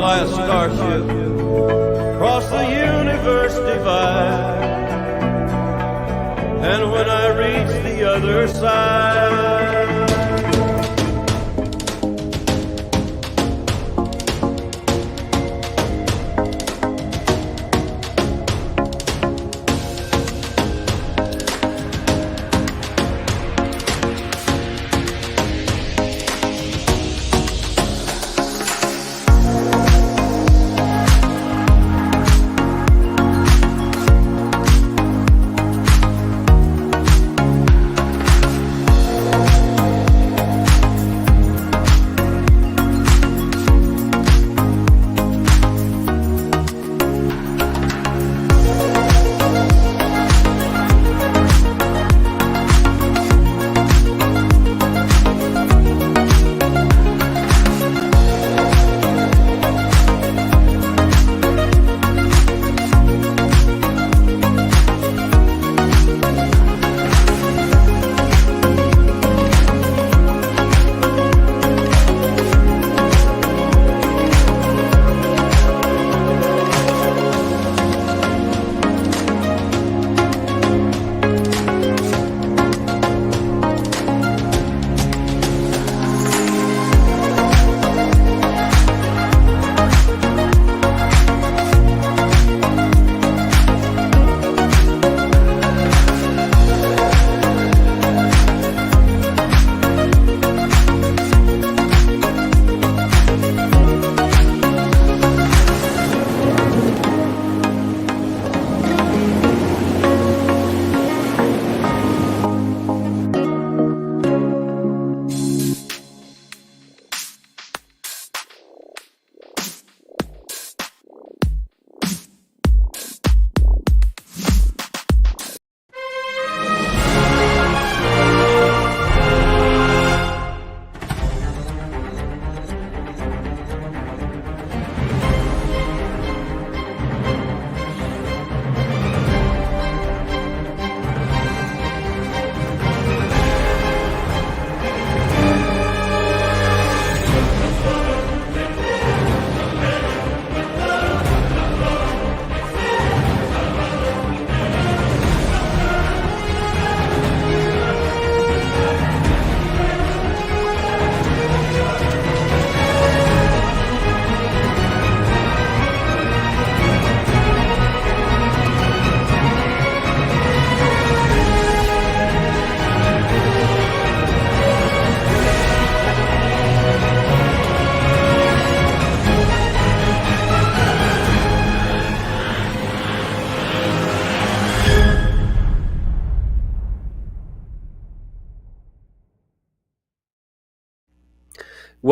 fly a starship across the universe divide. And when I reach the other side,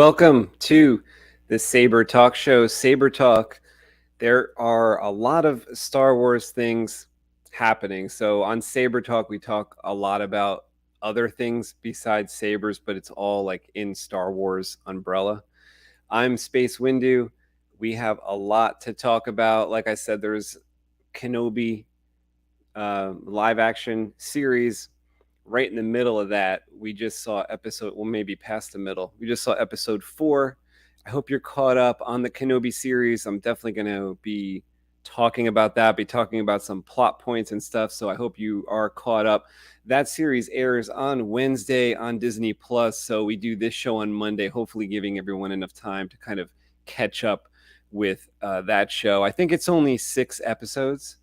welcome to the Saber Talk Show. Saber Talk. There are a lot of Star Wars things happening. So on Saber Talk, we talk a lot about other things besides sabers, but it's all like in Star Wars umbrella. I'm Space Windu. We have a lot to talk about. Like I said, there's Kenobi live action series. Right in the middle of that, we just saw maybe past the middle. We just saw episode 4. I hope you're caught up on the Kenobi series. I'm definitely going to be talking about that, be talking about some plot points and stuff. So I hope you are caught up. That series airs on Wednesday on Disney Plus. So we do this show on Monday, hopefully giving everyone enough time to kind of catch up with that show. I think it's only 6 episodes.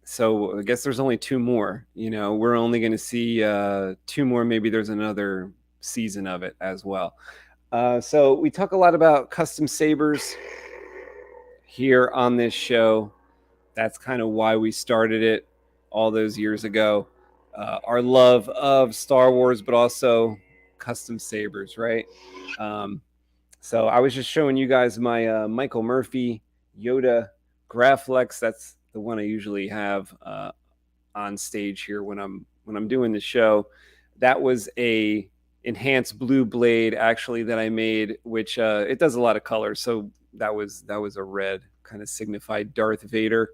So I guess there's only 2 more. We're only going to see 2 more. Maybe there's another season of it as well. So we talk a lot about custom sabers here on this show. That's kind of why we started it all those years ago. Our love of Star Wars, but also custom sabers, right? So I was just showing you guys my Michael Murphy Yoda Graflex. That's the one I usually have on stage here when I'm doing the show. That was a enhanced blue blade actually that I made, which it does a lot of colors. So that was a red, kind of signified Darth Vader.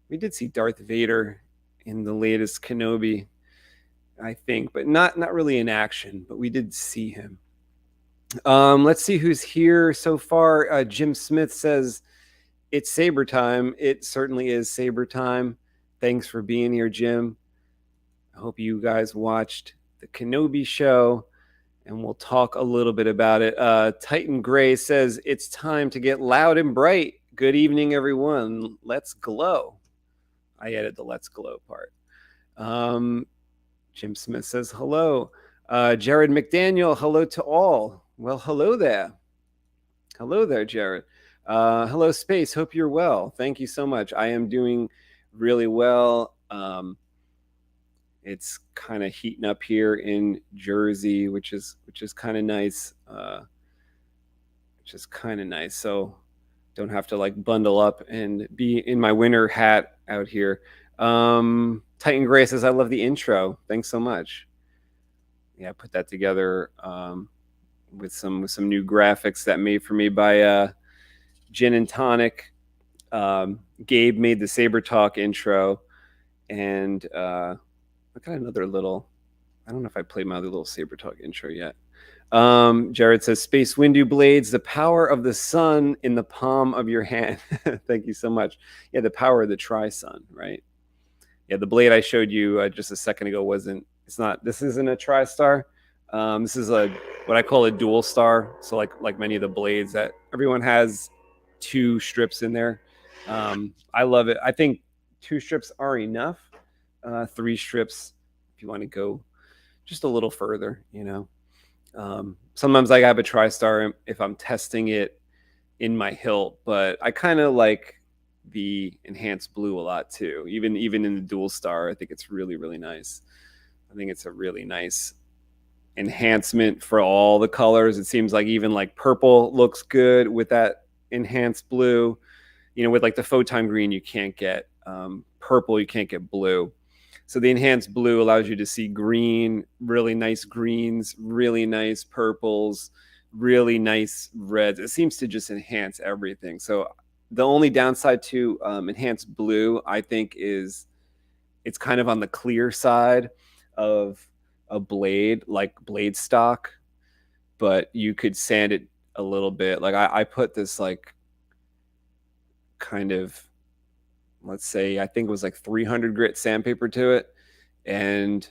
We did see Darth Vader in the latest Kenobi, I think, but not really in action, but we did see him. Let's see who's here so far. Jim Smith says it's saber time. It certainly is saber time. Thanks for being here, Jim. I hope you guys watched the Kenobi show, and we'll talk a little bit about it. Titan Gray says it's time to get loud and bright. Good evening, everyone. Let's glow. I added the let's glow part. Jim Smith says hello. Jared McDaniel, hello to all. Well, hello there. Hello there, Jared. Hello, Space. Hope you're well. Thank you so much. I am doing really well. It's kind of heating up here in Jersey, which is kind of nice. Which is kind of nice. So don't have to like bundle up and be in my winter hat out here. Titan Gray says, I love the intro. Thanks so much. Yeah, I put that together with some new graphics that made for me by Gin and Tonic. Gabe made the Saber Talk intro, and I got another little. I don't know if I played my other little Saber Talk intro yet. Jared says, Space Windu blades, the power of the sun in the palm of your hand. Thank you so much. Yeah, the power of the tri-sun, right? Yeah, the blade I showed you just a second ago this isn't a tri-star. This is what I call a dual star. So like many of the blades that everyone has 2 strips in there. I love it. I think 2 strips are enough. 3 strips if you want to go just a little further, you know. Sometimes I have a tri-star if I'm testing it in my hilt, but I kind of like the enhanced blue a lot too. Even in the dual star, I think it's really, really nice. I think it's a really nice enhancement for all the colors. It seems like even like purple looks good with that enhanced blue. You know, with like the photon green, you can't get purple, you can't get blue. So the enhanced blue allows you to see green, really nice greens, really nice purples, really nice reds. It seems to just enhance everything. So the only downside to enhanced blue, I think, is it's kind of on the clear side of a blade, like blade stock, but you could sand it a little bit. Like I put this like kind of, let's say, I think it was like 300 grit sandpaper to it, and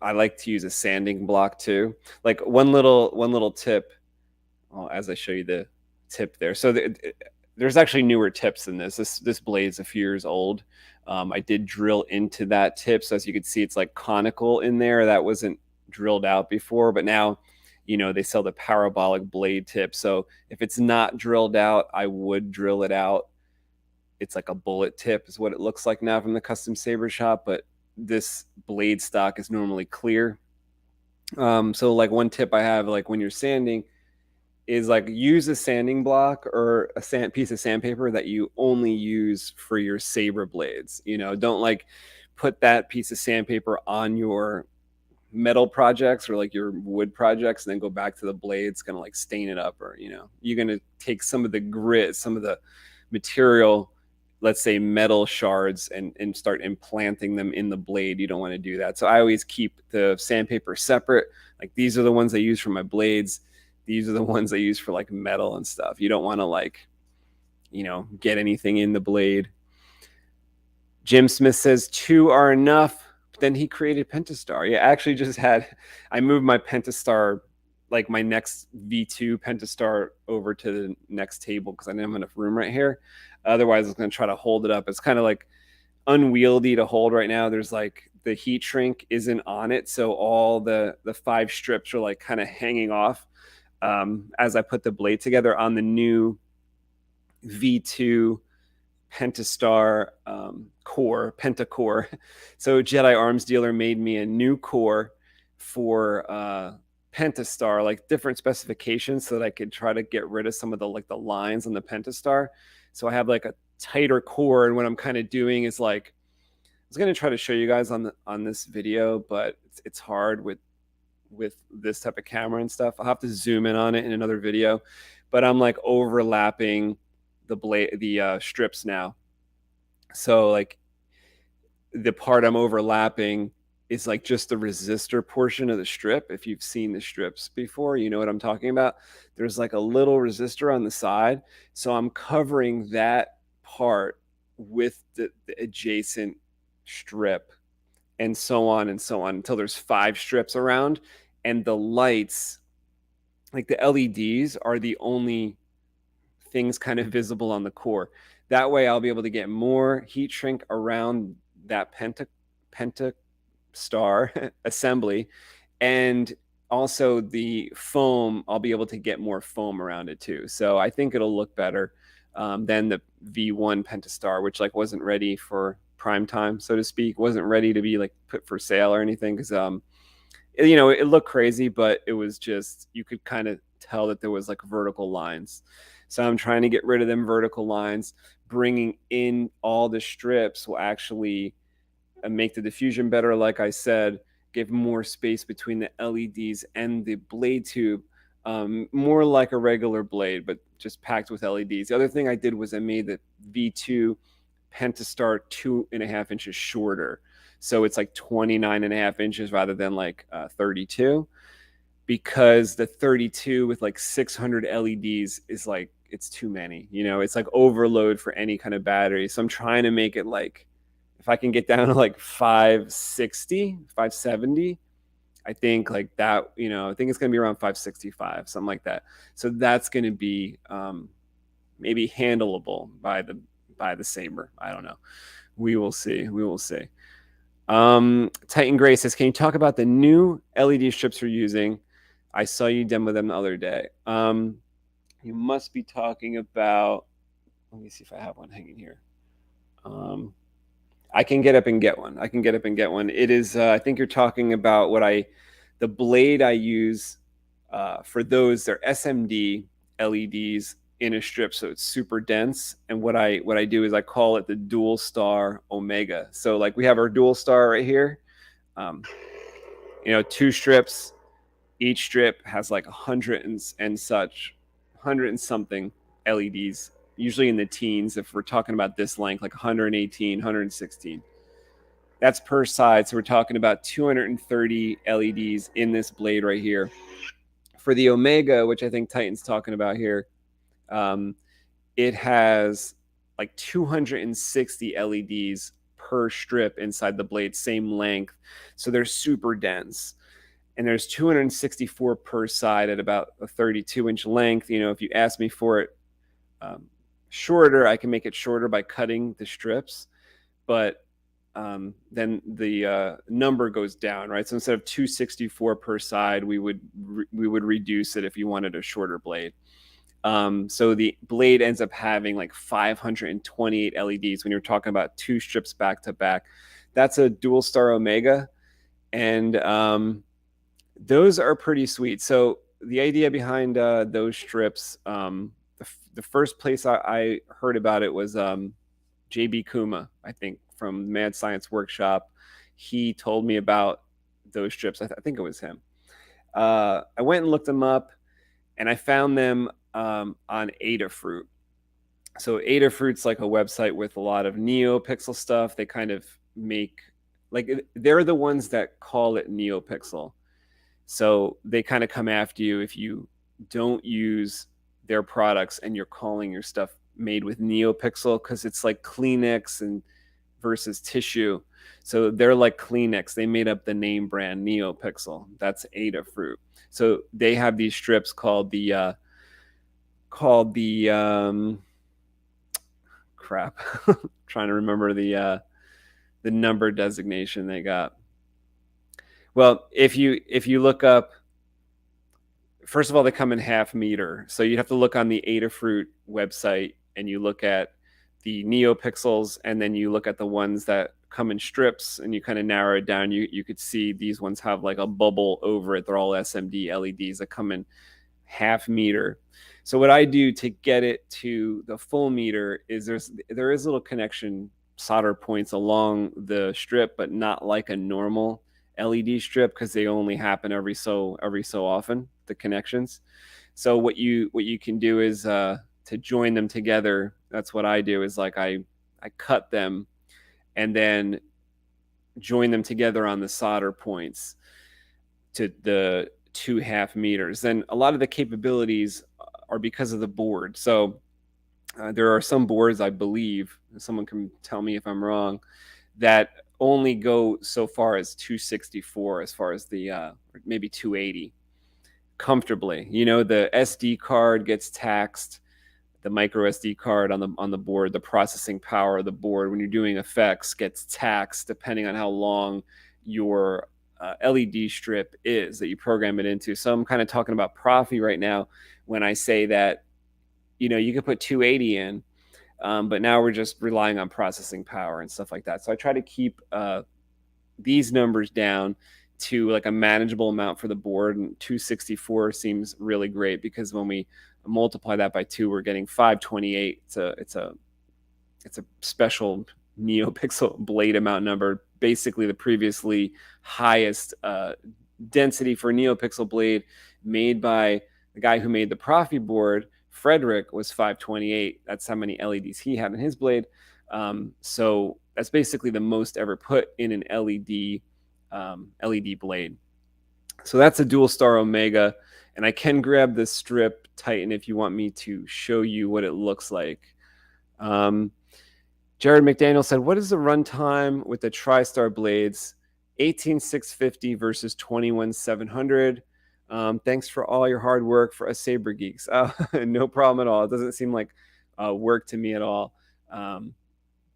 I like to use a sanding block too. Like one little tip, as I show you the tip there. So there's actually newer tips than this. This blade's a few years old. I did drill into that tip, so as you can see, it's like conical in there. That wasn't drilled out before, but now, you know, they sell the parabolic blade tip. So if it's not drilled out, I would drill it out. It's like a bullet tip is what it looks like now from the custom saber shop, but this blade stock is normally clear. So like one tip I have, like when you're sanding, is like use a sanding block or a piece of sandpaper that you only use for your saber blades. You know, don't like put that piece of sandpaper on your metal projects or like your wood projects and then go back to the blades, gonna like stain it up, or, you know, you're gonna take some of the grit, some of the material, let's say metal shards, and start implanting them in the blade. You don't want to do that. So I always keep the sandpaper separate. Like these are the ones I use for my blades. These are the ones I use for like metal and stuff. You don't want to like, you know, get anything in the blade. Jim Smith says 2 are enough. But then he created Pentastar. Yeah, I actually just I moved my Pentastar, like my next V2 Pentastar, over to the next table because I didn't have enough room right here. Otherwise, I was going to try to hold it up. It's kind of like unwieldy to hold right now. There's like the heat shrink isn't on it, so all the 5 strips are like kind of hanging off. As I put the blade together on the new V2 Pentastar core, Pentacore. So Jedi Arms Dealer made me a new core for Pentastar, like different specifications, so that I could try to get rid of some of the like the lines on the Pentastar. So I have like a tighter core, and what I'm kind of doing is like, I was going to try to show you guys on this video, but it's hard with this type of camera and stuff. I'll have to zoom in on it in another video, but I'm like overlapping the strips now. So like the part I'm overlapping is like just the resistor portion of the strip. If you've seen the strips before, you know what I'm talking about. There's like a little resistor on the side. So I'm covering that part with the adjacent strip, and so on until there's 5 strips around. And the lights, like the LEDs, are the only things kind of visible on the core. That way I'll be able to get more heat shrink around that penta star assembly, and also the foam, I'll be able to get more foam around it too. So I think it'll look better than the V1 Pentastar, which like wasn't ready for prime time, so to speak, wasn't ready to be like put for sale or anything, because you know, it looked crazy, but it was just, you could kind of tell that there was like vertical lines. So I'm trying to get rid of them vertical lines. Bringing in all the strips will actually make the diffusion better, like I said, give more space between the LEDs and the blade tube, more like a regular blade, but just packed with LEDs. The other thing I did was I made the V2 Pentastar 2.5 inches shorter. So it's like 29.5 inches rather than like 32, because the 32 with like 600 LEDs is like, it's too many, you know, it's like overload for any kind of battery. So I'm trying to make it like, if I can get down to like 560, 570, I think like that, you know, I think it's going to be around 565, something like that. So that's going to be maybe handleable by the Saber. I don't know. We will see. We will see. Titan Gray says, can you talk about the new LED strips you're using? I saw you demo them the other day. You must be talking about, let me see if I have one hanging here. I can get up and get one. It is, I think you're talking about the blade I use for those. They're SMD LEDs in a strip, so it's super dense. And what I do is I call it the Dual Star Omega. So like we have our Dual Star right here. You know, 2 strips. Each strip has like 100 and such, 100 and something LEDs, usually in the teens. If we're talking about this length, like 118, 116. That's per side. So we're talking about 230 LEDs in this blade right here. For the Omega, which I think Titan's talking about here, it has like 260 LEDs per strip inside the blade, same length. So they're super dense. And there's 264 per side at about a 32-inch length. You know, if you ask me for it shorter, I can make it shorter by cutting the strips. But then the number goes down, right? So instead of 264 per side, we would reduce it if you wanted a shorter blade. So the blade ends up having like 528 LEDs when you're talking about 2 strips back to back. That's a Dual Star Omega, and those are pretty sweet. So the idea behind those strips, the first place I heard about it was JB Kuma, I think, from Mad Science Workshop. He told me about those strips. I think it was him. I went and looked them up, and I found them on Adafruit. So Adafruit's like a website with a lot of NeoPixel stuff. They kind of make, like, they're the ones that call it NeoPixel. So they kind of come after you if you don't use their products and you're calling your stuff made with NeoPixel, because it's like Kleenex and versus tissue. So they're like Kleenex. They made up the name brand NeoPixel. That's Adafruit. So they have these strips called the crap. Trying to remember the number designation they got. Well, if you look up, first of all, they come in half meter. So you have to look on the Adafruit website and you look at the NeoPixels, and then you look at the ones that come in strips, and you kind of narrow it down. You could see these ones have like a bubble over it. They're all SMD LEDs that come in half meter. So what I do to get it to the full meter is there is little connection solder points along the strip, but not like a normal LED strip, because they only happen every so often, the connections. So what you can do is to join them together. That's what I do, is like I cut them, and then join them together on the solder points to the 2.5 meters. Then a lot of the capabilities are because of the board. So there are some boards, I believe, someone can tell me if I'm wrong, that only go so far as 264, as far as the maybe 280 comfortably. You know, the SD card gets taxed, the micro SD card on the board, the processing power of the board when you're doing effects gets taxed depending on how long your LED strip is that you program it into. So I'm kind of talking about Profi right now when I say that, you know, you could put 280 in, but now we're just relying on processing power and stuff like that. So I try to keep these numbers down to like a manageable amount for the board, and 264 seems really great because when we multiply that by 2, we're getting 528. It's a special NeoPixel blade amount number, basically the previously highest density for NeoPixel blade made by the guy who made the Profi board. Frederick was 528. That's how many LEDs he had in his blade. So that's basically the most ever put in an LED blade. So that's a dual star Omega, and I can grab the strip Titan if you want me to show you what it looks like. Jared McDaniel said, what is the runtime with the TriStar blades? 18,650 versus 21,700. Thanks for all your hard work for us Saber geeks. No problem at all. It doesn't seem like work to me at all,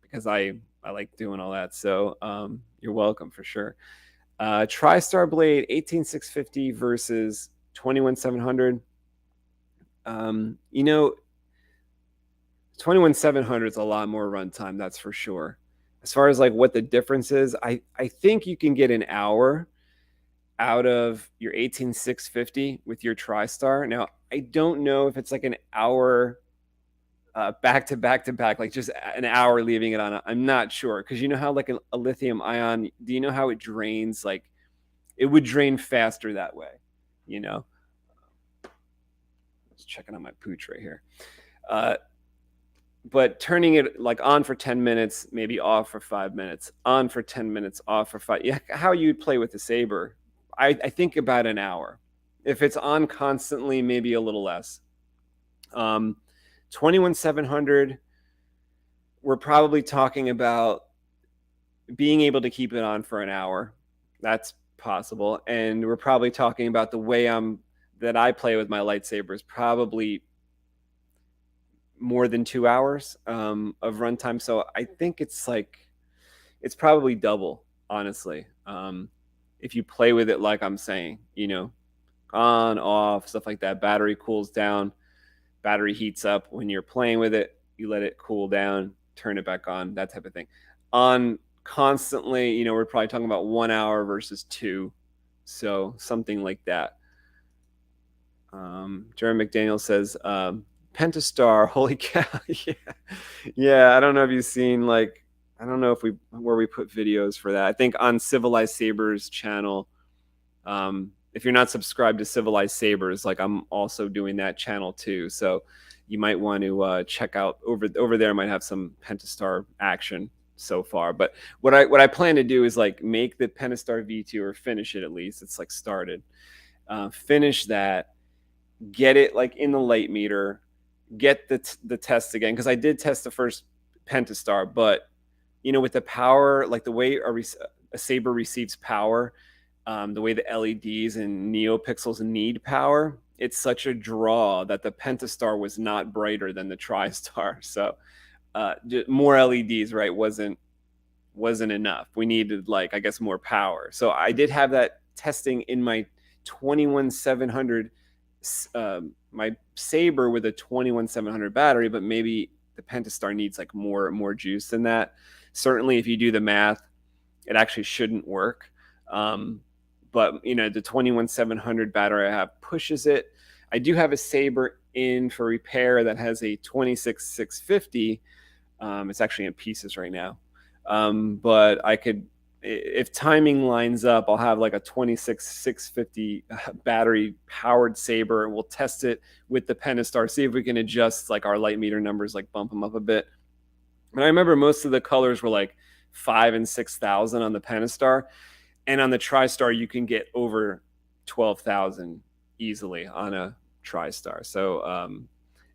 because I like doing all that. So you're welcome for sure. TriStar blade 18,650 versus 21,700. You know, 21,700 is a lot more runtime, that's for sure. As far as like what the difference is, I think you can get an hour out of your 18,650 with your TriStar. Now, I don't know if it's like an hour back to back to back, like just an hour leaving it on. I'm not sure, because you know how like a lithium ion, do you know how it drains? Like it would drain faster that way, you know? Just checking on my pooch right here. But turning it like on for 10 minutes, maybe off for 5 minutes, on for 10 minutes, off for 5. Yeah, how you'd play with the Saber. I think about an hour. If it's on constantly, maybe a little less. 21,700, we're probably talking about being able to keep it on for an hour. That's possible. And we're probably talking about the way that I play with my lightsabers, probably more than 2 hours of runtime. So I think it's probably double, honestly. If you play with it like I'm saying, you know, on, off, stuff like that. Battery cools down, battery heats up when you're playing with it. You let it cool down, turn it back on, that type of thing. On constantly, you know, we're probably talking about 1 hour versus 2. So something like that. Jeremy McDaniel says, Pentastar, holy cow. Yeah, I don't know if you've seen, like, I don't know where we put videos for that. I think on Civilized Sabers channel, if you're not subscribed to Civilized Sabers, like I'm also doing that channel too. So you might want to check out over there. Might have some Pentastar action so far. But what I plan to do is like make the Pentastar V2, or finish it at least. It's like started. Finish that, get it like in the light meter, get the test again, because I did test the first Pentastar, but you know, with the power, like the way a Saber receives power, the way the LEDs and NeoPixels need power, it's such a draw that the Pentastar was not brighter than the TriStar. So more LEDs, right, wasn't enough. We needed, like, I guess, more power. So I did have that testing in my 21,700, my Saber with a 21,700 battery, but maybe the Pentastar needs like more juice than that. Certainly, if you do the math, it actually shouldn't work. But you know, the 21,700 battery I have pushes it. I do have a Saber in for repair that has a 26,650. It's actually in pieces right now. But I could, if timing lines up, I'll have like a 26,650 battery powered Saber, and we'll test it with the Pentastar, see if we can adjust like our light meter numbers, like bump them up a bit. And I remember most of the colors were like 5,000 and 6,000 on the Pentastar, and on the TriStar you can get over 12,000 easily on a TriStar. So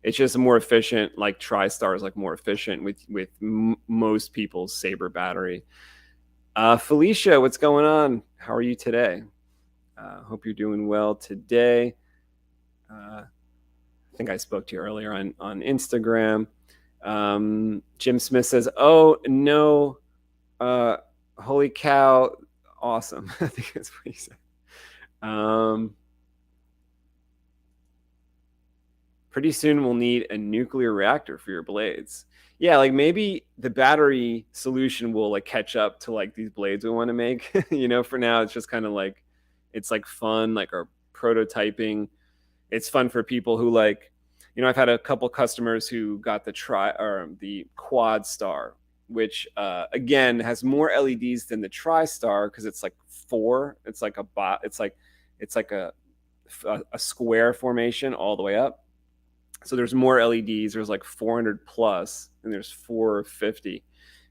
it's just more efficient. Like TriStar is like more efficient with most people's Saber battery. Felicia, what's going on? How are you today? Hope you're doing well today. I think I spoke to you earlier on Instagram. Jim Smith says, "Oh no, holy cow, awesome!" I think that's what he said. Pretty soon we'll need a nuclear reactor for your blades. Yeah, like maybe the battery solution will like catch up to like these blades we want to make. For now it's just kind of like it's like fun, like our prototyping. It's fun for people who like, I've had a couple customers who got the Quad Star, which again has more LEDs than the TriStar because it's like 4. It's like a square formation all the way up. So there's more LEDs. There's like 400 plus, and there's 450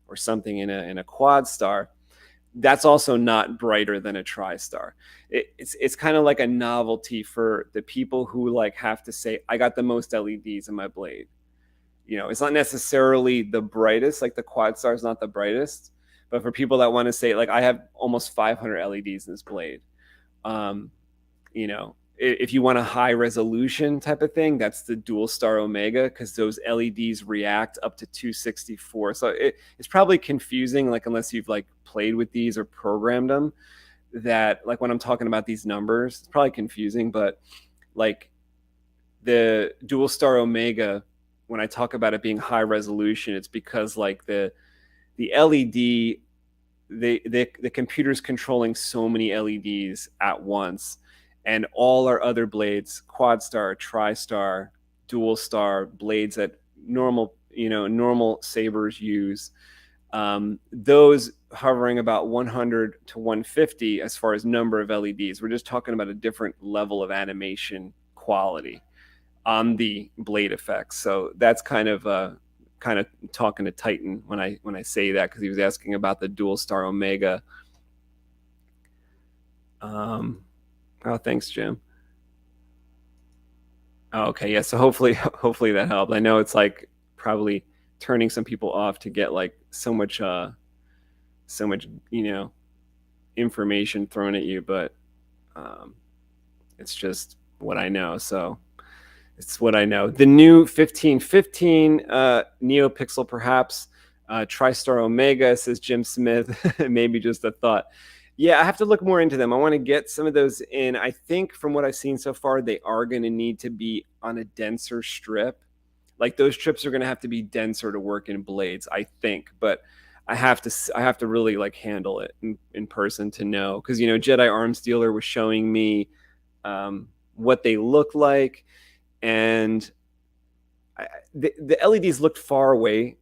or something in a Quad Star. That's also not brighter than a TriStar. It's kind of like a novelty for the people who like have to say, I got the most LEDs in my blade. It's not necessarily the brightest, like the Quad Star is not the brightest, but for people that want to say like, I have almost 500 LEDs in this blade. If you want a high resolution type of thing, that's the Dual Star Omega, because those LEDs react up to 264. So it's probably confusing, like unless you've like played with these or programmed them, that like when I'm talking about these numbers, it's probably confusing. But like the Dual Star Omega, when I talk about it being high resolution, it's because like the LED, the computer's controlling so many LEDs at once. And all our other blades, Quad Star, TriStar, Dual Star, blades that normal sabers use, those hovering about 100 to 150 as far as number of LEDs. We're just talking about a different level of animation quality on the blade effects. So that's kind of talking to Titan when I say that, because he was asking about the Dual Star Omega. Oh, thanks, Jim. Oh, okay, yeah. So hopefully that helped. I know it's like probably turning some people off to get like so much information thrown at you, but it's just what I know. So it's what I know. The new 1515 NeoPixel, perhaps. TriStar Omega, says Jim Smith. Maybe just a thought. Yeah, I have to look more into them. I want to get some of those in. I think from what I've seen so far, they are going to need to be on a denser strip. Like those strips are going to have to be denser to work in blades, I think. But I have to really like handle it in person to know, because Jedi Arms Dealer was showing me what they look like, and the LEDs looked far away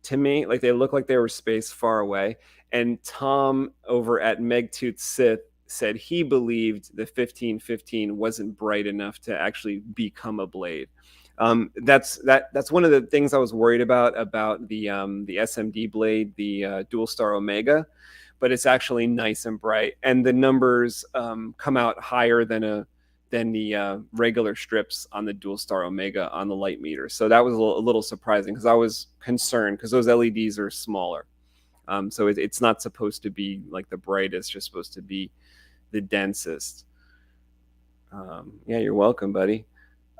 to me. Like they looked like they were spaced far away. And Tom over at Megtooth Sith said he believed the 1515 wasn't bright enough to actually become a blade. That's one of the things I was worried about the SMD blade, the Dual Star Omega, but it's actually nice and bright, and the numbers come out higher than the regular strips on the Dual Star Omega on the light meter. So that was a little surprising, because I was concerned because those LEDs are smaller. So it's not supposed to be like the brightest, just supposed to be the densest. Yeah, you're welcome, buddy.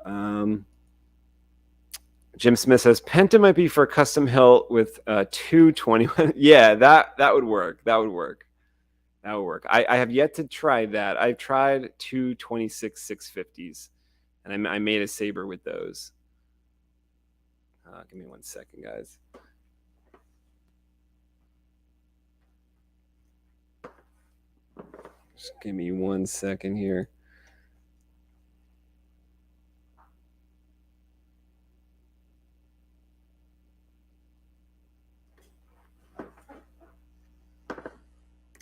Jim Smith says Penta might be for a custom hilt with 221. Yeah, that would work. That would work. I have yet to try that. I've tried 226 650s, and I made a saber with those. Give me 1 second, guys. Just give me 1 second here.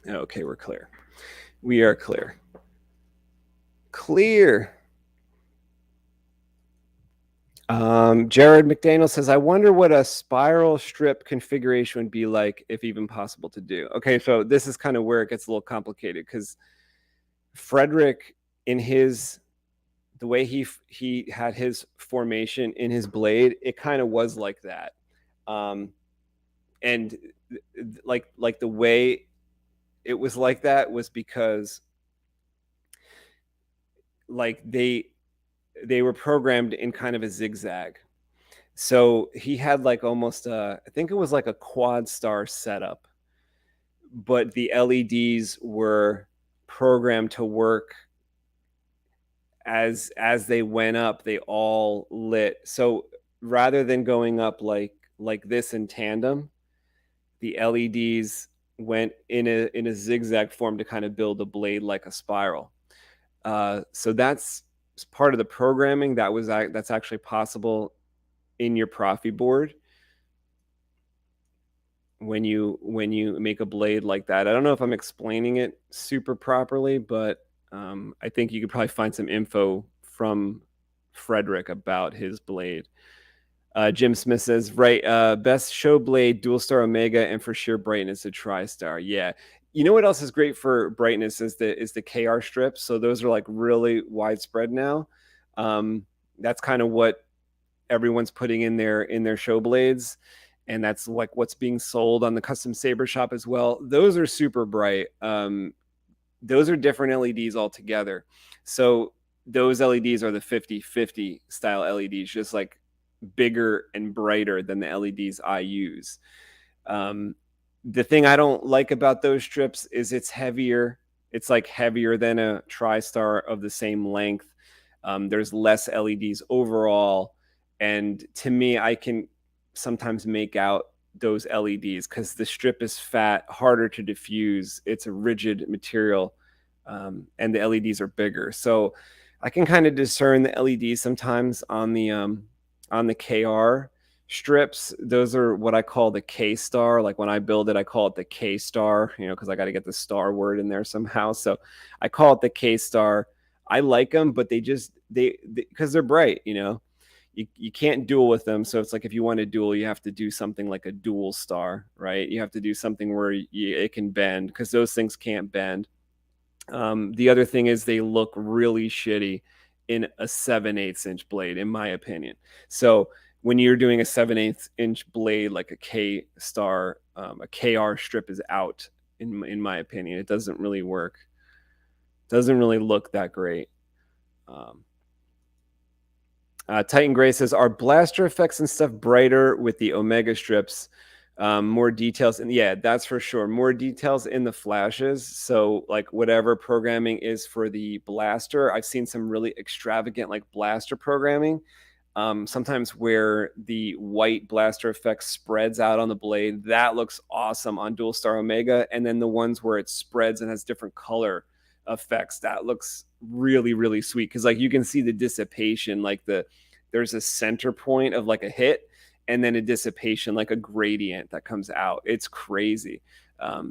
Okay, we're clear. We are clear. Clear. Jared McDaniel says, I wonder what a spiral strip configuration would be like, if even possible to do. Okay, so this is kind of where it gets a little complicated, because Frederick, in the way he had his formation in his blade, it kind of was like that. And like the way it was like that was because like they were programmed in kind of a zigzag. So he had like almost I think it was like a quad star setup, but the LEDs were programmed to work as they went up, they all lit. So rather than going up like this in tandem, the LEDs went in a zigzag form to kind of build a blade like a spiral. So that's part of the programming that's actually possible in your Profi board when you make a blade like that. I don't know if I'm explaining it super properly, but I think you could probably find some info from Frederick about his blade. Jim Smith says, right, best show blade, dual star Omega, and for sheer brightness, a tri-star. Yeah. You know what else is great for brightness is the KR strips. So those are like really widespread now. That's kind of what everyone's putting in their show blades, and that's like what's being sold on the custom saber shop as well. Those are super bright. Those are different LEDs altogether. So those LEDs are the 50/50 style LEDs, just like bigger and brighter than the LEDs I use. The thing I don't like about those strips is it's heavier. It's like heavier than a TriStar of the same length. There's less LEDs overall. And to me, I can sometimes make out those LEDs because the strip is fat, harder to diffuse. It's a rigid material, and the LEDs are bigger. So I can kind of discern the LEDs sometimes on the KR strips. Those are what I call the K star. Like when I build it, I call it the K star, because I got to get the star word in there somehow. So I call it the K star. I like them, but they because they're bright, you can't duel with them. So it's like if you want to duel, you have to do something like a dual star, right? You have to do something where it can bend, because those things can't bend. The other thing is they look really shitty in a 7/8 inch blade, in my opinion. So when you're doing a 7/8 inch blade, like a K star, a KR strip is out, in my opinion. It doesn't really work. Doesn't really look that great. Titan Gray says, are blaster effects and stuff brighter with the Omega strips? More details, and yeah, that's for sure. More details in the flashes. So like whatever programming is for the blaster, I've seen some really extravagant like blaster programming. Sometimes where the white blaster effect spreads out on the blade, that looks awesome on Dual Star Omega. And then the ones where it spreads and has different color effects, that looks really, really sweet. Cause like you can see the dissipation, like there's a center point of like a hit, and then a dissipation, like a gradient that comes out. It's crazy.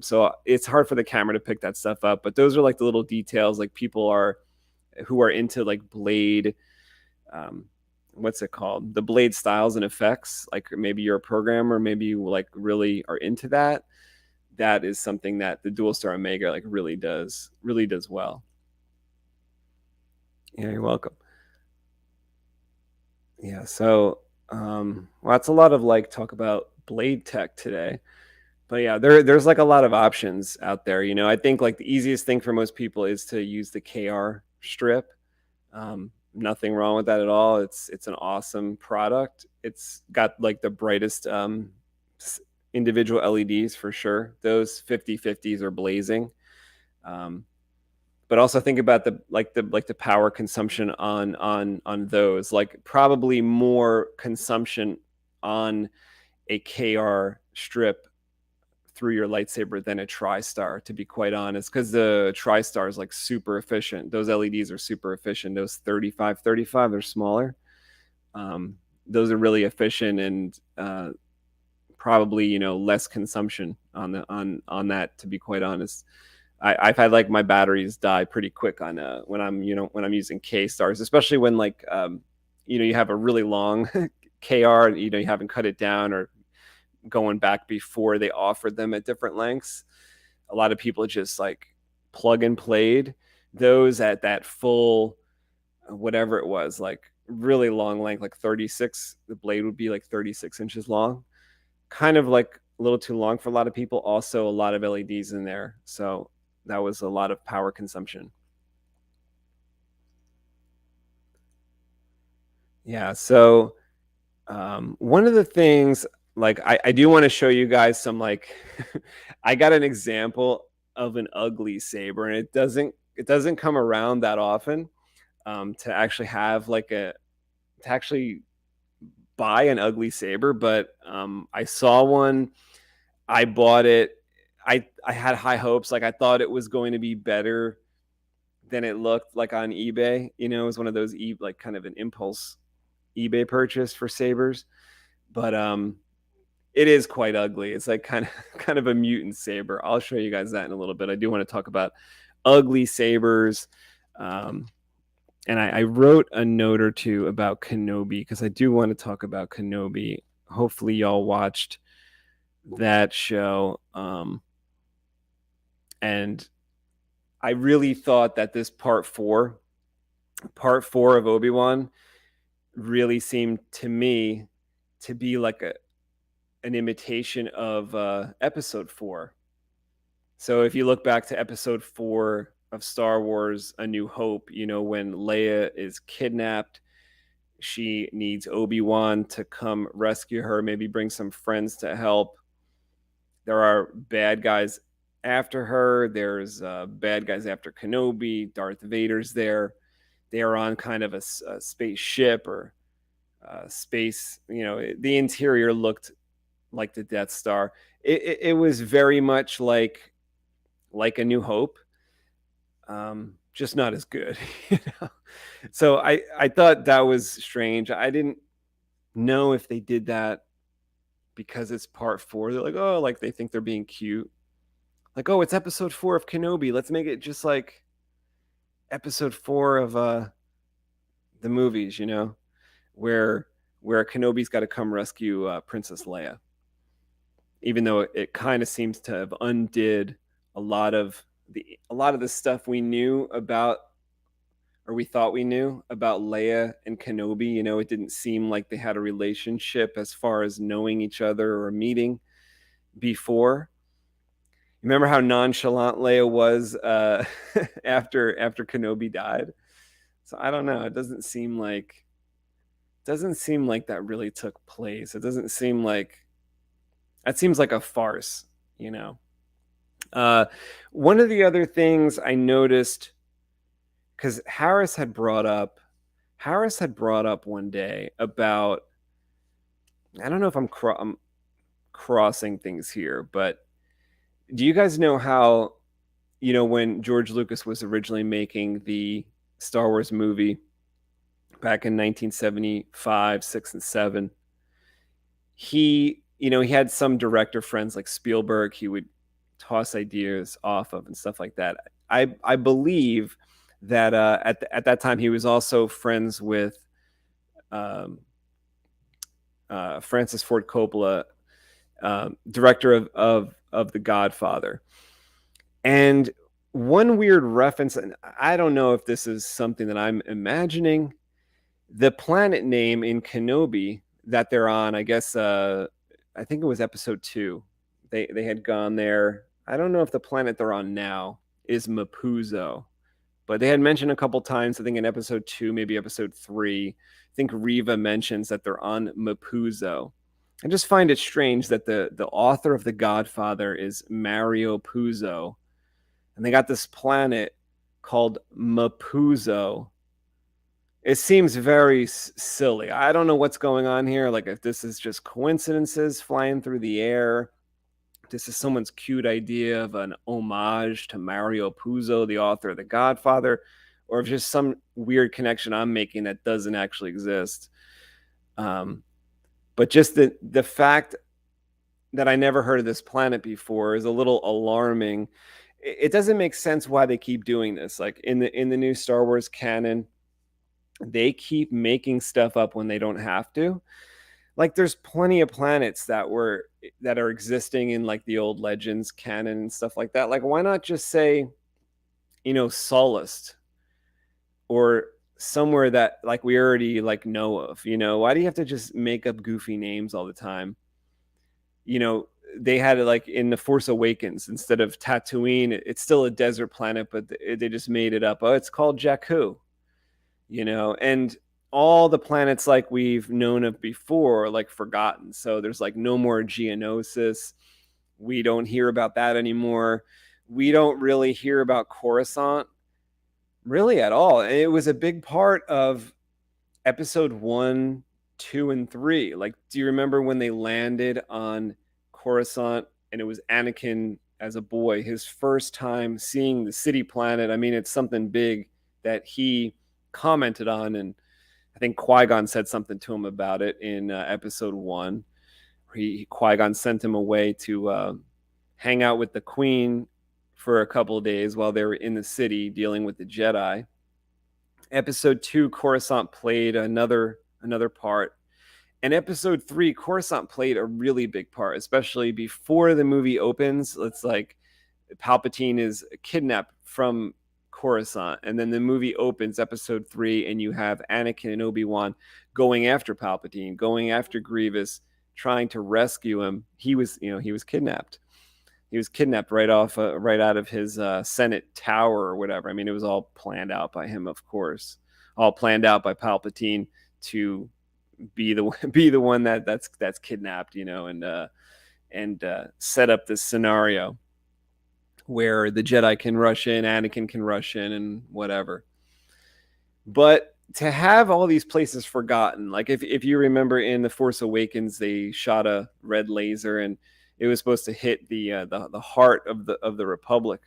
So it's hard for the camera to pick that stuff up, but those are like the little details, like people who are into like blade, what's it called? The blade styles and effects. Like maybe you're a programmer, maybe you like really are into that. That is something that the Dual Star Omega like really does well. Yeah, you're welcome. Yeah, so well, that's a lot of like talk about blade tech today. But yeah, there's like a lot of options out there. I think like the easiest thing for most people is to use the KR strip. Nothing wrong with that at all. It's an awesome product. It's got like the brightest individual LEDs for sure. Those 50/50s are blazing. But also think about the power consumption on those. Like probably more consumption on a KR strip through your lightsaber than a TriStar, to be quite honest, because the TriStar is like super efficient. Those LEDs are super efficient. Those 35/35, they're smaller. Those are really efficient, and probably less consumption on that, to be quite honest. I've had like my batteries die pretty quick on when I'm using K stars, especially when like you have a really long KR, you haven't cut it down or going back before they offered them at different lengths. A lot of people just like plug and played those at that full, whatever it was, like really long length, like 36. The blade would be like 36 inches long, kind of like a little too long for a lot of people. Also, a lot of LEDs in there. So that was a lot of power consumption. Yeah. So one of the things, like, I do want to show you guys some, like, I got an example of an ugly saber, and it doesn't come around that often, to actually have like to actually buy an ugly saber. But I saw one, I bought it. I had high hopes. Like, I thought it was going to be better than it looked like on eBay. It was one of those like kind of an impulse eBay purchase for sabers. But it is quite ugly. It's like kind of a mutant saber. I'll show you guys that in a little bit. I do want to talk about ugly sabers. And I wrote a note or two about Kenobi because I do want to talk about Kenobi. Hopefully y'all watched that show. And I really thought that this part four of Obi-Wan really seemed to me to be like an imitation of episode 4. So if you look back to episode 4 of Star Wars A New Hope, when Leia is kidnapped, she needs Obi-Wan to come rescue her, maybe bring some friends to help. There are bad guys after her. There's bad guys after Kenobi. Darth Vader's there. They are on kind of a spaceship or space. The interior looked like the Death Star. It was very much like A New Hope, just not as good. So I thought that was strange. I didn't know if they did that because it's part 4. They're like, oh, like they think they're being cute. Like, oh, it's episode 4 of Kenobi. Let's make it just like episode 4 of the movies, where Kenobi's got to come rescue Princess Leia. Even though it kind of seems to have undid a lot of the stuff we knew about, or we thought we knew about Leia and Kenobi. It didn't seem like they had a relationship as far as knowing each other or meeting before. Remember how nonchalant Leia was after Kenobi died? So I don't know. It doesn't seem like that really took place. It doesn't seem like that seems like a farce, One of the other things I noticed, because Harris had brought up one day about, I don't know if I'm crossing things here, but do you guys know how, when George Lucas was originally making the Star Wars movie back in 1975, 6, and 7, he had some director friends like Spielberg he would toss ideas off of and stuff like that. I believe that at that time he was also friends with Francis Ford Coppola, director of The Godfather. And one weird reference, and I don't know if this is something that I'm imagining, the planet name in Kenobi that they're on, I guess I think it was episode 2. They had gone there. I don't know if the planet they're on now is Mapuzo, but they had mentioned a couple times, I think in episode 2, maybe episode 3, I think Riva mentions that they're on Mapuzo. I just find it strange that the author of The Godfather is Mario Puzo, and they got this planet called Mapuzo. It seems very silly. I don't know what's going on here. Like, if this is just coincidences flying through the air, this is someone's cute idea of an homage to Mario Puzo, the author of The Godfather, or if just some weird connection I'm making that doesn't actually exist. But just the fact that I never heard of this planet before is a little alarming. It doesn't make sense why they keep doing this. Like in the new Star Wars canon, they keep making stuff up when they don't have to. Like there's plenty of planets that are existing in like the old Legends canon and stuff like that. Like why not just say, Solist, or somewhere that like we already like know of? Why do you have to just make up goofy names all the time? They had it like in The Force Awakens, instead of Tatooine, it's still a desert planet, but they just made it up. Oh, it's called Jakku. And all the planets like we've known of before are like forgotten. So there's like no more Geonosis. We don't hear about that anymore. We don't really hear about Coruscant really at all. And it was a big part of episode 1, 2, and 3. Like, do you remember when they landed on Coruscant and it was Anakin as a boy, his first time seeing the city planet? I mean, it's something big that he commented on, and I think Qui-Gon said something to him about it in episode 1. Qui-Gon sent him away to hang out with the Queen for a couple of days while they were in the city dealing with the Jedi. Episode 2, Coruscant played another part. And episode 3, Coruscant played a really big part, especially before the movie opens. It's like Palpatine is kidnapped from Coruscant, and then the movie opens, episode 3, and you have Anakin and Obi-Wan going after Palpatine, going after Grievous, trying to rescue him. He was kidnapped. He was kidnapped right out of his Senate tower or whatever. I mean, it was all planned out by him, of course, all planned out by Palpatine to be the one that's kidnapped, and set up this scenario where the Jedi can rush in, Anakin can rush in, and whatever. But to have all these places forgotten, like if you remember in The Force Awakens, they shot a red laser and it was supposed to hit the heart of the Republic,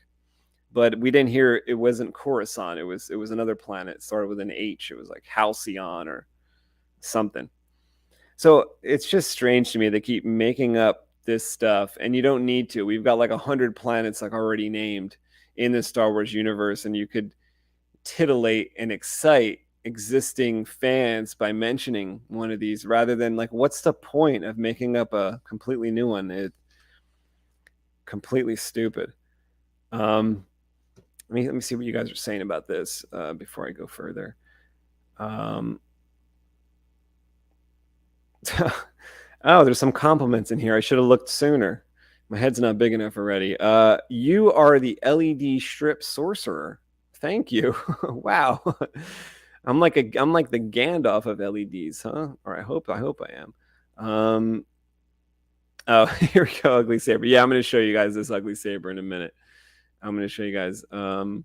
but we didn't hear. It wasn't Coruscant. It was another planet. It started with an H. It was like Halcyon or something. So it's just strange to me. They keep making up this stuff, and you don't need to. We've got like 100 planets like already named in the Star Wars universe, and you could titillate and excite existing fans by mentioning one of these, rather than like, what's the point of making up a completely new one? It's completely stupid. Let me see what you guys are saying about this before I go further. Oh, there's some compliments in here. I should have looked sooner. My head's not big enough already. You are the LED strip sorcerer. Thank you. Wow. I'm like the Gandalf of LEDs, huh? Or I hope I am. Oh, here we go, Ugly Saber. Yeah, I'm going to show you guys this Ugly Saber in a minute. I'm going to show you guys. I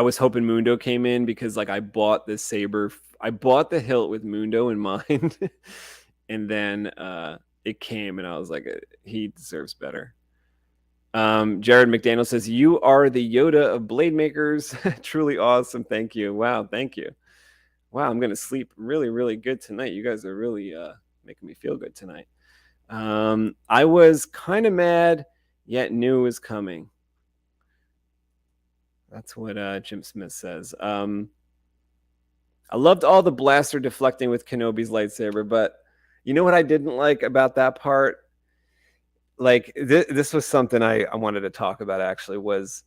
was hoping Mundo came in because like I bought this saber. I bought the hilt with Mundo in mind, and then it came, and I was like, he deserves better. Jared McDaniel says, you are the Yoda of blade makers. Truly awesome. Thank you. Wow. Thank you. Wow. I'm going to sleep really, really good tonight. You guys are really making me feel good tonight. I was kind of mad, yet knew it was coming. That's what Jim Smith says. I loved all the blaster deflecting with Kenobi's lightsaber, but you know what I didn't like about that part? Like this was something I wanted to talk about, actually, was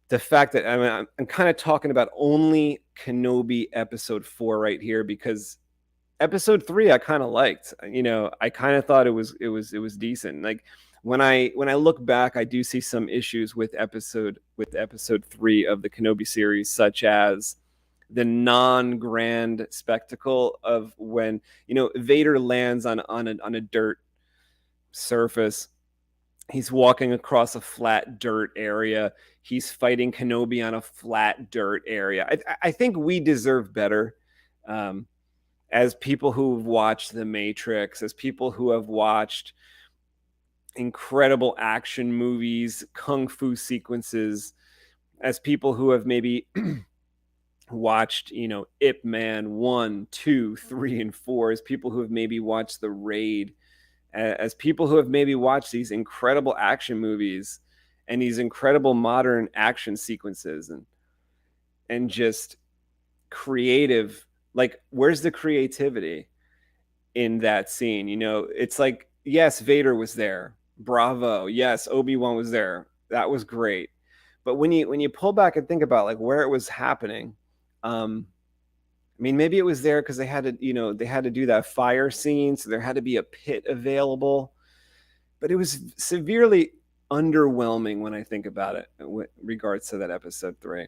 the fact that I'm kind of talking about only Kenobi episode 4 right here, because episode 3 I kind of liked. I kind of thought it was decent. Like when I look back, I do see some issues with episode 3 of the Kenobi series, such as the non-grand spectacle of when Vader lands on a dirt surface. He's walking across a flat dirt area. He's fighting Kenobi on a flat dirt area. I think we deserve better. As people who've watched The Matrix, as people who have watched incredible action movies, kung fu sequences, as people who have maybe watched, Ip Man 1, 2, 3, and 4, as people who have maybe watched The Raid, as people who have maybe watched these incredible action movies and these incredible modern action sequences, and just creative. Like, where's the creativity in that scene? It's like, yes, Vader was there. Bravo. Yes, Obi-Wan was there. That was great. But when you pull back and think about like where it was happening, I mean, maybe it was there because they had to do that fire scene, so there had to be a pit available. But it was severely underwhelming when I think about it with regards to that episode 3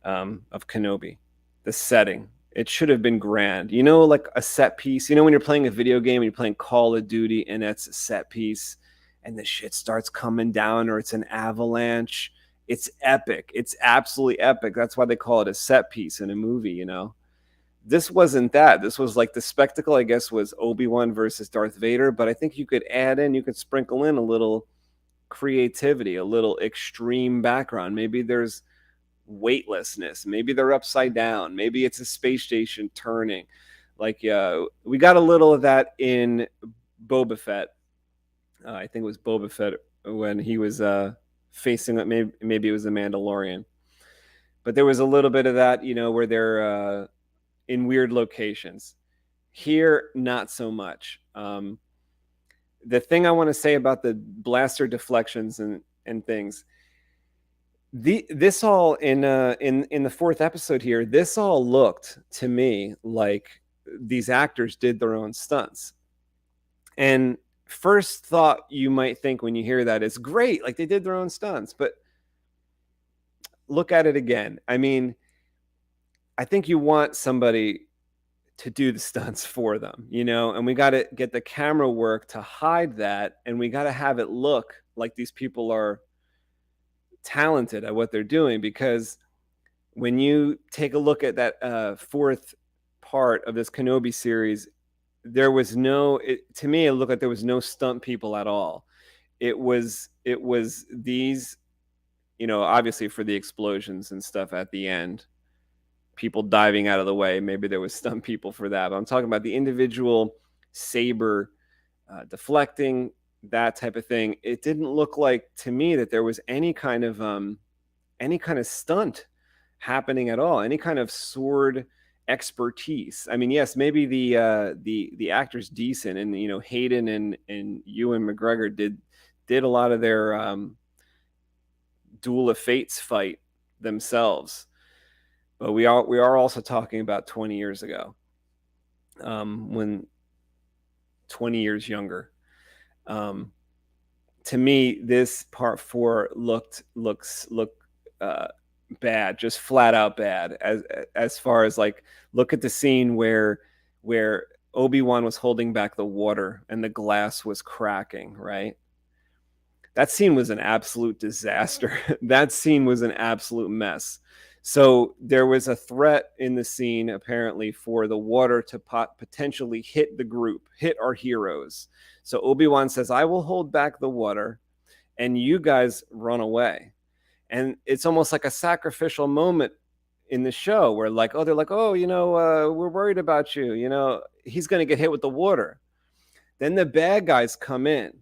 of Kenobi. The setting, it should have been grand. Like a set piece. When you're playing a video game and you're playing Call of Duty and it's a set piece and the shit starts coming down or it's an avalanche. It's epic. It's absolutely epic. That's why they call it a set piece in a movie. This wasn't that. This was like the spectacle, I guess, was Obi-Wan versus Darth Vader. But I think you could sprinkle in a little creativity, a little extreme background. Maybe there's weightlessness. Maybe they're upside down. Maybe it's a space station turning. Like, we got a little of that in Boba Fett. I think it was Boba Fett when he was facing it. Maybe it was the Mandalorian. But there was a little bit of that, where they're in weird locations. Here, not so much. The thing I want to say about the blaster deflections and things, this all in the 4th episode here, this all looked to me like these actors did their own stunts. And first thought you might think when you hear that is great, like they did their own stunts, but look at it again. I mean, I think you want somebody to do the stunts for them, and we got to get the camera work to hide that. And we got to have it look like these people are talented at what they're doing, because when you take a look at that 4th part of this Kenobi series, there was to me, it looked like there was no stunt people at all. It was these, obviously for the explosions and stuff at the end, people diving out of the way. Maybe there was stunt people for that. But I'm talking about the individual saber deflecting, that type of thing. It didn't look like to me that there was any kind of stunt happening at all. Any kind of sword expertise. I mean, yes, maybe the actor's decent, and Hayden and Ewan McGregor did a lot of their Duel of Fates fight themselves. But we are also talking about 20 years ago, when 20 years younger. To me, this part 4 looked bad, just flat out bad. As far as like, look at the scene where Obi-Wan was holding back the water and the glass was cracking, right? That scene was an absolute disaster. That scene was an absolute mess. So there was a threat in the scene, apparently, for the water to potentially hit the group, hit our heroes. So Obi-Wan says, I will hold back the water and you guys run away. And it's almost like a sacrificial moment in the show where they're like, we're worried about you. He's going to get hit with the water. Then the bad guys come in.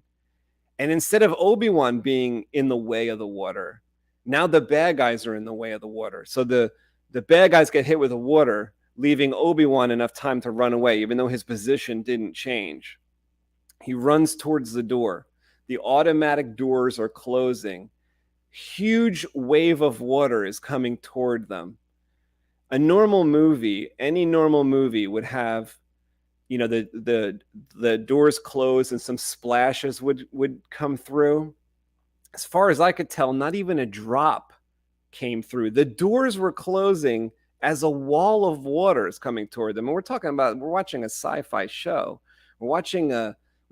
And instead of Obi-Wan being in the way of the water, now the bad guys are in the way of the water. So the bad guys get hit with the water, leaving Obi-Wan enough time to run away, even though his position didn't change. He runs towards the door. The automatic doors are closing. Huge wave of water is coming toward them. A normal movie, any normal movie would have, the doors close and some splashes would come through. As far as I could tell, not even a drop came through. The doors were closing as a wall of water is coming toward them. And we're watching a sci-fi show. We're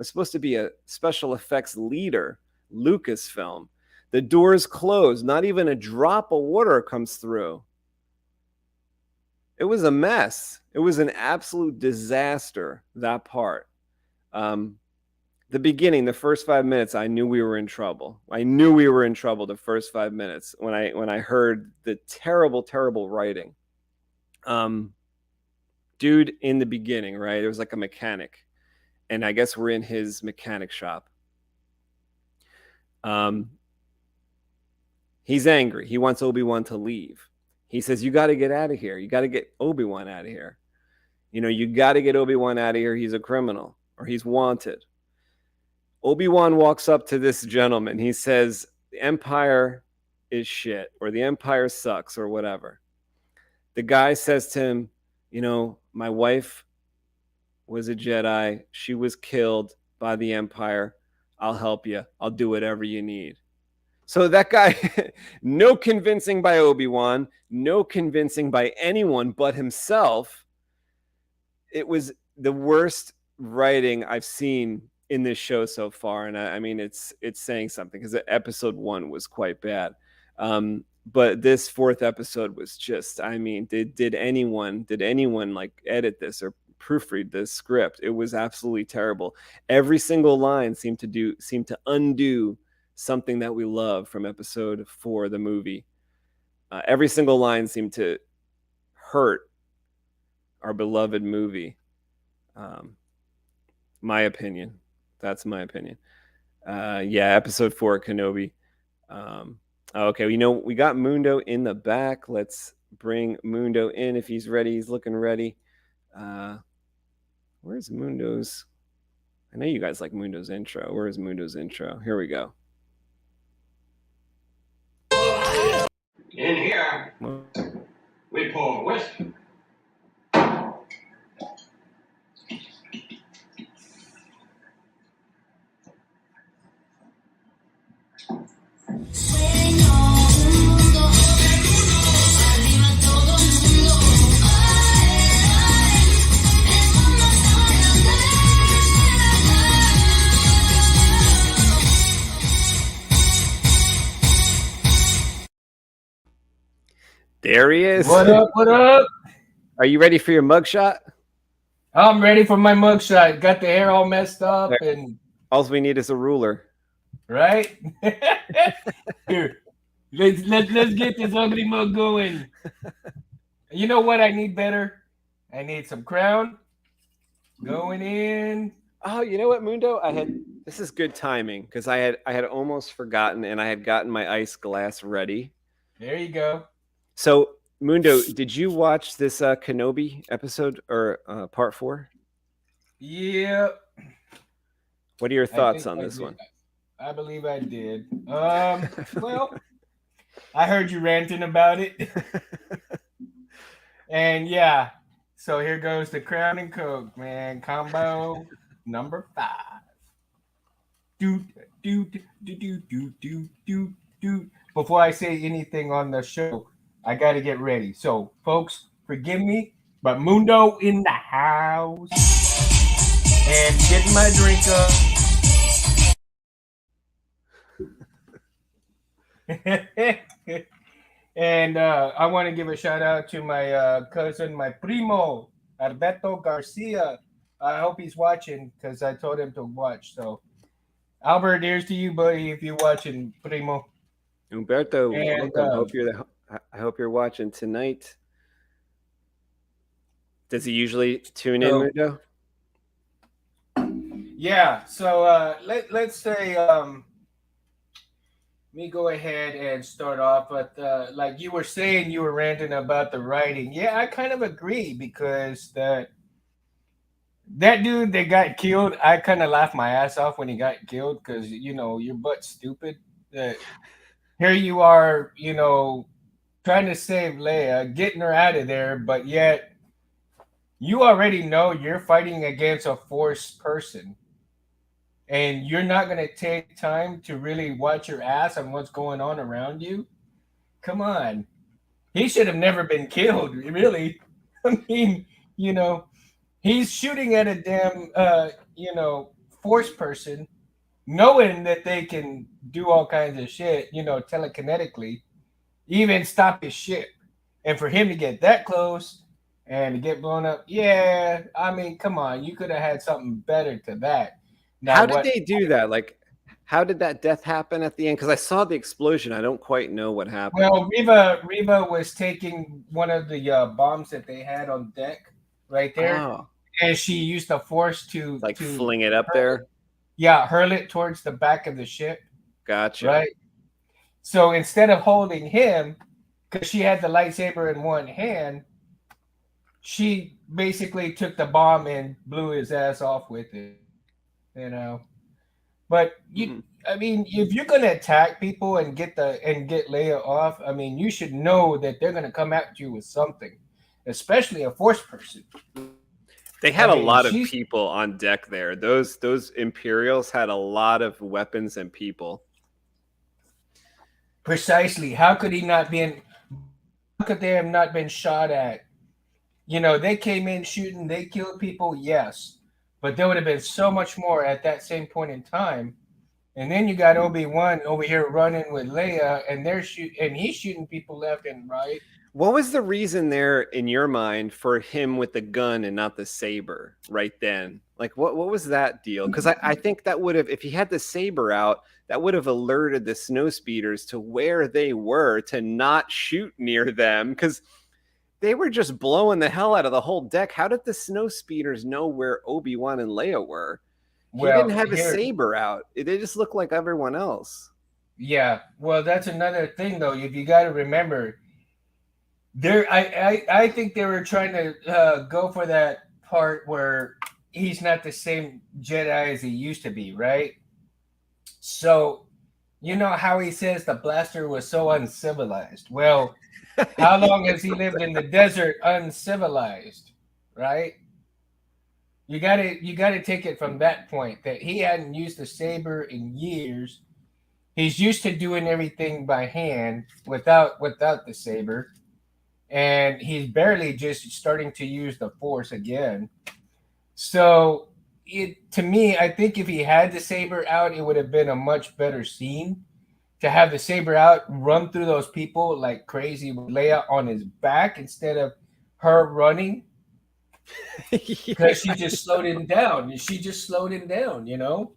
supposed to be a special effects leader, Lucasfilm. The doors close. Not even a drop of water comes through. It was a mess. It was an absolute disaster, that part. The beginning, the first 5 minutes, I knew we were in trouble. The first 5 minutes when I heard the terrible, terrible writing. Dude in the beginning, right? It was like a mechanic. And I guess we're in his mechanic shop. He's angry. He wants Obi-Wan to leave. He says, you got to get out of here. You got to get Obi-Wan out of here. You got to get Obi-Wan out of here. He's a criminal, or he's wanted. Obi-Wan walks up to this gentleman. He says, the Empire is shit, or the Empire sucks, or whatever. The guy says to him, my wife was a Jedi. She was killed by the Empire. I'll help you. I'll do whatever you need. So that guy, no convincing by Obi-Wan, no convincing by anyone but himself. It was the worst writing I've seen in this show so far. And I mean, it's saying something, because episode 1 was quite bad. But this 4th episode was just, I mean, did anyone like edit this or proofread this script? It was absolutely terrible. Every single line seemed to undo something that we love from episode 4, the movie. Every single line seemed to hurt our beloved movie. My opinion. That's my opinion. Episode 4, Kenobi. Okay, we got Mundo in the back. Let's bring Mundo in if he's ready. He's looking ready. Where's Mundo's? I know you guys like Mundo's intro. Where's Mundo's intro? Here we go. In here, we pour whiskey. There he is. What up? What up? Are you ready for your mugshot? I'm ready for my mugshot. Got the hair all messed up, and all we need is a ruler. Right? Here, let's get this ugly mug going. You know what I need better? I need some crown going in. Oh, you know what, Mundo? This is good timing, because I had almost forgotten, and I had gotten my ice glass ready. There you go. So, Mundo, did you watch this Kenobi episode, or part 4? Yeah. What are your thoughts on this one? I believe I did. Well, I heard you ranting about it. And yeah, so here goes the Crown and Coke, man. Combo number 5. Before I say anything on the show, I got to get ready. So, folks, forgive me, but Mundo in the house. And getting my drink up. And I want to give a shout out to my cousin, my primo, Alberto Garcia. I hope he's watching, because I told him to watch. So, Albert, here's to you, buddy, if you're watching, primo. Umberto, welcome. I hope you're watching tonight. Does he usually tune in, Mundo? Yeah. So let's say me go ahead and start off. But like you were saying, you were ranting about the writing. Yeah, I kind of agree, because that dude that got killed, I kind of laughed my ass off when he got killed, because your butt's stupid. Here you are, trying to save Leia, getting her out of there, but yet you already know you're fighting against a Force person, and you're not going to take time to really watch your ass on what's going on around you. Come on. He should have never been killed, really. I mean, he's shooting at a damn, Force person, knowing that they can do all kinds of shit, telekinetically, even stop his ship. And for him to get that close and to get blown up, yeah, I mean, come on, you could have had something better to that. Now, how did they do that? Like, how did that death happen at the end? Because I saw the explosion. I don't quite know what happened. Well, Reva was taking one of the bombs that they had on deck right there, and she used the Force to fling it up there. Yeah, hurl it towards the back of the ship. Gotcha. Right. So instead of holding him, because she had the lightsaber in one hand, she basically took the bomb and blew his ass off with it. You know, but I mean, if you're gonna attack people and get Leia off, I mean, you should know that they're gonna come at you with something, especially a Force person. They had I a mean, lot of people on deck there. Those Imperials had a lot of weapons and people. Precisely. How could he not been? How could they have not been shot at? You know, they came in shooting, they killed people, yes, but there would have been so much more at that same point in time. And then you got Obi-Wan over here running with Leia, and he's shooting people left and right. What was the reason there in your mind for him with the gun and not the saber right then? Like, what was that deal? Because I think that would have, if he had the saber out, that would have alerted the snowspeeders to where they were to not shoot near them, because they were just blowing the hell out of the whole deck. How did the snowspeeders know where Obi-Wan and Leia were? He didn't have a saber out. They just looked like everyone else. Yeah, well, that's another thing, though. If you got to remember, I think they were trying to go for that part where he's not the same Jedi as he used to be, right? So, you know how he says the blaster was so uncivilized? Well, how long has he lived in the desert uncivilized, right? You gotta take it from that point that he hadn't used the saber in years. He's used to doing everything by hand without the saber, and he's barely just starting to use the Force again. So to me, I think if he had the saber out, it would have been a much better scene. To have the saber out, run through those people like crazy with Leia on his back instead of her running, because she just slowed him down. She just slowed him down, you know?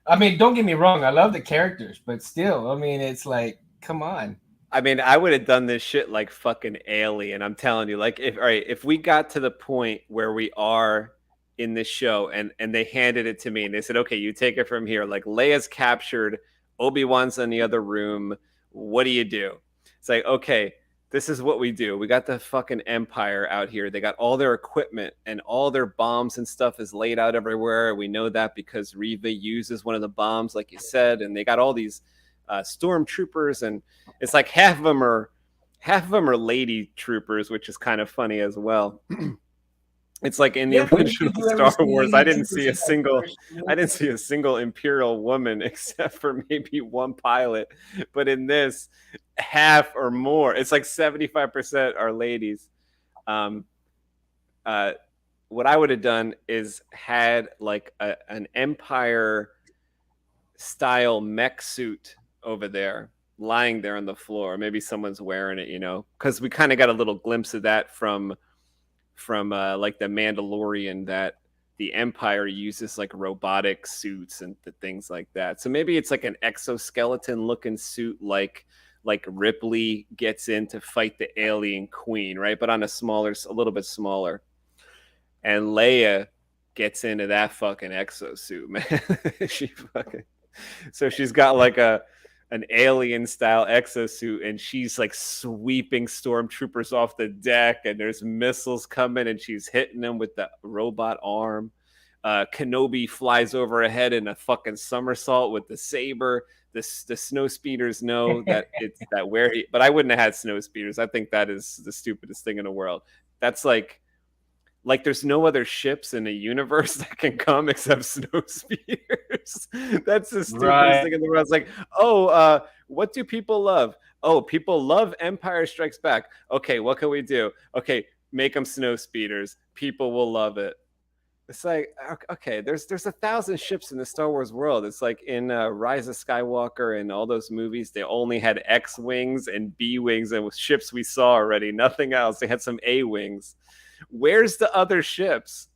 I mean, don't get me wrong. I love the characters, but still, I mean, it's like, come on. I mean, I would have done this shit like fucking Alien. I'm telling you, like, if we got to the point where we are in this show and they handed it to me and they said, okay, you take it from here. Like, Leia's captured, Obi-Wan's in the other room. What do you do? It's like, okay, this is what we do. We got the fucking Empire out here. They got all their equipment and all their bombs and stuff is laid out everywhere. We know that because Reva uses one of the bombs, like you said, and they got all these stormtroopers, and it's like half of them are lady troopers, which is kind of funny as well. It's like in the original Star Wars, I didn't see a single Imperial woman except for maybe one pilot. But in this, half or more, it's like 75% are ladies. What I would have done is had like an Empire style mech suit over there, lying there on the floor. Maybe someone's wearing it, you know, because we kind of got a little glimpse of that from like the Mandalorian, that the Empire uses like robotic suits and things like that. So maybe it's like an exoskeleton looking suit, like Ripley gets in to fight the alien queen, right? But on a little bit smaller. And Leia gets into that fucking exosuit, man. So she's got like an alien style exosuit, and she's like sweeping stormtroopers off the deck, and there's missiles coming, and she's hitting them with the robot arm. Kenobi flies over her head in a fucking somersault with the saber. The snow speeders know that it's that where he, but I wouldn't have had snow speeders. I think that is the stupidest thing in the world. That's like there's no other ships in the universe that can come except snow speeders. That's the stupidest thing in the world. It's like, what do people love? Oh, people love Empire Strikes Back. Okay, what can we do? Okay, make them snow speeders. People will love it. It's like, okay, there's 1,000 ships in the Star Wars world. It's like in Rise of Skywalker and all those movies, they only had X-wings and B-wings and ships we saw already. Nothing else. They had some A-wings. Where's the other ships?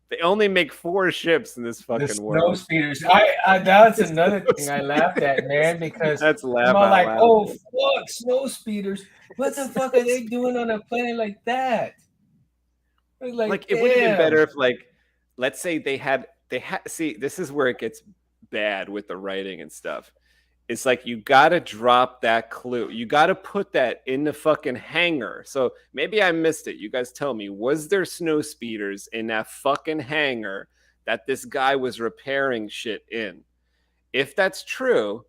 They only make 4 ships in this fucking world. Snow speeders. That's another thing I laughed at, man, because that's I'm all like, oh fuck, snow speeders. What the fuck are they doing on a planet like that? Like it would have been better if, like, let's say they had see, this is where it gets bad with the writing and stuff. It's like you gotta drop that clue. You gotta put that in the fucking hangar. So maybe I missed it. You guys tell me, was there snow speeders in that fucking hangar that this guy was repairing shit in? If that's true,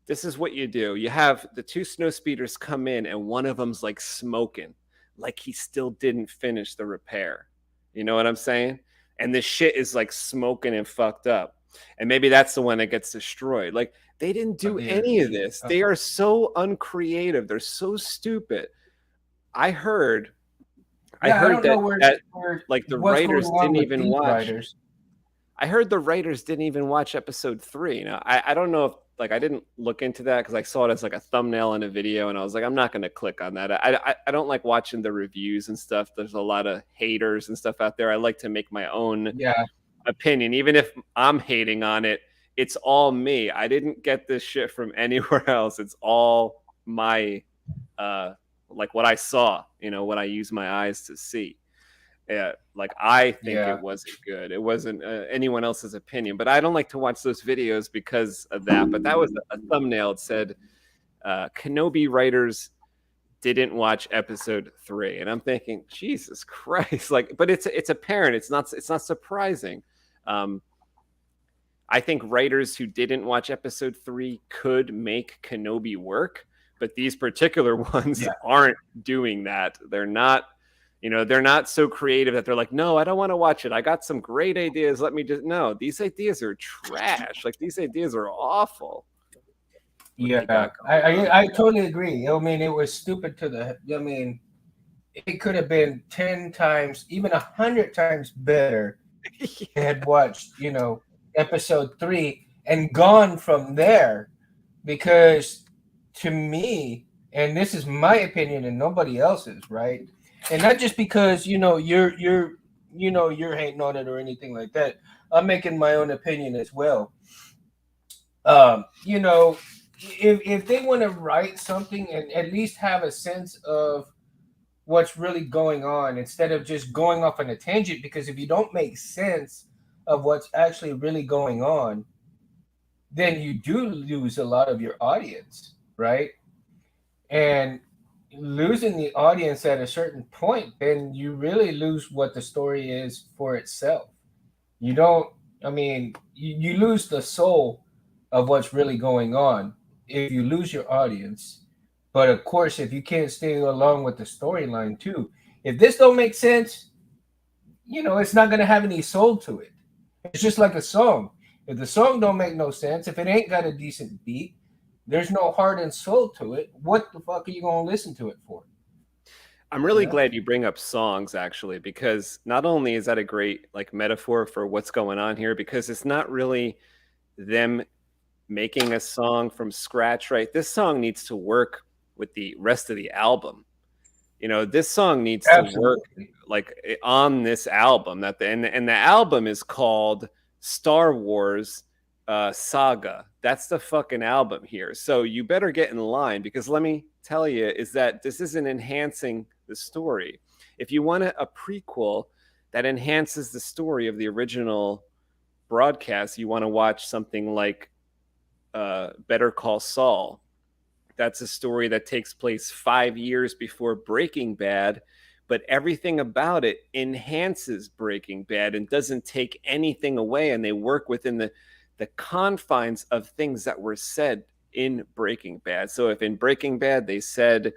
this is what you do. You have the two snow speeders come in, and one of them's like smoking, like he still didn't finish the repair. You know what I'm saying? And this shit is like smoking and fucked up. And maybe that's the one that gets destroyed. Like, they didn't do any of this. They are so uncreative. They're so stupid. I heard that like the writers didn't even watch. I heard the writers didn't even watch episode 3. Now, I don't know if, like, I didn't look into that because I saw it as like a thumbnail in a video, and I was like, I'm not going to click on that. I don't like watching the reviews and stuff. There's a lot of haters and stuff out there. I like to make my own opinion, even if I'm hating on it. It's all me. I didn't get this shit from anywhere else. It's all my like what I saw, you know, what I use my eyes to see. Yeah, like I think it wasn't good. It wasn't anyone else's opinion, but I don't like to watch those videos because of that. But that was a thumbnail. It said Kenobi writers didn't watch episode 3, and I'm thinking, Jesus Christ! Like, but it's apparent. It's not surprising. I think writers who didn't watch episode 3 could make Kenobi work, but these particular ones aren't doing that. They're not. You know, they're not so creative that they're like, no, I don't want to watch it. I got some great ideas. Let me just, no, these ideas are trash. Like, these ideas are awful. Yeah, I totally agree. I mean, it was stupid I mean, it could have been 10 times, even 100 times better. Had watched, you know, episode 3 and gone from there, because to me, and this is my opinion and nobody else's, right? And not just because, you know, you're hating on it or anything like that. I'm making my own opinion as well. You know, if they want to write something and at least have a sense of what's really going on, instead of just going off on a tangent, because if you don't make sense of what's actually really going on, then you do lose a lot of your audience, right? And losing the audience at a certain point, then you really lose what the story is for itself. You don't, I mean, you lose the soul of what's really going on if you lose your audience. But of course, if you can't stay along with the storyline too, if this don't make sense, you know, it's not going to have any soul to it. It's just like a song. If the song don't make no sense, if it ain't got a decent beat, there's no heart and soul to it. What the fuck are you going to listen to it for? I'm really glad you bring up songs, actually, because not only is that a great like metaphor for what's going on here, because it's not really them making a song from scratch, right? This song needs to work with the rest of the album. You know, this song needs to work like on this album. And the album is called Star Wars Saga. That's the fucking album here. So you better get in line, because let me tell you is that this isn't enhancing the story. If you want a prequel that enhances the story of the original broadcast, you want to watch something like Better Call Saul. That's a story that takes place 5 years before Breaking Bad, but everything about it enhances Breaking Bad and doesn't take anything away, and they work within the confines of things that were said in Breaking Bad. So if in Breaking Bad they said,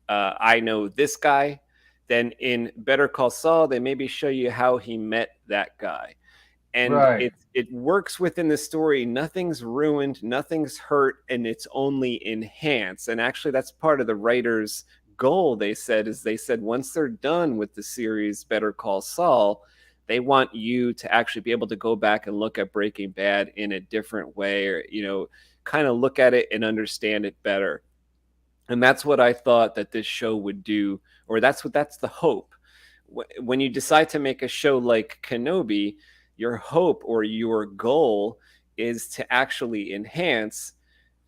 I know this guy, then in Better Call Saul, they maybe show you how he met that guy. And it works within the story. Nothing's ruined, nothing's hurt, and it's only enhanced. And actually, that's part of the writer's goal, they said once they're done with the series Better Call Saul, they want you to actually be able to go back and look at Breaking Bad in a different way, or, you know, kind of look at it and understand it better. And that's what I thought that this show would do, or that's the hope. When you decide to make a show like Kenobi, your hope or your goal is to actually enhance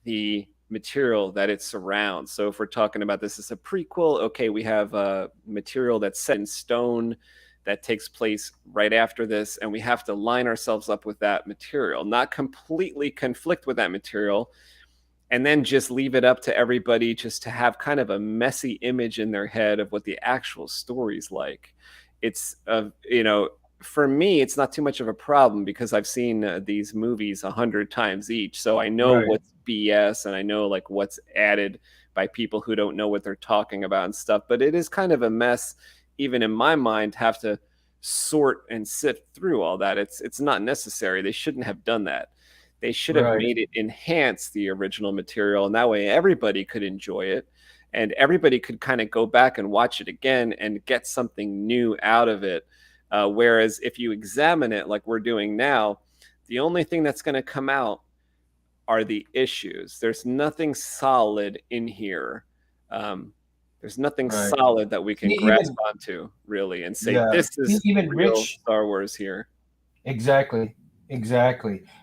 the material that it surrounds. So if we're talking about this as a prequel, okay, we have a material that's set in stone that takes place right after this, and we have to line ourselves up with that material, not completely conflict with that material, and then just leave it up to everybody just to have kind of a messy image in their head of what the actual story's like. It's for me, it's not too much of a problem because I've seen these movies 100 times each, so I know what's BS and I know like what's added by people who don't know what they're talking about and stuff. But it is kind of a mess, even in my mind, to have to sort and sift through all that. It's not necessary. They shouldn't have done that. They should have made it enhance the original material, and that way everybody could enjoy it, and everybody could kind of go back and watch it again and get something new out of it. Whereas if you examine it like we're doing now, the only thing that's going to come out are the issues. There's nothing solid in here. There's nothing solid that we can grasp onto, really, and say, this is even real Star Wars here. Exactly.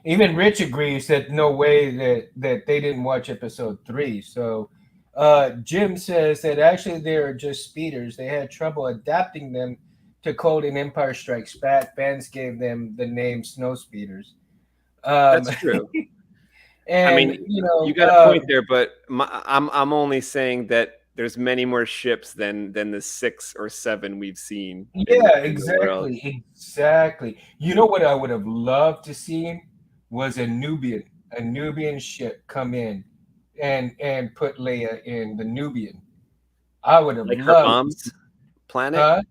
Even Rich agrees that no way that they didn't watch episode 3. So Jim says that actually they're just speeders. They had trouble adapting them to code in Empire Strikes Back. Fans gave them the name Snow Speeders. That's true. And, I mean, you got a point there, but I'm only saying that there's many more ships than the 6 or 7 we've seen. Yeah, exactly. You know what I would have loved to see was a Nubian ship come in and put Leia in the Nubian. I would have loved her mom's planet.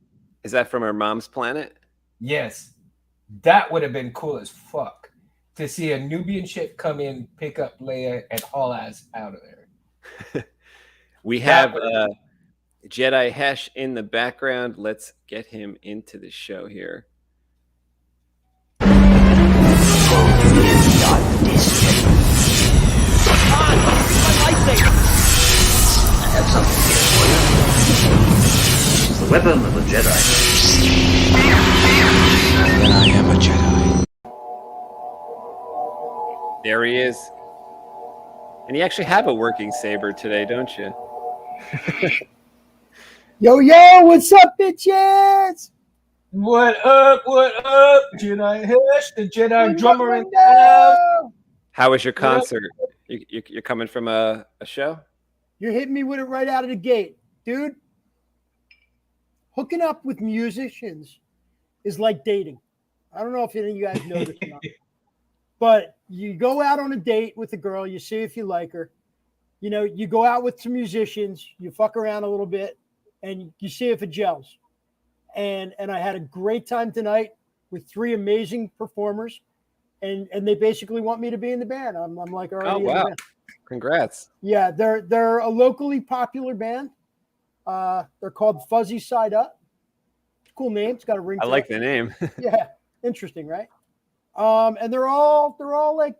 Is that from her mom's planet? Yes, that would have been cool as fuck to see a Nubian ship come in, pick up Leia, and haul ass out of there. We have Jedi Hesh in the background. Let's get him into the show here. I have something here for you. It's the weapon of a Jedi. Then I am a Jedi. There he is. And you actually have a working saber today, don't you? Yo, what's up, bitches? What up, Jedi Hesh, the Jedi drummer in town. How was your concert? You're coming from a show? You're hitting me with it right out of the gate. Dude, hooking up with musicians is like dating. I don't know if any of you guys know this or not. But you go out on a date with a girl, you see if you like her. You know, you go out with some musicians, you fuck around a little bit, and you see if it gels. And I had a great time tonight with 3 amazing performers, and they basically want me to be in the band. I'm like, all right. Oh, wow. Congrats. Yeah, they're a locally popular band. They're called Fuzzy Side Up. Cool name. It's got a ring. I like the name. Yeah, interesting, right? And they're all like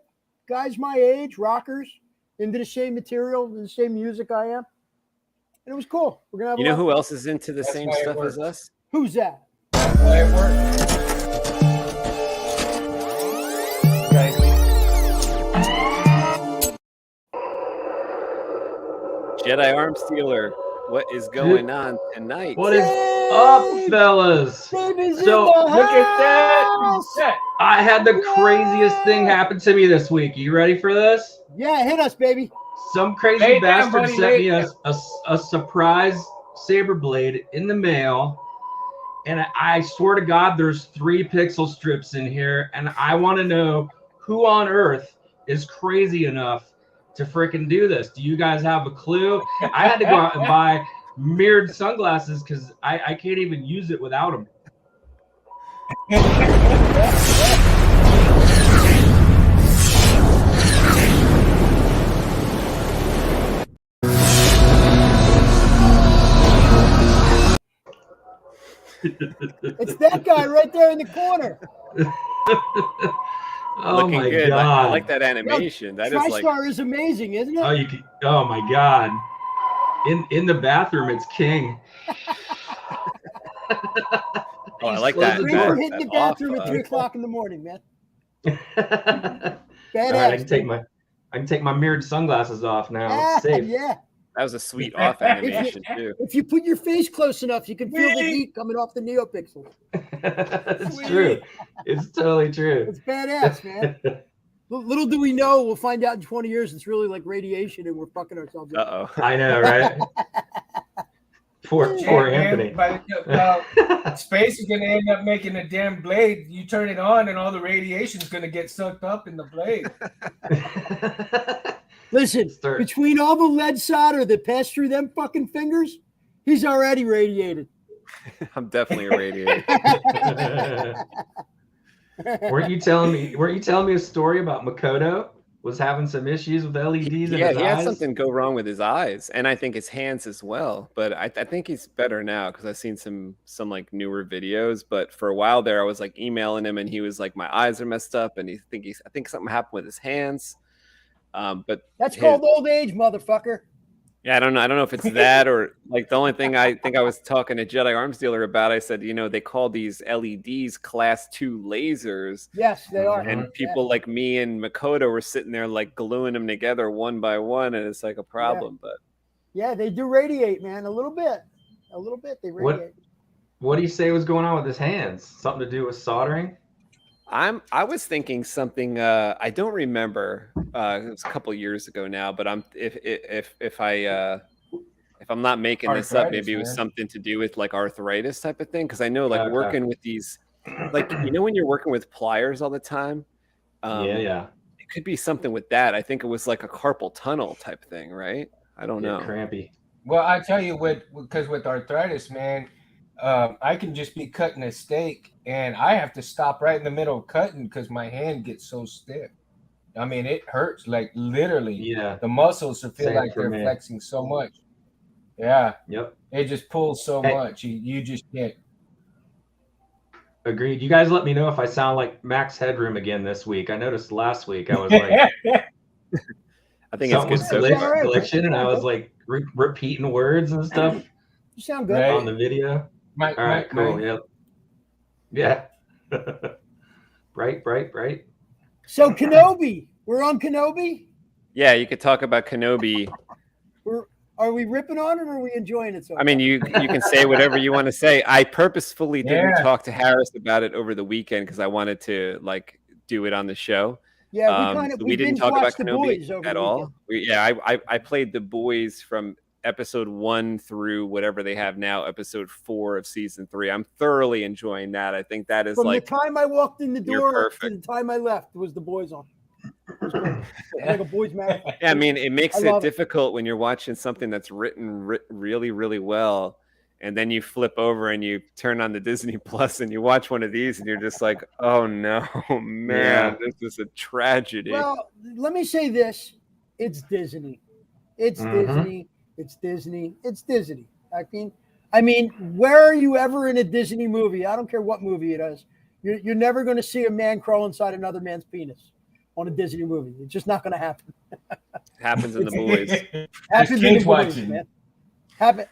guys my age, rockers, into the same material, the same music I am. And it was cool. We're gonna have. You know who else is into the same stuff as us? Who's that? That's why it works. Jedi Arm Stealer. What is going on tonight? What is up, fellas? So look at that. I had the craziest thing happen to me this week. You ready for this? Yeah, hit us, baby. Some crazy bastard sent me a surprise saber blade in the mail, and I swear to God, there's 3 pixel strips in here, and I want to know who on earth is crazy enough to freaking do this. Do you guys have a clue? I had to go out and buy mirrored sunglasses because I can't even use it without them. It's that guy right there in the corner. Oh, looking my good. God. I like that animation. That is like TriStar is amazing, isn't it? Oh my God. In the bathroom, it's king. Oh, I like that. Thanks for hitting the bathroom at 3 o'clock in the morning, man. Badass. Badass. I can take my mirrored sunglasses off now. It's safe. Yeah. That was a sweet off animation too. If you put your face close enough, you can feel the heat coming off the NeoPixels. It's true. It's totally true. It's badass, man. Little do we know, we'll find out in 20 years it's really like radiation and we're fucking ourselves up. Uh-oh. I know, right? Poor Anthony. Space is gonna end up making a damn blade. You turn it on, and all the radiation is gonna get sucked up in the blade. Listen, between all the lead solder that passed through them fucking fingers, he's already radiated. I'm definitely irradiated. Weren't you telling me a story about Makoto was having some issues with LEDs in his eyes? Yeah, he had something go wrong with his eyes, and I think his hands as well. But I think he's better now because I've seen some like newer videos. But for a while there, I was like emailing him, and he was like, "My eyes are messed up," and I think something happened with his hands. But that's called old age, motherfucker. Yeah, I don't know if it's that or like the only thing I think I was talking to Jedi Arms Dealer about. I said, they call these LEDs class 2 lasers. Yes, they are. And people like me and Makoto were sitting there like gluing them together one by one, and it's like a problem. But yeah, they do radiate, man, a little bit. They radiate. What do you say was going on with his hands? Something to do with soldering? I was thinking something. I don't remember. It was a couple of years ago now. But if I'm not making this up, maybe it was something to do with like arthritis type of thing. Because I know like working with these, like when you're working with pliers all the time. Yeah. It could be something with that. I think it was like a carpal tunnel type thing, right? I don't know. Crampy. Well, I tell you because with arthritis, man. I can just be cutting a steak and I have to stop right in the middle of cutting because my hand gets so stiff. I mean, it hurts like literally. Yeah. The muscles feel like they're flexing so much. Yeah. Yep. It just pulls so much. You just can't. Agreed. You guys let me know if I sound like Max Headroom again this week. I noticed last week I was like, I think it's good collection, and I was like repeating words and stuff. You sound good on the video. All right, cool. Yeah. Bright. So Kenobi, we're on Kenobi. Yeah, you could talk about Kenobi. Are we ripping on it or are we enjoying it? I mean, you can say whatever you want to say. I purposefully didn't talk to Harris about it over the weekend because I wanted to like do it on the show. Yeah, we didn't talk about Kenobi at all. I played the boys from episode 1 through whatever they have now, episode 4 of season 3. I'm thoroughly enjoying that. I think that is from like the time I walked in the door to the time I left was the boys on. Like a boys marathon. Yeah, I mean, it makes it difficult when you're watching something that's written really, really well, and then you flip over and you turn on the Disney Plus and you watch one of these and you're just like, oh no, man, this is a tragedy. Well, let me say this: it's Disney. It's Disney. It's Disney. It's Disney. I mean, where are you ever in a Disney movie? I don't care what movie it is. You're never going to see a man crawl inside another man's penis on a Disney movie. It's just not going to happen. Happens in the boys. Happens in the boys, man.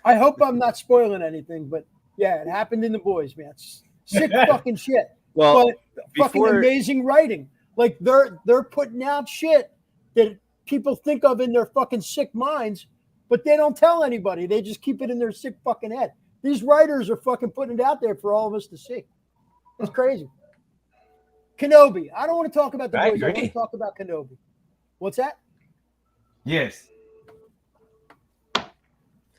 I hope I'm not spoiling anything, but yeah, it happened in the boys, man. Sick fucking shit. Well, but fucking amazing writing. Like they're putting out shit that people think of in their fucking sick minds. But they don't tell anybody. They just keep it in their sick fucking head. These writers are fucking putting it out there for all of us to see. It's crazy. Kenobi. I don't want to talk about the boys. I want to talk about Kenobi. What's that? Yes.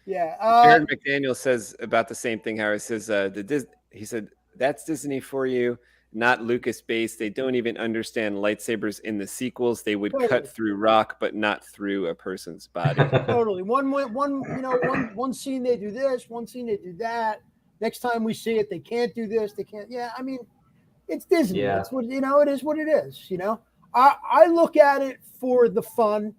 Yeah. Jared McDaniel says about the same thing. Harris says, he said, that's Disney for you. Not Lucas-based. They don't even understand lightsabers in the sequels. They would cut through rock, but not through a person's body. Totally. One scene they do this, one scene they do that. Next time we see it, they can't do this. They can't. Yeah, I mean, it's Disney. Yeah. That's what it is. What it is. I look at it for the fun.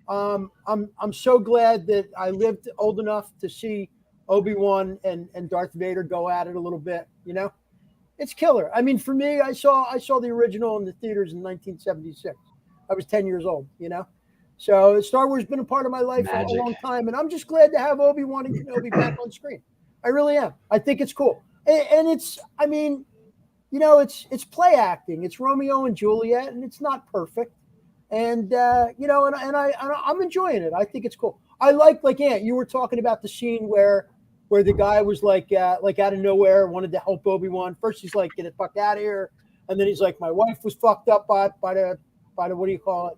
I'm so glad that I lived old enough to see Obi-Wan and Darth Vader go at it a little bit. It's killer. I mean, for me, I saw the original in the theaters in 1976. I was 10 years old, So Star Wars has been a part of my life for a long time, and I'm just glad to have Obi-Wan and Kenobi back on screen. I really am. I think it's cool, and it's. I mean, it's play acting. It's Romeo and Juliet, and it's not perfect, and I'm enjoying it. I think it's cool. I like Ant. You were talking about the scene where the guy was like out of nowhere wanted to help Obi-Wan. First he's like, get the fuck out of here. And then he's like, my wife was fucked up by the by the, what do you call it?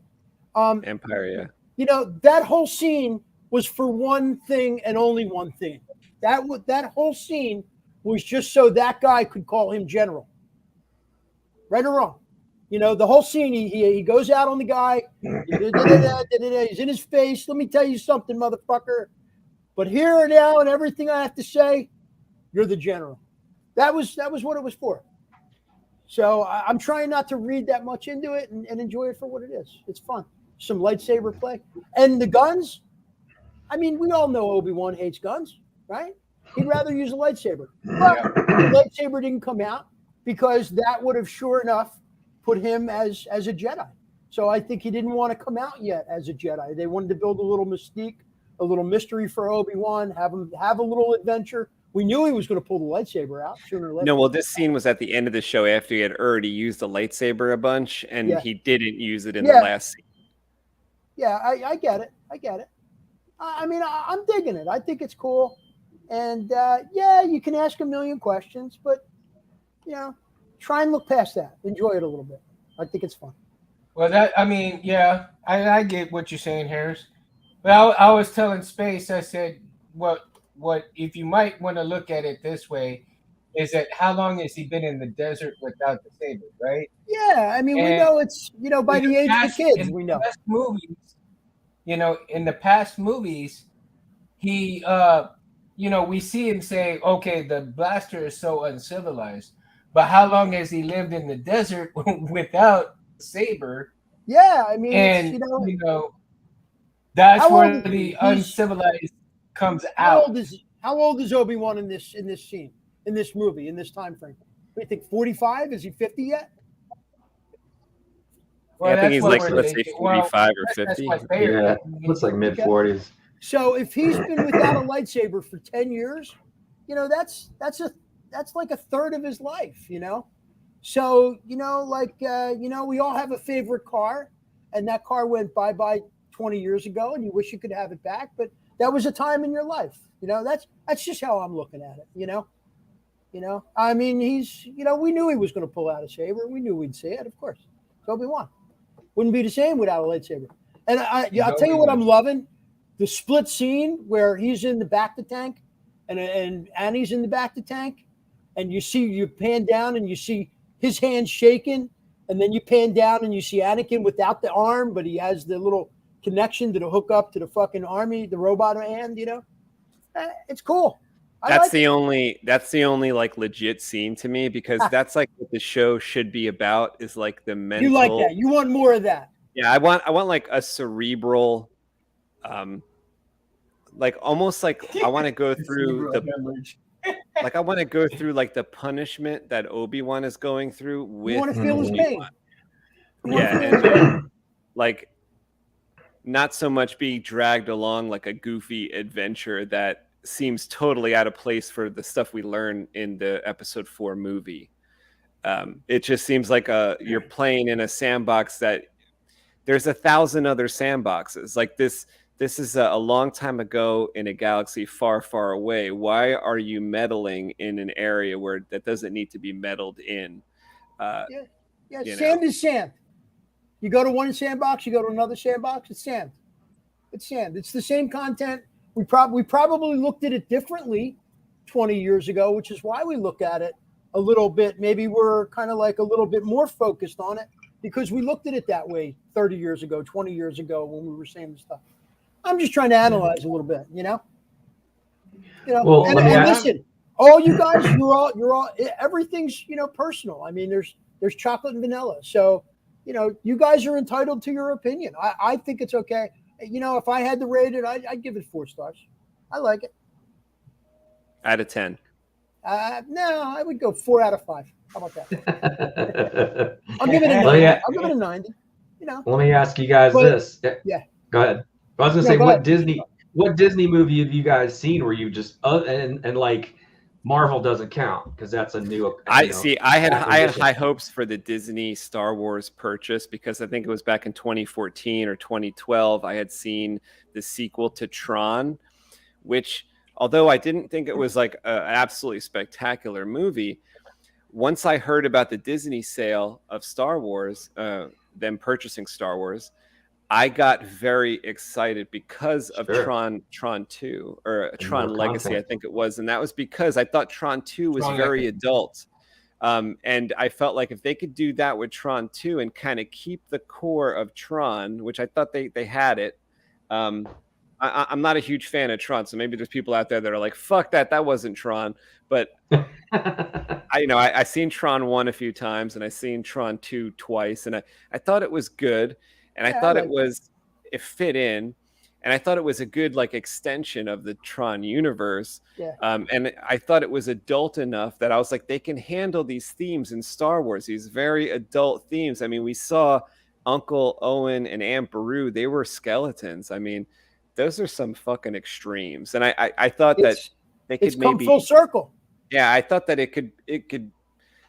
Empire, yeah. You know, that whole scene was for one thing and only one thing. That whole scene was just so that guy could call him general. Right or wrong? You know, the whole scene, he goes out on the guy. He's in his face. Let me tell you something, motherfucker. But here and now and everything I have to say, you're the general. That was what it was for. So I'm trying not to read that much into it and enjoy it for what it is. It's fun. Some lightsaber play. And the guns, I mean, we all know Obi-Wan hates guns, right? He'd rather use a lightsaber. But the lightsaber didn't come out because that would have sure enough put him as a Jedi. So I think he didn't want to come out yet as a Jedi. They wanted to build a little mystique, a little mystery for Obi-Wan, have him have a little adventure. We knew he was going to pull the lightsaber out sooner or later. No, well, this scene was at the end of the show after he had already used the lightsaber a bunch, and he didn't use it in the last scene. Yeah, I get it. I get it. I mean, I'm digging it. I think it's cool. And, yeah, you can ask a million questions, but, you know, try and look past that. Enjoy it a little bit. I think it's fun. Well, I get what you're saying, Harris. But I was telling Space, I said, what if you might want to look at it this way, is that how long has he been in the desert without the saber, right? Yeah, I mean, we know it's, you know, by the age of the kids, we know. In the past movies, he, you know, we see him say, okay, the blaster is so uncivilized, but how long has he lived in the desert without the saber? Yeah, I mean, and, you know, that's where the uncivilized comes out. How old is Obi-Wan in this scene, in this movie, in this time frame? What do you think, 45? Is he 50 yet? Well, I think he's like, let's say 45 or 50. Yeah, looks like mid-40s. So if he's been without a lightsaber for 10 years, you know, that's like a third of his life, you know? So, you know, like, you know, we all have a favorite car, and that car went bye-bye 20 years ago, and you wish you could have it back, but that was a time in your life. You know, that's just how I'm looking at it, you know? You know, I mean, he's, you know, we knew he was going to pull out a saber. We knew we'd see it, of course. It's Obi-Wan. Wouldn't be the same without a lightsaber. And I'll tell you what I'm loving. The split scene where he's in the back of the tank and Annie's in the back of the tank, and you pan down and you see his hand shaking, and then you pan down and you see Anakin without the arm, but he has the little connection to the hook up to the fucking army, the robot hand, you know? It's cool. That's the only like legit scene to me, because that's like what the show should be about, is like the mental. You like that. You want more of that. Yeah, I want like a cerebral, like almost like I want to go through like I want to go through like the punishment that Obi-Wan is going through with. You want to feel his pain. Yeah, and like not so much being dragged along like a goofy adventure that seems totally out of place for the stuff we learn in the episode 4 movie. It just seems like you're playing in a sandbox that there's 1,000 other sandboxes. Like this is a long time ago in a galaxy far, far away. Why are you meddling in an area where that doesn't need to be meddled in? Sand is sand. You go to one sandbox, you go to another sandbox, it's sand. It's sand. It's the same content. We probably looked at it differently 20 years ago, which is why we look at it a little bit. Maybe we're kind of like a little bit more focused on it because we looked at it that way 30 years ago, 20 years ago when we were saying the stuff. I'm just trying to analyze a little bit, you know? Well, and listen, all you guys, you're all everything's, you know, personal. I mean, there's chocolate and vanilla. So, you know, you guys are entitled to your opinion. I think it's okay. You know, if I had to rate it, I'd give it 4 stars. I like it. Out of 10. No, I would go 4 out of 5. How about that? I'll give it a 90. I'll give it a 90. You know. Let me ask you guys this. Yeah. Go ahead. I was gonna say, what Disney movie have you guys seen where you just and like Marvel doesn't count because that's a new. I had high hopes for the Disney Star Wars purchase because I think it was back in 2014 or 2012. I had seen the sequel to Tron, which, although I didn't think it was like an absolutely spectacular movie, once I heard about the Disney sale of Star Wars, them purchasing Star Wars, I got very excited because of Tron 2 or Tron Legacy, I think it was. And that was because I thought Tron 2 was very adult. And I felt like if they could do that with Tron 2 and kind of keep the core of Tron, which I thought they had it. I'm not a huge fan of Tron, so maybe there's people out there that are like, fuck that wasn't Tron. But I seen Tron 1 a few times and I seen Tron 2 twice, and I thought it was good. And I thought it fit in, and I thought it was a good like extension of the Tron universe. Yeah. And I thought it was adult enough that I was like, they can handle these themes in Star Wars, these very adult themes. I mean, we saw Uncle Owen and Aunt Beru, they were skeletons. I mean, those are some fucking extremes. And I thought that they could maybe come full circle. Yeah, I thought that it could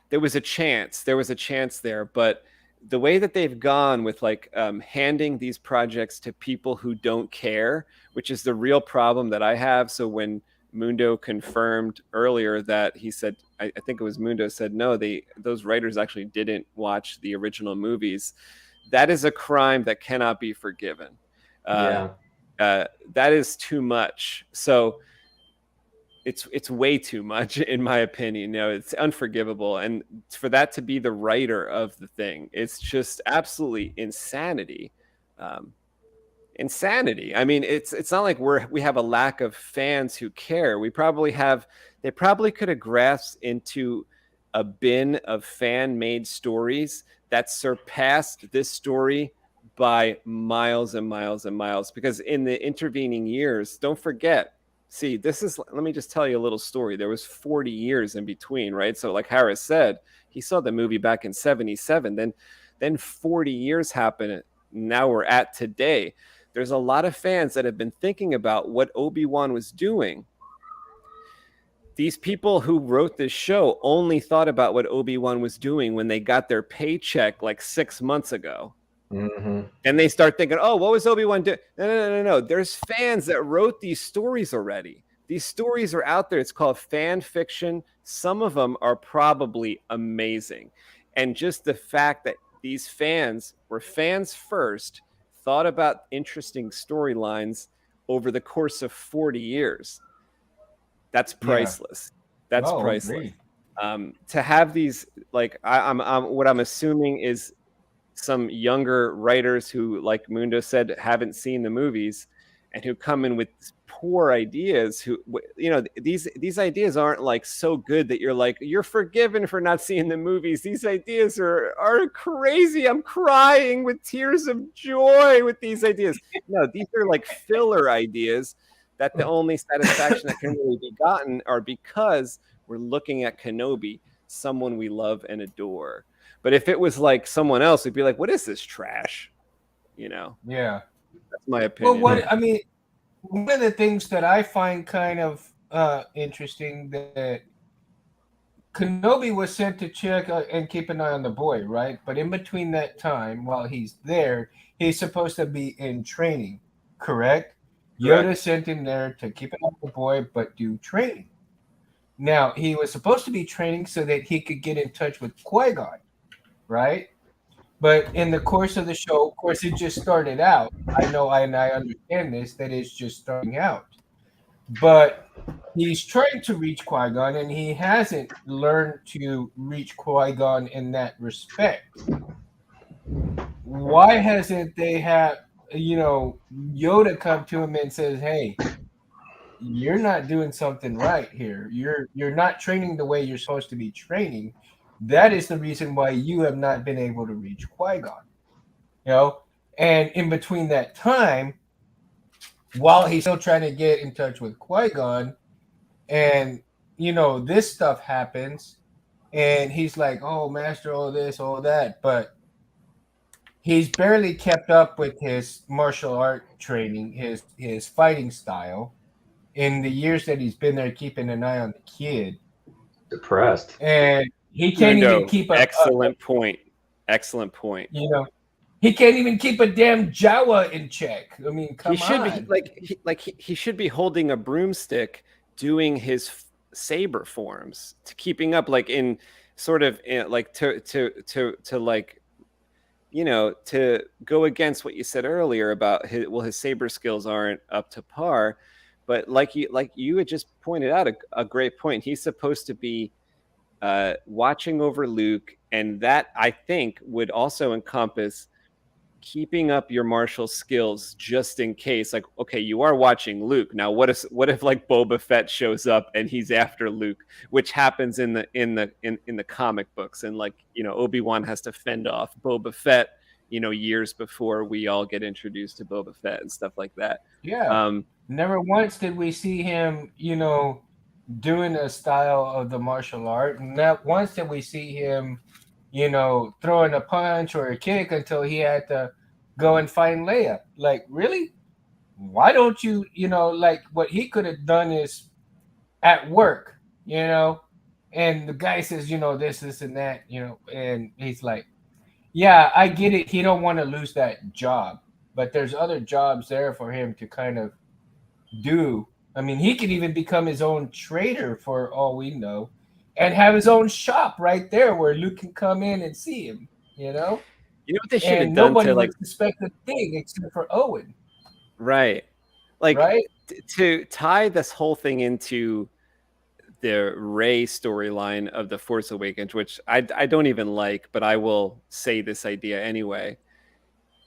there was a chance there, but the way that they've gone with like handing these projects to people who don't care, which is the real problem that I have. So when Mundo confirmed earlier that he said, I think it was Mundo said, no, those writers actually didn't watch the original movies. That is a crime that cannot be forgiven. That is too much. So it's way too much, in my opinion. It's unforgivable. And for that to be the writer of the thing, it's just absolutely insanity. Insanity. I mean, it's not like we have a lack of fans who care. They probably could have grasped into a bin of fan-made stories that surpassed this story by miles and miles and miles. Because in the intervening years, don't forget, let me just tell you a little story. There was 40 years in between, right? So like Harris said, he saw the movie back in 77. Then 40 years happened. Now we're at today. There's a lot of fans that have been thinking about what Obi-Wan was doing. These people who wrote this show only thought about what Obi-Wan was doing when they got their paycheck like 6 months ago. Mm-hmm. And they start thinking, oh, what was Obi-Wan doing? No. There's fans that wrote these stories already. These stories are out there. It's called fan fiction. Some of them are probably amazing. And just the fact that these fans were fans first, thought about interesting storylines over the course of 40 years. That's priceless. That's priceless. To have these, like, what I'm assuming is some younger writers who, like Mundo said, haven't seen the movies and who come in with poor ideas, these ideas aren't like so good that you're like, you're forgiven for not seeing the movies. These ideas are crazy. I'm crying with tears of joy with these ideas. No, these are like filler ideas that the only satisfaction that can really be gotten are because we're looking at Kenobi, someone we love and adore. But if it was like someone else, we'd be like, what is this trash? Yeah. That's my opinion. Well, one of the things that I find kind of interesting, that Kenobi was sent to check and keep an eye on the boy, right? But in between that time, while he's there, he's supposed to be in training, correct? Yoda sent him there to keep an eye on the boy, but do training. Now, he was supposed to be training so that he could get in touch with Qui-Gon, right? But in the course of the show, of course, it just started out. I know, and I understand this, that it's just starting out. But he's trying to reach Qui-Gon, and he hasn't learned to reach Qui-Gon in that respect. Why hasn't they Yoda come to him and says, hey, you're not doing something right here. You're not training the way you're supposed to be training. That is the reason why you have not been able to reach Qui-Gon. And in between that time, while he's still trying to get in touch with Qui-Gon, and this stuff happens, and he's like, oh, master, all this, all that, but he's barely kept up with his martial art training, his fighting style, in the years that he's been there keeping an eye on the kid. Depressed. And he can't even keep a excellent point. He can't even keep a damn Jawa in check. I mean, come on. He should be holding a broomstick, doing his saber forms, to keeping up, like in sort of like to you know, to go against what you said earlier about his saber skills aren't up to par, but like you had just pointed out a great point. He's supposed to be watching over Luke, and that I think would also encompass keeping up your martial skills just in case. Like, okay, you are watching Luke. Now what if like Boba Fett shows up and he's after Luke, which happens in the comic books, and like, you know, Obi-Wan has to fend off Boba Fett, you know, years before we all get introduced to Boba Fett and stuff like that. Yeah. Never once did we see him, you know, doing a style of the martial art. Not once did we see him, you know, throwing a punch or a kick until he had to go and find Leia. Like, really? Why don't you, you know, like what he could have done is at work, you know, and the guy says, you know, this and that, you know, and he's like, yeah, I get it. He don't want to lose that job, but there's other jobs there for him to kind of do. I mean, he could even become his own trader for all we know, and have his own shop right there where Luke can come in and see him. You know, what they should have and done nobody to like would suspect a thing except for Owen. right, like Right? to tie this whole thing into the Rey storyline of The Force Awakens, which I don't even like, but I will say this idea anyway.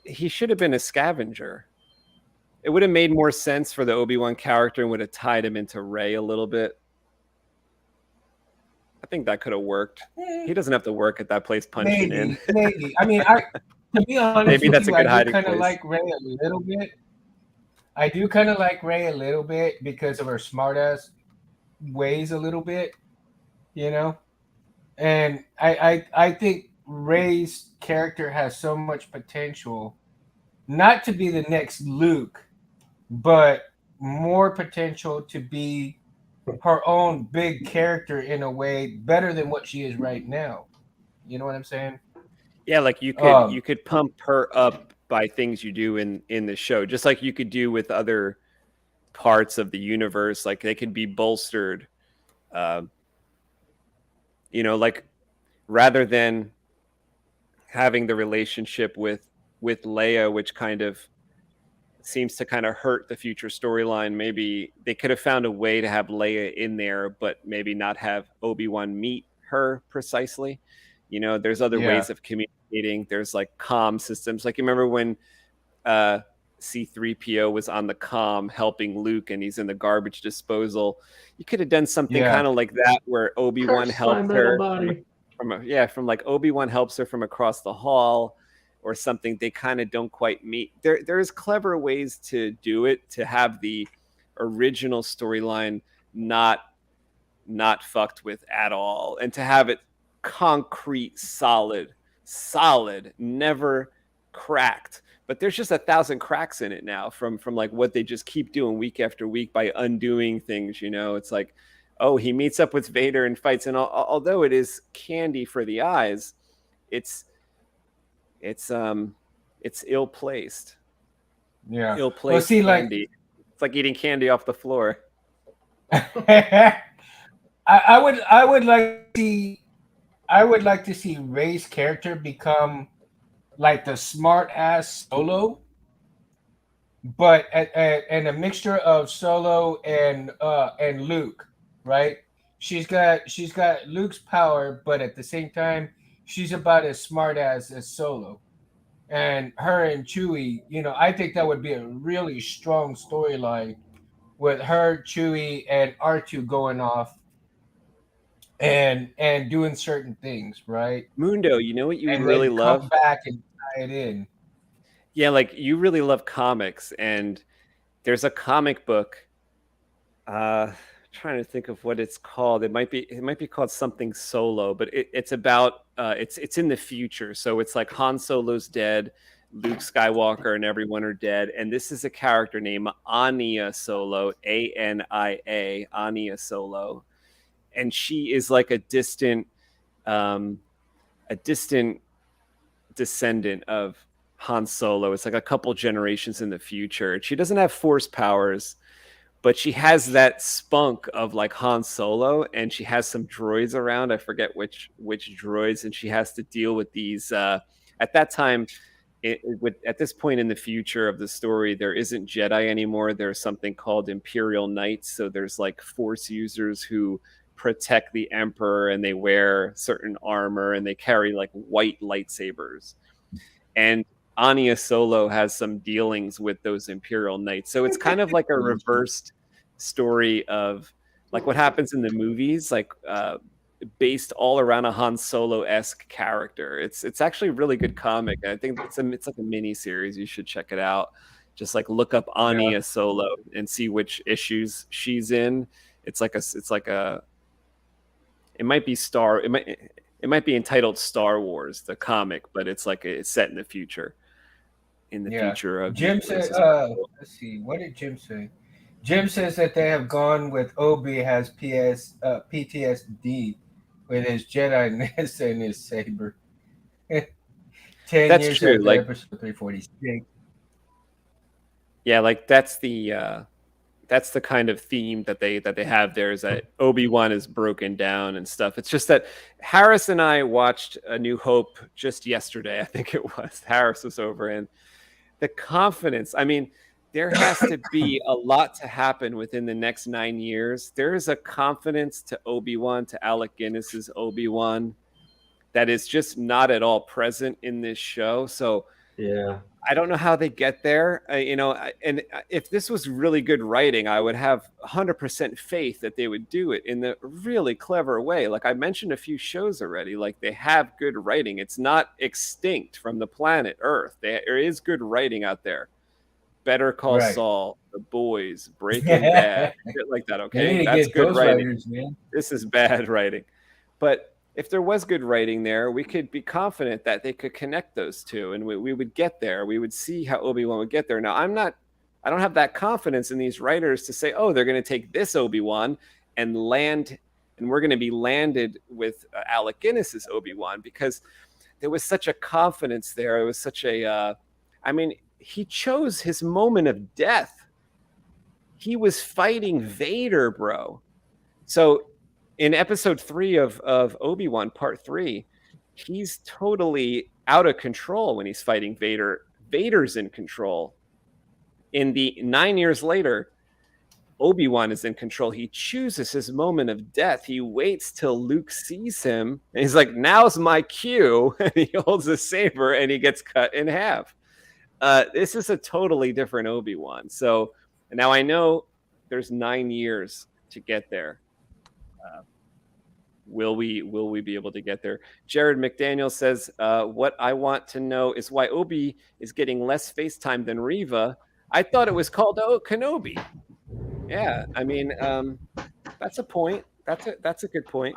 He should have been a scavenger. It would have made more sense for the Obi-Wan character and would have tied him into Rey a little bit. I think that could have worked. He doesn't have to work at that place punching in. Maybe. I mean, to be honest, Maybe that's a good I do hiding kind of place. like Rey a little bit. I do kind of like Rey a little bit because of her smartass ways a little bit, you know. And I think Rey's character has so much potential, not to be the next Luke, but more potential to be her own big character in a way better than what she is right now. You know what I'm saying? Yeah, like you could pump her up by things you do in the show, just like you could do with other parts of the universe. Like they could be bolstered. You know, like rather than having the relationship with Leia, which kind of seems to kind of hurt the future storyline, maybe they could have found a way to have Leia in there, but maybe not have Obi-Wan meet her precisely. You know, there's other ways of communicating. There's like comm systems. Like you remember when C-3PO was on the comm helping Luke and he's in the garbage disposal. You could have done something kind of like that where Obi-Wan helped her from like Obi-Wan helps her from across the hall or something. They kind of don't quite meet. There's clever ways to do it, to have the original storyline not fucked with at all, and to have it concrete, solid, never cracked. But there's just 1,000 cracks in it now from like what they just keep doing week after week by undoing things. You know, it's like, oh, he meets up with Vader and fights, and although it is candy for the eyes, it's ill placed. Yeah, ill placed candy. Like, it's like eating candy off the floor. I would like to see Rey's character become like the smart ass Solo, but and a mixture of Solo and Luke, right? She's got Luke's power, but at the same time, she's about as smart as Solo. And her and Chewie, you know, I think that would be a really strong storyline with her, Chewie, and R2 going off and doing certain things, right? Mundo, you know what you and really then love? come back and tie it in. Yeah, like you really love comics, and there's a comic book. Trying to think of what it's called. It might be called something Solo, but it's about it's in the future. So it's like Han Solo's dead, Luke Skywalker and everyone are dead, and this is a character named Anya Solo, Ania, Anya Solo, and she is like a distant descendant of Han Solo. It's like a couple generations in the future. She doesn't have force powers, but she has that spunk of like Han Solo, and she has some droids around. I forget which droids, and she has to deal with these at that time, at this point in the future of the story, there isn't Jedi anymore. There's something called Imperial Knights. So there's like Force users who protect the Emperor, and they wear certain armor, and they carry like white lightsabers. And Anya Solo has some dealings with those Imperial Knights. So it's kind of like a reversed story of like what happens in the movies, like based all around a Han Solo-esque character. It's actually a really good comic. I think it's like a mini series. You should check it out. Just like look up Anya Solo and see which issues she's in. It might be entitled Star Wars, the comic, but it's like it's set in the future. In the future of Jim said, let's see, what did Jim say? Jim says that they have gone with Obi has PTSD with his Jedi-ness and his saber. 10 That's years true. after Like episode 346. Yeah, like that's the kind of theme that they have there, is that Obi-Wan is broken down and stuff. It's just that Harris and I watched A New Hope just yesterday, I think it was. Harris was over, and the confidence, I mean, there has to be a lot to happen within the next 9 years. There is a confidence to Obi-Wan, to Alec Guinness's Obi-Wan, that is just not at all present in this show. So yeah, I don't know how they get there, and if this was really good writing, I would have 100% faith that they would do it in the really clever way. Like I mentioned a few shows already, like they have good writing. It's not extinct from the planet Earth. There is good writing out there. Better Call Saul, The Boys, Breaking Bad, shit like that. Okay, that's good writing. Writers, man. This is bad writing, but if there was good writing there, we could be confident that they could connect those two, and we would get there. We would see how Obi-Wan would get there. Now, I don't have that confidence in these writers to say, oh, they're going to take this Obi-Wan and land, and we're going to be landed with Alec Guinness's Obi-Wan, because there was such a confidence there. It was such a, he chose his moment of death. He was fighting Vader, bro. So in episode 3 of Obi-Wan Part 3, he's totally out of control when he's fighting Vader. Vader's in control. In the 9 years later, Obi-Wan is in control. He chooses his moment of death. He waits till Luke sees him, and he's like, now's my cue. And he holds a saber, and he gets cut in half. This is a totally different Obi-Wan. So now I know there's 9 years to get there. Will we be able to get there? Jared McDaniel says, what I want to know is why Obi is getting less face time than Reva. I thought it was called Kenobi. Yeah, I mean, that's a point. That's a good point.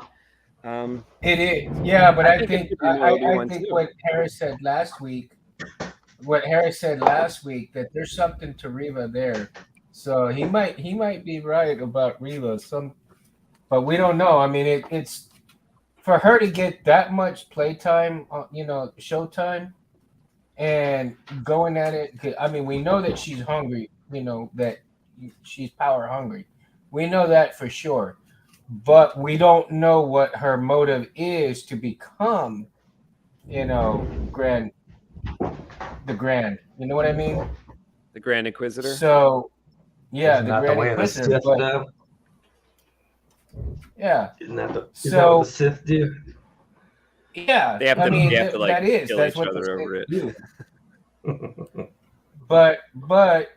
It is. Yeah, but I think what Harris said last week, that there's something to Reva there. So he might be right about Reva. But we don't know. I mean, it's for her to get that much playtime, showtime, and going at it. I mean, we know that she's hungry. We know that she's power hungry. We know that for sure. But we don't know what her motive is to become, the Grand. You know what I mean? The Grand Inquisitor. So, yeah, Isn't the that Grand the way Inquisitor. the Sith do? Yeah. Isn't that what So the Sith do? yeah, They have to like kill that's each what other the over it. Sith do. But what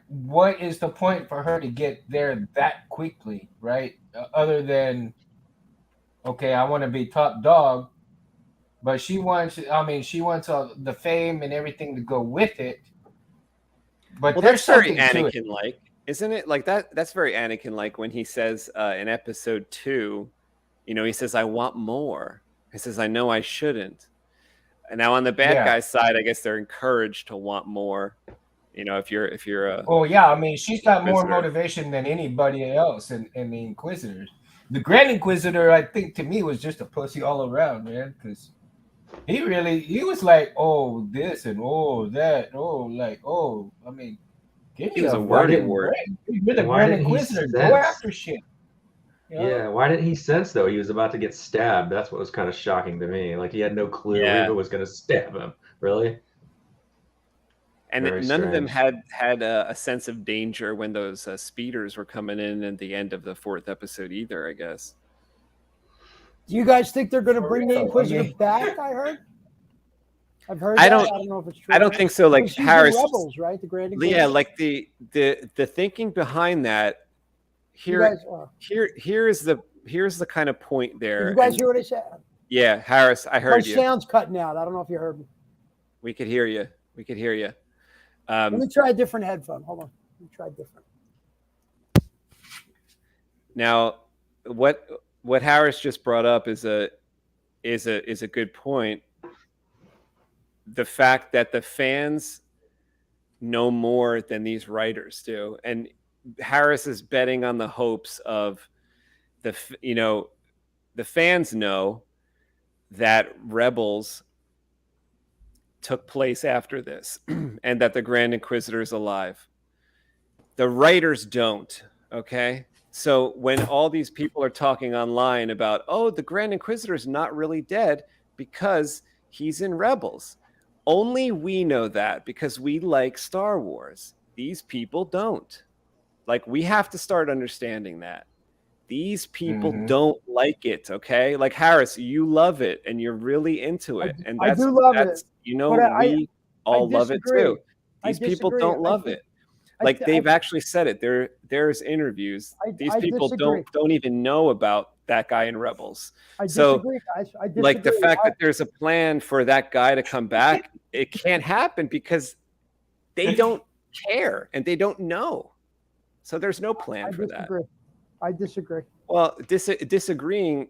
is the point for her to get there that quickly, right? Other than, okay, I want to be top dog, but she wants the fame and everything to go with it. But Well, there's that's very something to it. Anakin-like, isn't it? Like that's very Anakin-like when he says in episode 2, he says, I want more. He says, I know I shouldn't. And now on the bad guy's side, I guess they're encouraged to want more. If you're a Oh yeah, I mean, she's got more Inquisitor. motivation than anybody else in the Inquisitors. The Grand Inquisitor, I think, to me, was just a pussy all around, man. Because he was like, oh, this and oh, that, oh, like, oh, I mean, give me was a fucking word. break. You're the Why Grand didn't he Inquisitor. Go sense? after shit. Yeah, why didn't he sense though? He was about to get stabbed. That's what was kind of shocking to me. Like he had no clue Yeah. Reva was going to stab him. Really? And Very none of them strange. had a sense of danger when those speeders were coming in at the end of the 4th episode either, I guess. Do you guys think they're going to For bring the real, Inquisitor okay. back? I've heard I that. don't- I don't know if it's true. I don't think so. Like Because she's in Harris, Rebels, right? The Grand Inquisitor. yeah, like the thinking behind that. You Here, guys, here's the kind of point there. you guys and- hear what I said? yeah, Harris, I My heard you. sound's cutting out. I don't know if you heard me. We could hear you. We could hear you. Let me try a different headphone. Hold on. Let me try different. Now, what Harris just brought up is a good point. The fact that the fans know more than these writers do, and Harris is betting on the hopes of the fans know that Rebels took place after this and that the Grand Inquisitor is alive. The writers don't, okay? So when all these people are talking online about, oh, the Grand Inquisitor is not really dead because he's in Rebels. Only we know that because we like Star Wars. These people don't. Like, we have to start understanding that. These people don't like it, okay? Like, Harris, you love it and you're really into it. And I do love it. You know, But we all love it disagree. too. I These people disagree. don't love it. Like, they've actually said it. There's interviews. These people disagree. don't even know about that guy in Rebels. I So, disagree, guys. I disagree. like, the fact that there's a plan for that guy to come back, it can't happen because they don't care and they don't know. So there's no plan for that. I disagree. Well, disagreeing,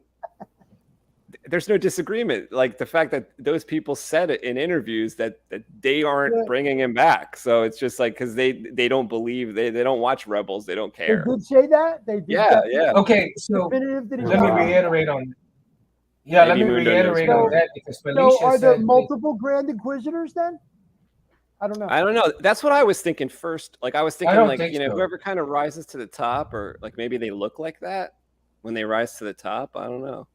there's no disagreement. Like, the fact that those people said it in interviews that they aren't bringing him back. So it's just like, because they don't believe, they don't watch Rebels, they don't care. They did say that. They did. Yeah. Okay, so let me reiterate on. Yeah, let me reiterate on that because Felicia So are said there multiple Grand Inquisitors then? I don't know. I don't know. That's what I was thinking first. Like, I was thinking, don't like, think so. whoever kind of rises to the top, or like maybe they look like that when they rise to the top. I don't know.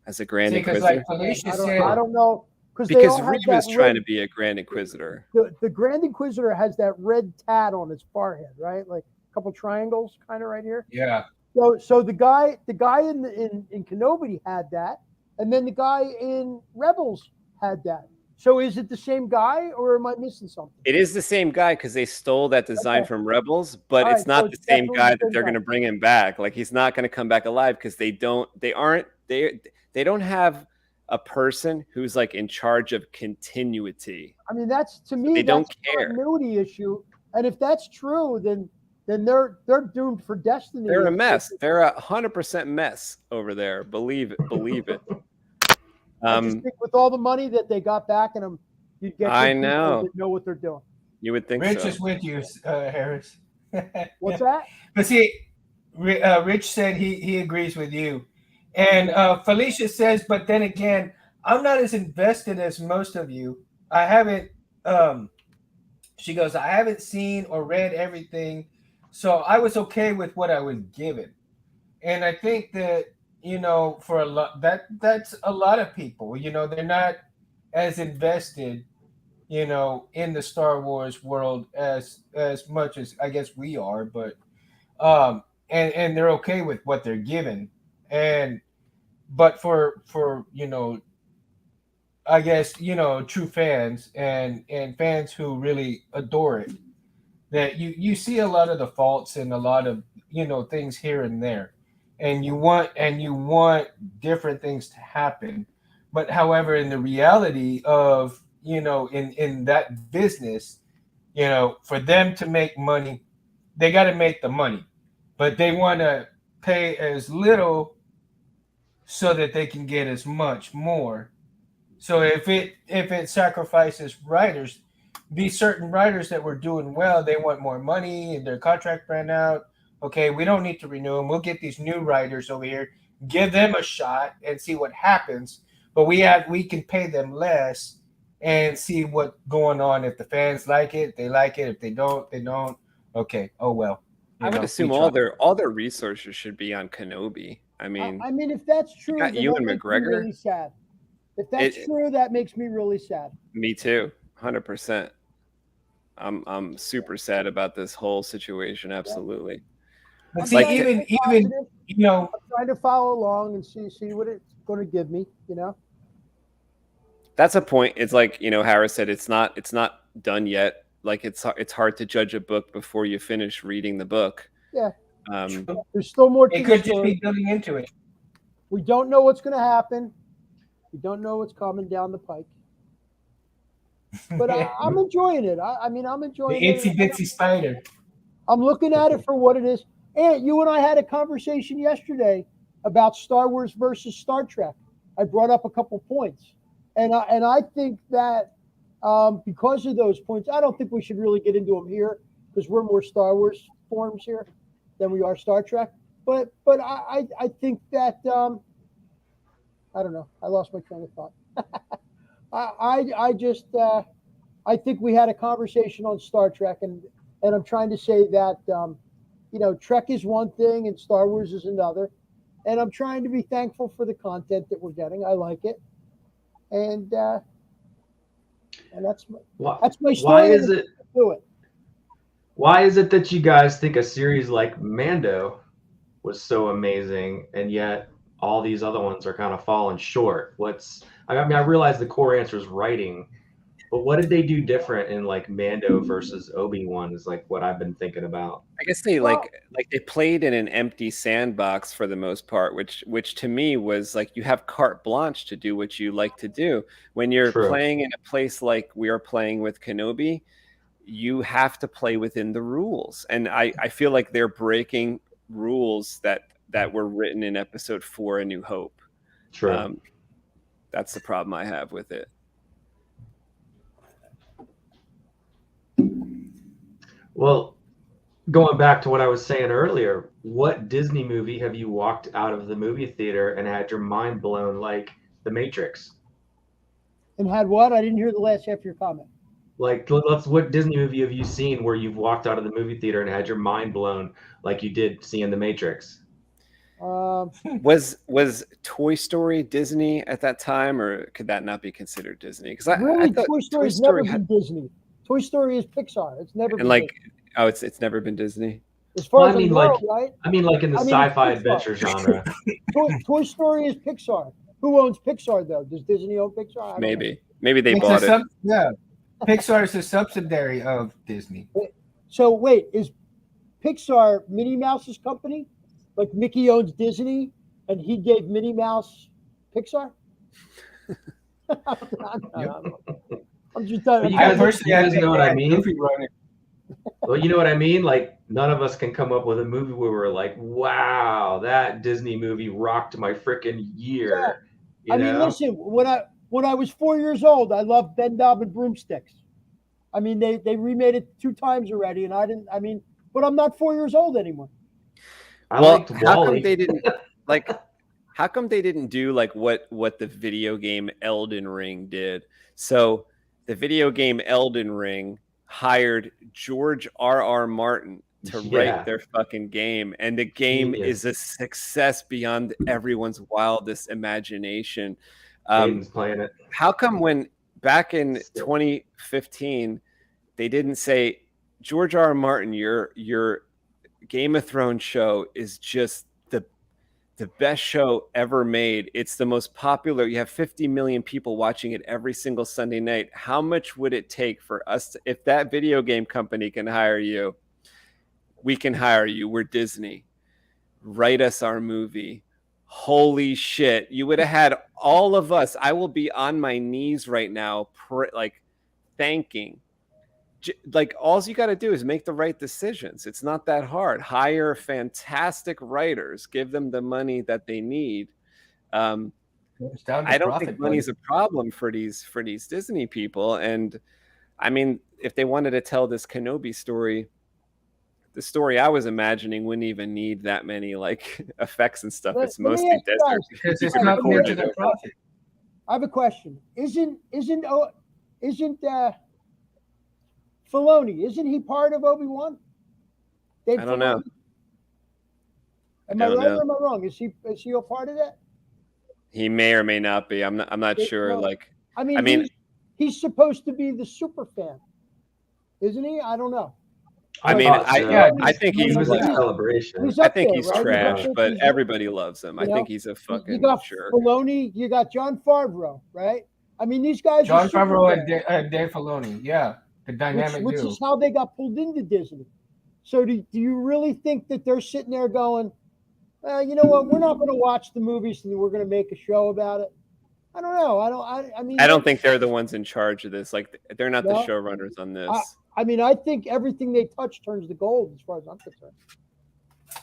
As a Grand because Inquisitor. like Felicia I said, don't know. Because Reed Reed was trying to be a Grand Inquisitor. The Grand Inquisitor has that red tat on his forehead, right? Like a couple triangles, kind of right here. yeah. So the guy in Kenobi had that, and then the guy in Rebels had that. So is it the same guy, or am I missing something? It is the same guy because they stole that design from Rebels, but All it's right, not so the it's same definitely guy the that same they're guy. going to bring him back. Like, he's not going to come back alive because they don't have a person who's like in charge of continuity. I mean, that's to me. They don't that's care. a continuity issue, and if that's true, then they're doomed for destiny. They're a mess. They're 100% mess over there. Believe it. I just think with all the money that they got back in them, you'd get I good people know. that know what they're doing. You would think Rich so. is with you, Harris. What's that? But see, Rich said he agrees with you, and Felicia says, but then again, I'm not as invested as most of you. I haven't. She goes, I haven't seen or read everything, so I was okay with what I was given, and I think that for a lot that's a lot of people. They're not as invested, in the Star Wars world as much as I guess we are, but and they're okay with what they're given, but for I guess true fans and fans who really adore it, that you see a lot of the faults and a lot of things here and there, and you want different things to happen, but however, in the reality of in that business, for them to make money, they got to make the money, but they want to pay as little so that they can get as much more. So if it sacrifices writers, these certain writers that were doing well, they want more money and their contract ran out. Okay, we don't need to renew them. We'll get these new writers over here, give them a shot and see what happens. But we can pay them less and see what's going on. If the fans like it, they like it. If they don't, they don't. Okay. Oh well. I would assume all their resources should be on Kenobi. I mean, if that's true, got then Ewan that makes me McGregor. really sad. If that's true, that makes me really sad. Me too, 100%. I'm super sad about this whole situation. Absolutely. But see, even you know, I'm trying to follow along and see what it's going to give me. You know, that's a point. It's like, you know, Harris said, it's not done yet. Like it's hard to judge a book before you finish reading the book. Yeah. There's still more. It could just be building into it. We don't know what's going to happen. We don't know what's coming down the pike. But I'm enjoying it. I mean, I'm enjoying the itsy bitsy spider. I'm looking at it for what it is. And you and I had a conversation yesterday about Star Wars versus Star Trek. I brought up a couple points, and I think that because of those points, I don't think we should really get into them here because we're more Star Wars forums here than we are Star Trek. But I think that I don't know. I lost my train of thought. I think we had a conversation on Star Trek, and I'm trying to say that you know, Trek is one thing and Star Wars is another, and I'm trying to be thankful for the content that we're getting. I like it, and that's my story. Why is it? Do it. Why is it that you guys think a series like Mando was so amazing, and yet all these other ones are kind of falling short? I mean, I realize the core answer is writing, but what did they do different in like Mando versus Obi-Wan is like what I've been thinking about. I guess they like they played in an empty sandbox for the most part, which to me was like you have carte blanche to do what you like to do. When you're playing in a place like we are playing with Kenobi, you have to play within the rules. And I feel like they're breaking rules that were written in episode 4, A New Hope. True. That's the problem I have with it. Well, going back to what I was saying earlier, what Disney movie have you walked out of the movie theater and had your mind blown like The Matrix? And had what? I didn't hear the last half of your comment. Like, what Disney movie have you seen where you've walked out of the movie theater and had your mind blown like you did seeing The Matrix? Was Toy Story Disney at that time, or could that not be considered Disney? Because I thought Toy Story's never been Disney. Toy Story is Pixar. It's never been like Disney. Oh, it's never been Disney. As far as I know, right? I mean, like in the sci-fi adventure genre. Toy Story is Pixar. Who owns Pixar though? Does Disney own Pixar? Maybe they bought it. Yeah, Pixar is a subsidiary of Disney. So wait, is Pixar Minnie Mouse's company? Like Mickey owns Disney, and he gave Minnie Mouse Pixar. I'm just telling you. You guys know what I mean? Well, you know what I mean? Like, none of us can come up with a movie where we're like, wow, that Disney movie rocked my freaking year. Yeah. I mean, listen, when I was 4 years old, I loved Ben Bob and Broomsticks. I mean, they remade it 2 times already, and but I'm not 4 years old anymore. How come they didn't how come they didn't do like what the video game Elden Ring did? So the video game Elden Ring hired George R.R. Martin to write their fucking game, and the game is a success beyond everyone's wildest imagination. Playing it. How come when back in 2015 they didn't say, George R.R. Martin, your Game of Thrones show is just the best show ever made. It's the most popular. You have 50 million people watching it every single Sunday night. How much would it take for us to, if that video game company can hire you, we can hire you. We're Disney. Write us our movie. Holy shit. You would have had all of us. I will be on my knees right now, thanking. Like, all you got to do is make the right decisions. It's not that hard. Hire fantastic writers, give them the money that they need. I don't think money is a problem for these Disney people. And I mean, if they wanted to tell this Kenobi story, the story I was imagining wouldn't even need that many like effects and stuff. It's mostly desert. Because it's not near to the profit. I have a question. Isn't Filoni, isn't he part of Obi Wan? I don't know. Am I right or am I wrong? Is he a part of that? He may or may not be. I'm not sure. Well, Like, I mean, I mean, he's supposed to be the super fan, isn't he? I don't know. I mean, thought so. I think He he's was like, at Celebration. He's I up think there, he's right? trash, but He's- everybody loves him. I you know, think he's a You fucking got jerk. Filoni, you got John Favreau, right? I mean, these guys John are super Favreau fans, and Dave Filoni, yeah, the dynamic which duo. is how they got pulled into Disney. So do you really think that they're sitting there going, you know what, we're not going to watch the movies and we're going to make a show about it? I don't know. I mean, I don't think they're the ones in charge of this. Like, they're not the No. showrunners on this. I mean, I think everything they touch turns to gold as far as I'm concerned.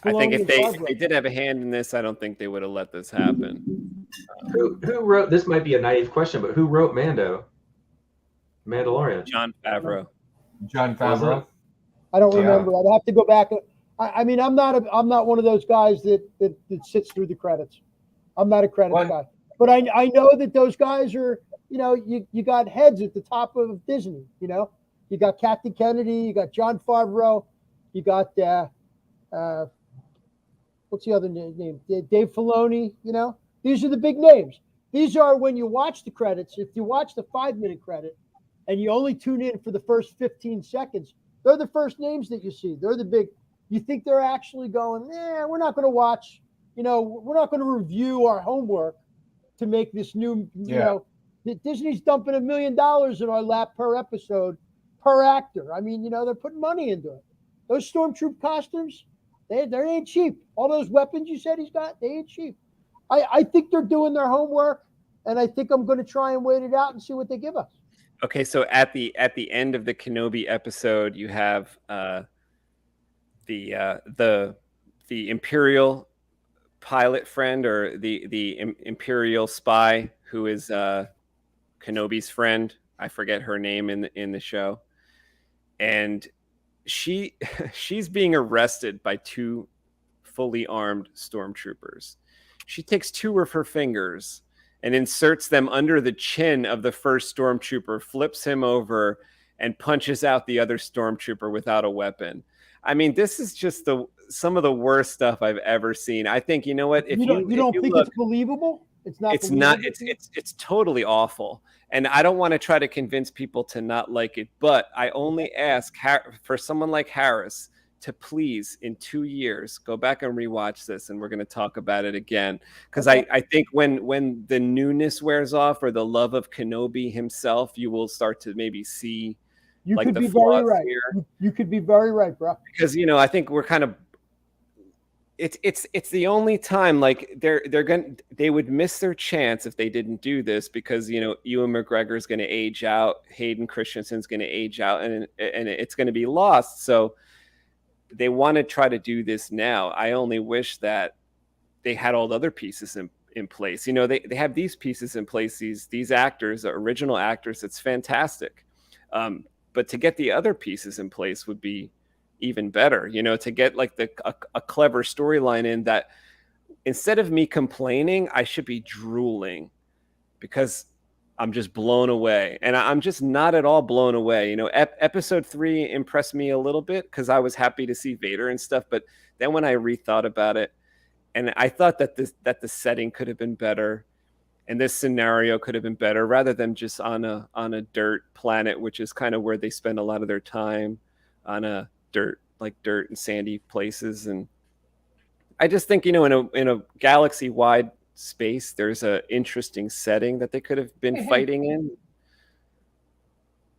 I think if Filoni and they did have a hand in this, I don't think they would have let this happen. Who wrote? This might be a naive question, but who wrote Mando? Mandalorian. John Favreau. John Was Favreau. it? I don't Yeah. remember. I'd have to go back. I mean, I'm not one of those guys that sits through the credits. I'm not a credits One- guy. But I know that those guys are, you know, you got heads at the top of Disney, you know. You got Kathleen Kennedy, you got John Favreau, you got what's the other name? Dave Filoni, you know. These are the big names. These are when you watch the credits, if you watch the 5-minute credit and you only tune in for the first 15 seconds, they're the first names that you see. They're the big. You think they're actually going, we're not going to watch, you know, we're not going to review our homework to make this new, you know, Disney's dumping $1 million in our lap per episode, per actor. I mean, you know, they're putting money into it. Those stormtroop costumes, they ain't cheap. All those weapons you said he's got, they ain't cheap. I think they're doing their homework, and I think I'm going to try and wait it out and see what they give us. Okay, so at the end of the Kenobi episode, you have the Imperial pilot friend, or the Imperial spy who is Kenobi's friend. I forget her name in the show, and she's being arrested by 2 fully armed stormtroopers. She takes 2 of her fingers and inserts them under the chin of the first stormtrooper, flips him over, and punches out the other stormtrooper without a weapon. I mean, this is just some of the worst stuff I've ever seen. I think, you know what? If you don't think it's believable? It's not. It's not. It's totally awful. And I don't want to try to convince people to not like it, but I only ask for someone like Harris to please, in 2 years, go back and rewatch this, and we're going to talk about it again. Because I think when the newness wears off, or the love of Kenobi himself, you will start to maybe see You like could the be very flaws right. here. You could be very right, bro. Because, you know, I think we're kind of, it's the only time, like, they would miss their chance if they didn't do this, because, you know, Ewan McGregor's going to age out, Hayden Christensen's going to age out, and it's going to be lost. So they want to try to do this now. I only wish that they had all the other pieces in place. You know, they have these pieces in place, these actors, original actors. It's fantastic. But to get the other pieces in place would be even better, you know, to get like a clever storyline in that, instead of me complaining, I should be drooling, because I'm just blown away. And I'm just not at all blown away. You know, episode 3 impressed me a little bit because I was happy to see Vader and stuff. But then when I rethought about it, and I thought that the setting could have been better, and this scenario could have been better, rather than just on a dirt planet, which is kind of where they spend a lot of their time, on a dirt and sandy places. And I just think, you know, in a galaxy wide space, there's a interesting setting that they could have been fighting in.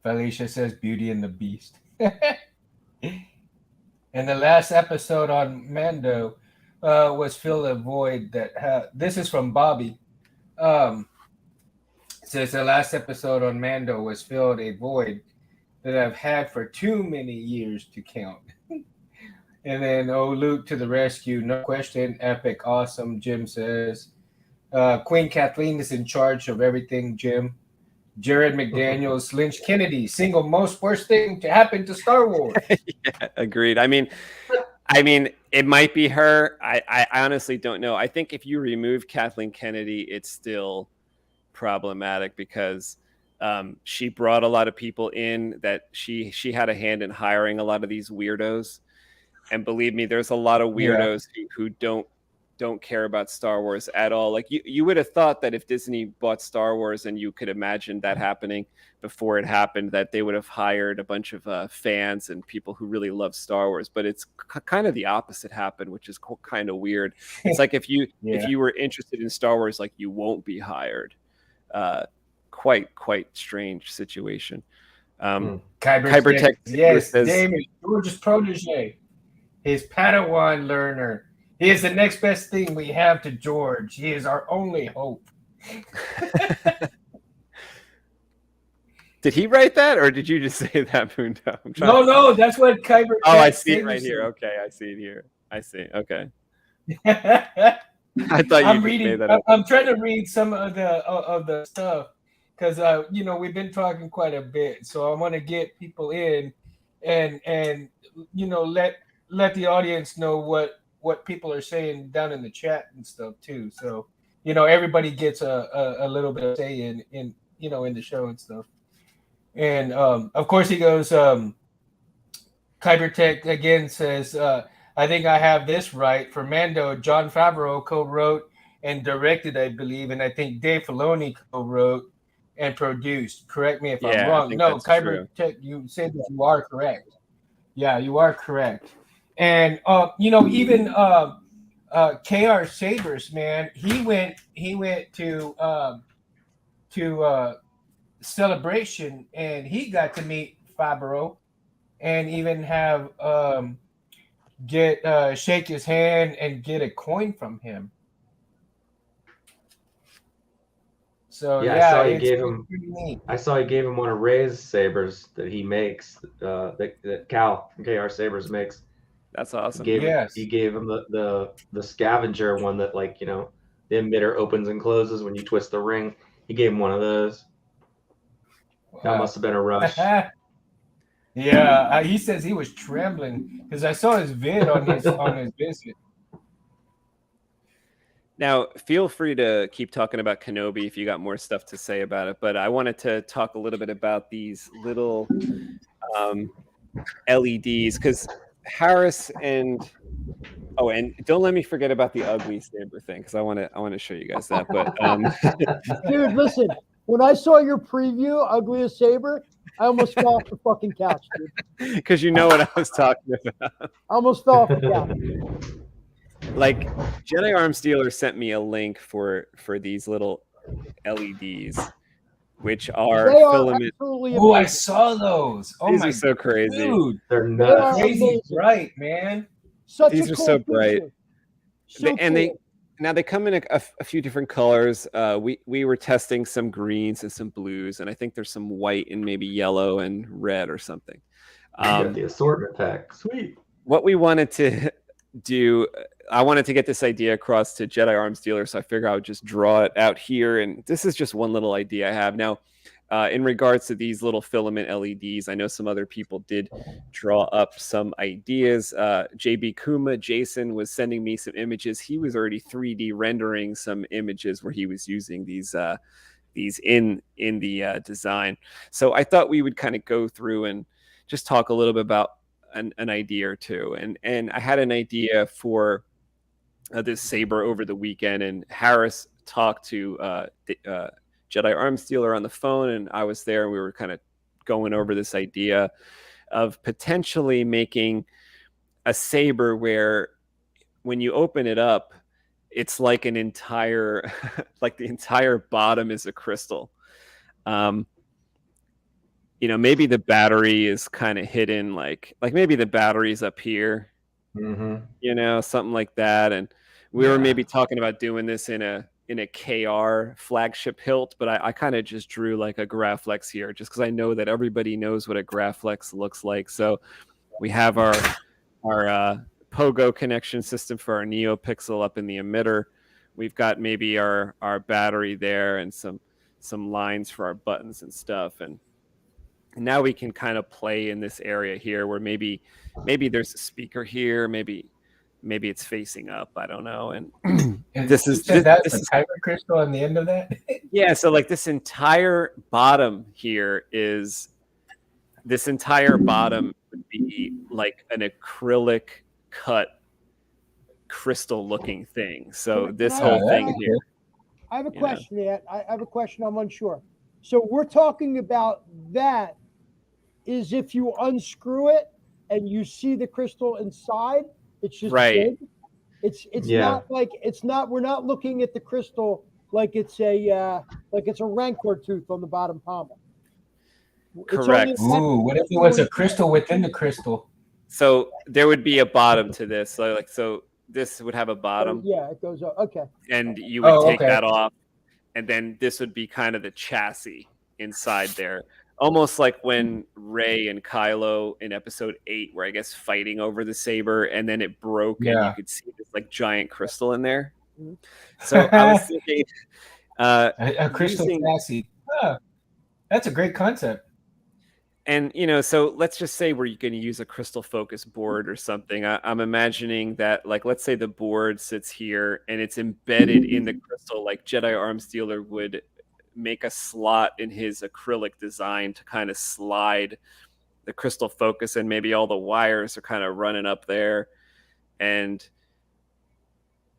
Felicia says Beauty and the Beast. And the last episode on Mando was fill a void that this is from Bobby. Says the last episode on Mando was filled a void that I've had for too many years to count. And then Luke to the rescue, no question, epic, awesome. Jim says Queen Kathleen is in charge of everything. Jim, Jared McDaniels, Lynch Kennedy, single most worst thing to happen to Star Wars. Yeah, agreed. I mean, it might be her. I honestly don't know. I think if you remove Kathleen Kennedy, it's still problematic, because she brought a lot of people in that she had a hand in hiring a lot of these weirdos. And believe me, there's a lot of weirdos who don't don't care about Star Wars at all. Like you would have thought that if Disney bought Star Wars and you could imagine that happening before it happened, that they would have hired a bunch of fans and people who really love Star Wars. But it's kind of the opposite happened, which is kind of weird. It's like if you were interested in Star Wars, like you won't be hired. Quite strange situation. Kyber Tech, yes, says, Damon, George's protege, his Padawan learner. He is the next best thing we have to George. He is our only hope. Did he write that, or did you just say that, Mundo? No, that's what Kyber Tech. Oh, I see it right here. Okay, I see it here. I see. Okay. I thought I'm you reading. made that up. I'm trying to read some of the stuff because we've been talking quite a bit, so I want to get people in and let the audience know what people are saying down in the chat and stuff too. So everybody gets a little bit of say in the show and stuff. And of course he goes. Kyber Tech again says. I think I have this right. For Mando, Jon Favreau co-wrote and directed, I believe, and I think Dave Filoni co-wrote and produced. Correct me if I'm wrong. No, Kyber Tech, you said that you are correct. Yeah, you are correct. And even KR Sabers, man, he went to Celebration and he got to meet Favreau and even have shake his hand and get a coin from him. So I saw he gave him. I saw he gave him one of Ray's sabers that he makes. That Cal from KR Sabers makes. That's awesome. He gave him the scavenger one that the emitter opens and closes when you twist the ring. He gave him one of those. Wow. That must have been a rush. Yeah, he says he was trembling because I saw his vid on his visit. Now, feel free to keep talking about Kenobi if you got more stuff to say about it, but I wanted to talk a little bit about these little LEDs because Harris and don't let me forget about the ugly saber thing because I want to show you guys that. But dude, listen, when I saw your preview, Ugliest Saber, I almost fell off the fucking couch, dude. Because you know what I was talking about. I almost fell off the couch. Like Jedi Arms Dealer sent me a link for these little LEDs, which are filament. Oh, I saw those. Oh, these are so crazy. Dude, they're nuts. Crazy bright, man. These are so bright. They come in a few different colors. We were testing some greens and some blues, and I think there's some white and maybe yellow and red or something. The assortment pack, sweet. What we wanted to do, I wanted to get this idea across to Jedi Arms Dealer, so I figured I would just draw it out here. And this is just one little idea I have now. In regards to these little filament LEDs, I know some other people did draw up some ideas. JB Kuma, Jason, was sending me some images. He was already 3D rendering some images where he was using these in the design. So I thought we would kind of go through and just talk a little bit about an idea or two. And I had an idea for this saber over the weekend, and Harris talked to Jedi Arms Dealer on the phone, and I was there, and we were kind of going over this idea of potentially making a saber where when you open it up, it's like an entire, like the entire bottom is a crystal. Maybe the battery is kind of hidden, like maybe the battery's up here, something like that. And we were maybe talking about doing this in a KR flagship hilt, but I kind of just drew like a Graflex here just because I know that everybody knows what a Graflex looks like. So we have our Pogo connection system for our NeoPixel up in the emitter. We've got maybe our battery there and some lines for our buttons and stuff. And now we can kind of play in this area here where maybe there's a speaker here, maybe it's facing up. I don't know. And this is a kyber crystal on the end of that. Yeah. So like this entire bottom here would be like an acrylic cut crystal looking thing. So Can this I- whole can thing I- here. I have a You know. question, Ed. I have a question. I'm unsure. So we're talking about that is if you unscrew it and you see the crystal inside, it's just Right. big. It's Yeah. not like we're not looking at the crystal like it's a rancor tooth on the bottom palm. Correct. Ooh, what if it was a crystal within the crystal? So there would be a bottom to this. So this would have a bottom, Yeah, it goes up. Okay. and you would Oh, take okay. that off, and then this would be kind of the chassis inside there. Almost like when Rey and Kylo in episode 8 were, I guess, fighting over the saber, and then it broke, and you Yeah. could see this like giant crystal in there. So I was thinking, A crystal using- chassis. Huh. That's a great concept. and so let's just say we're going to use a crystal focus board or something. I'm imagining that, like, let's say the board sits here and it's embedded in the crystal, like Jedi Arms Dealer would make a slot in his acrylic design to kind of slide the crystal focus, and maybe all the wires are kind of running up there, and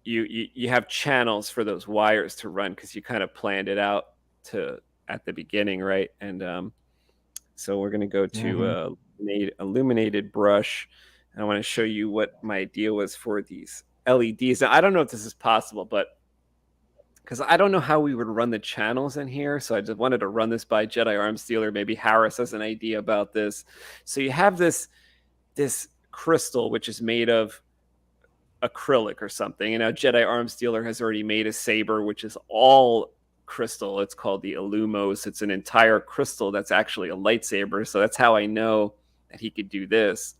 you have channels for those wires to run because you kind of planned it out at the beginning, right? And so we're going to go to illuminated brush, and I want to show you what my idea was for these LEDs. Now, I don't know if this is possible, but because I don't know how we would run the channels in here, so I just wanted to run this by Jedi Arms Dealer. Maybe Harris has an idea about this. So you have this crystal, which is made of acrylic or something, and now Jedi Arms Dealer has already made a saber, which is all crystal. It's called the Illumos. It's an entire crystal that's actually a lightsaber. So that's how I know that he could do this.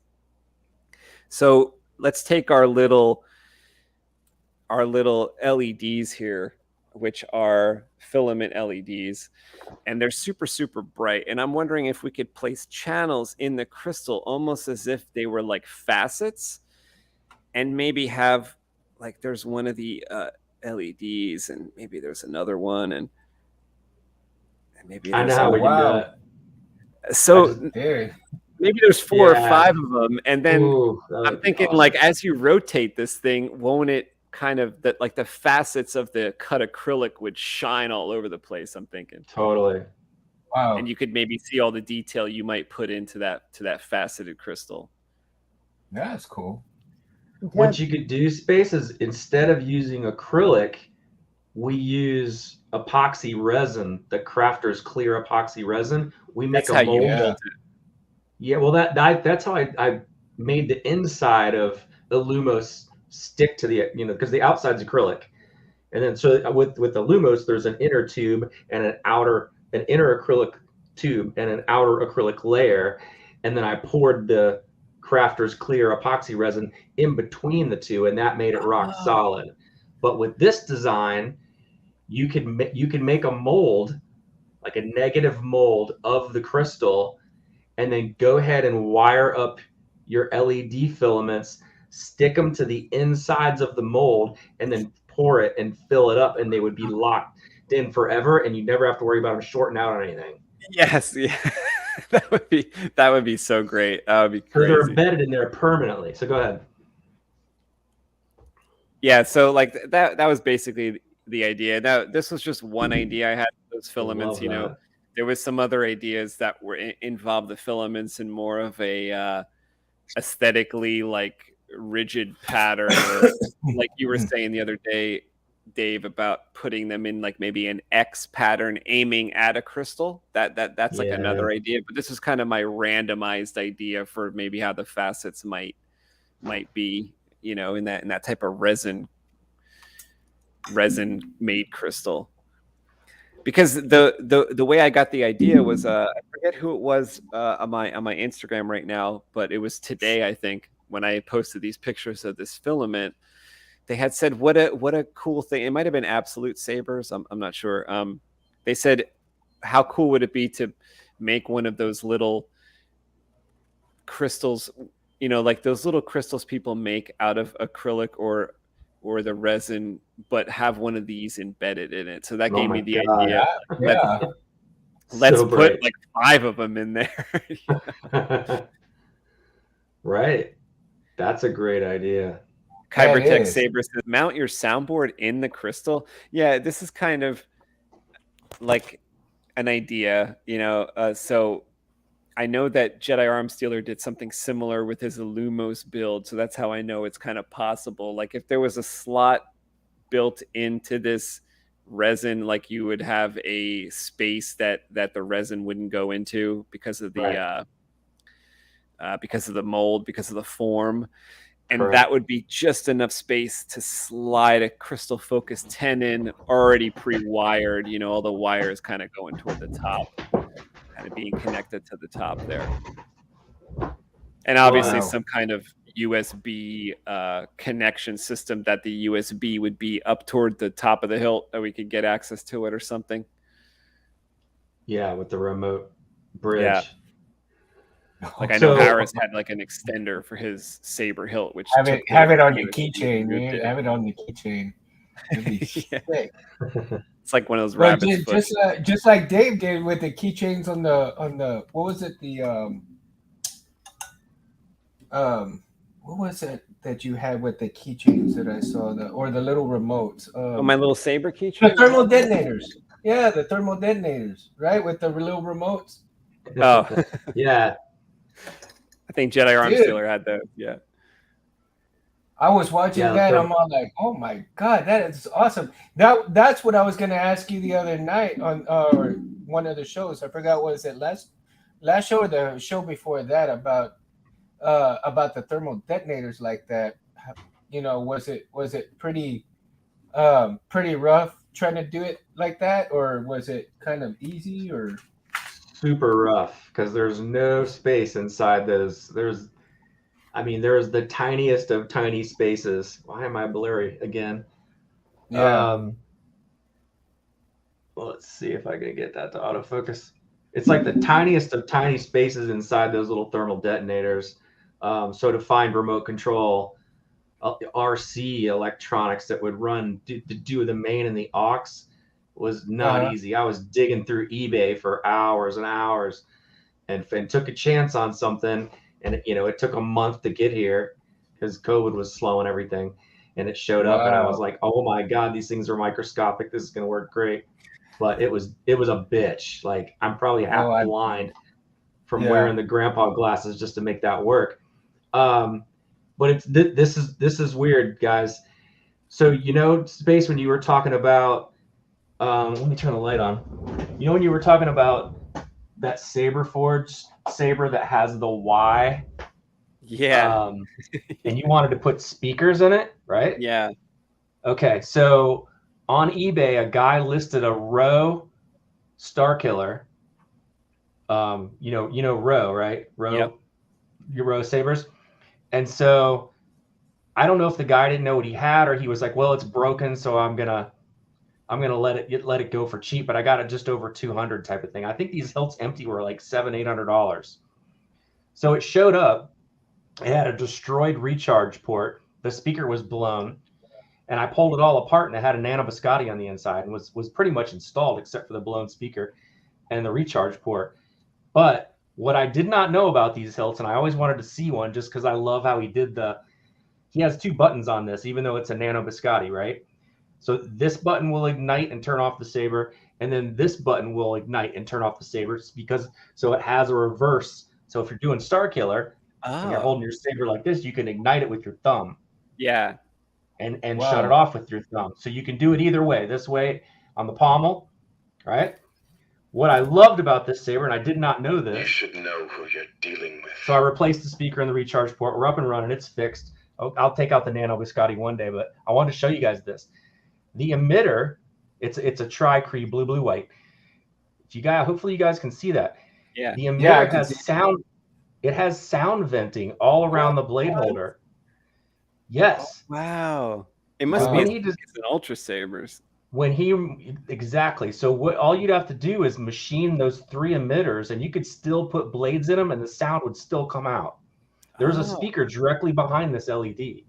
So let's take our little LEDs here, which are filament LEDs, and they're super, super bright. And I'm wondering if we could place channels in the crystal almost as if they were like facets, and maybe have, like, there's one of the LEDs, and maybe there's another one, and maybe I know there's how we can do wow. it. so There. maybe there's 4 or Yeah. 5 of them, and then Ooh, that would I'm be thinking, awesome. like, as you rotate this thing, won't it kind of, that, like, the facets of the cut acrylic would shine all over the place? I'm thinking, Totally. Wow. and you could maybe see all the detail you might put into that faceted crystal. That's cool. What you could do, Space, is instead of using acrylic, we use epoxy resin, the Crafter's clear epoxy resin. We make That's a how mold. you Yeah. built it. Yeah, well, that's how I made the inside of the Lumos stick to the, because the outside's acrylic, and then so with the Lumos, there's an inner tube and an inner acrylic tube and an outer acrylic layer, and then I poured the Crafter's clear epoxy resin in between the two, and that made it rock solid. But with this design, you can make a mold, like a negative mold of the crystal, and then go ahead and wire up your LED filaments, stick them to the insides of the mold, and then pour it and fill it up, and they would be locked in forever, and you never have to worry about them shorting out on anything. Yes, yeah. that would be so great. That would be So they're crazy. embedded in there permanently. So go ahead. Yeah, so like that was basically the idea. Now, this was just one idea I had for those filaments. Love that. There was some other ideas that were involved the filaments in more of a aesthetically, like, rigid pattern, or like you were saying the other day, Dave, about putting them in like maybe an X pattern aiming at a crystal. That's like another idea. But this is kind of my randomized idea for maybe how the facets might be, in that type of resin made crystal. Because the way I got the idea was, I forget who it was on my Instagram right now, but it was today, I think, when I posted these pictures of this filament. They had said, what a cool thing. It might have been Absolute Sabers. I'm not sure. They said, how cool would it be to make one of those little crystals, like those little crystals people make out of acrylic or the resin, but have one of these embedded in it. So that gave me the idea. Yeah. Let's So put bright. like 5 of them in there. Right. That's a great idea. Kybertech is. Saber says, mount your soundboard in the crystal. Yeah, this is kind of like an idea, you know. So I know that Jedi Arm Stealer did something similar with his Illumos build, so that's how I know it's kind of possible. Like if there was a slot built into this resin, like you would have a space that the resin wouldn't go into because of the because of the mold, because of the form. And Correct. that would be just enough space to slide a Crystal Focus 10 in, already pre-wired, you know, all the wires kind of going toward the top, kind of being connected to the top there. And obviously some kind of USB connection system that the USB would be up toward the top of the hilt that we could get access to it or something. Yeah, with the remote bridge. Yeah. Like I know Harris had like an extender for his saber hilt, which have it on your keychain, man. Have it on the keychain. It's like one of those rabbits. Just like Dave did with the keychains on the what was it, the what was it that you had with the keychains that I saw, the little remotes? My little saber keychain. The thermal detonators. Yeah, the thermal detonators, right? With the little remotes. Oh, yeah. I think Jedi Arm Stealer had those. Yeah. I was watching that. I'm all like, oh my God, that is awesome. That's what I was going to ask you the other night on one of the shows. I forgot, what was it, last show or the show before that, about the thermal detonators like that. You know, was it pretty rough trying to do it like that, or was it kind of easy, or? Super rough, because there's no space inside those. There's the tiniest of tiny spaces. Why am I blurry again? Yeah. Well, let's see if I can get that to autofocus. It's like the tiniest of tiny spaces inside those little thermal detonators. So to find remote control RC electronics that would run to do the main and the aux was not easy. I was digging through eBay for hours and hours, and took a chance on something. And it took a month to get here because COVID was slowing everything. And it showed up, and I was like, "Oh my God, these things are microscopic. This is gonna work great." But it was a bitch. Like, I'm probably half blind from wearing the grandpa glasses just to make that work. But this is weird, guys. So Space, when you were talking about. Let me turn the light on. When you were talking about that Saber Forge saber that has the Y? Yeah. And you wanted to put speakers in it, right? Yeah. Okay, so on eBay, a guy listed a Row Starkiller. Row, right? Row. Yep. Your Row sabers. And so I don't know if the guy didn't know what he had, or he was like, "Well, it's broken, so I'm gonna let it go for cheap," but I got it just over 200 type of thing. I think these hilts empty were like $700-800. So it showed up. It had a destroyed recharge port. The speaker was blown, and I pulled it all apart, and it had a nano biscotti on the inside, and was pretty much installed except for the blown speaker and the recharge port. But what I did not know about these hilts, and I always wanted to see one just because I love how he has two buttons on this, even though it's a nano biscotti, right? So this button will ignite and turn off the saber, and then this button will ignite and turn off the saber, so it has a reverse. So if you're doing Starkiller and you're holding your saber like this, you can ignite it with your thumb. Yeah. And shut it off with your thumb. So you can do it either way. This way on the pommel, right? What I loved about this saber, and I did not know this. You should know who you're dealing with. So I replaced the speaker and the recharge port. We're up and running. It's fixed. I'll take out the nano biscotti one day, but I wanted to show you guys this. The emitter, it's a tri-cree blue white. Hopefully you guys can see that. Yeah. The emitter has sound. It has sound venting all around the blade holder. Yes. Oh, wow. It must be an Ultra Sabers. Exactly. So all you'd have to do is machine those 3 emitters, and you could still put blades in them, and the sound would still come out. There's a speaker directly behind this LED,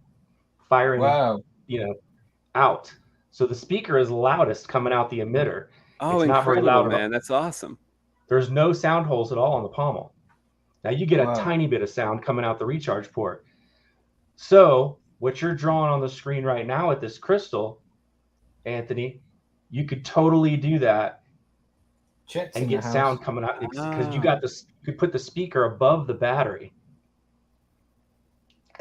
firing, out. So the speaker is loudest coming out the emitter. Oh, it's not very loud, man. That's awesome. There's no sound holes at all on the pommel. Now you get a tiny bit of sound coming out the recharge port. So what you're drawing on the screen right now with this crystal, Anthony, you could totally do that Chet's and in the get house. sound coming out because you got this. You could put the speaker above the battery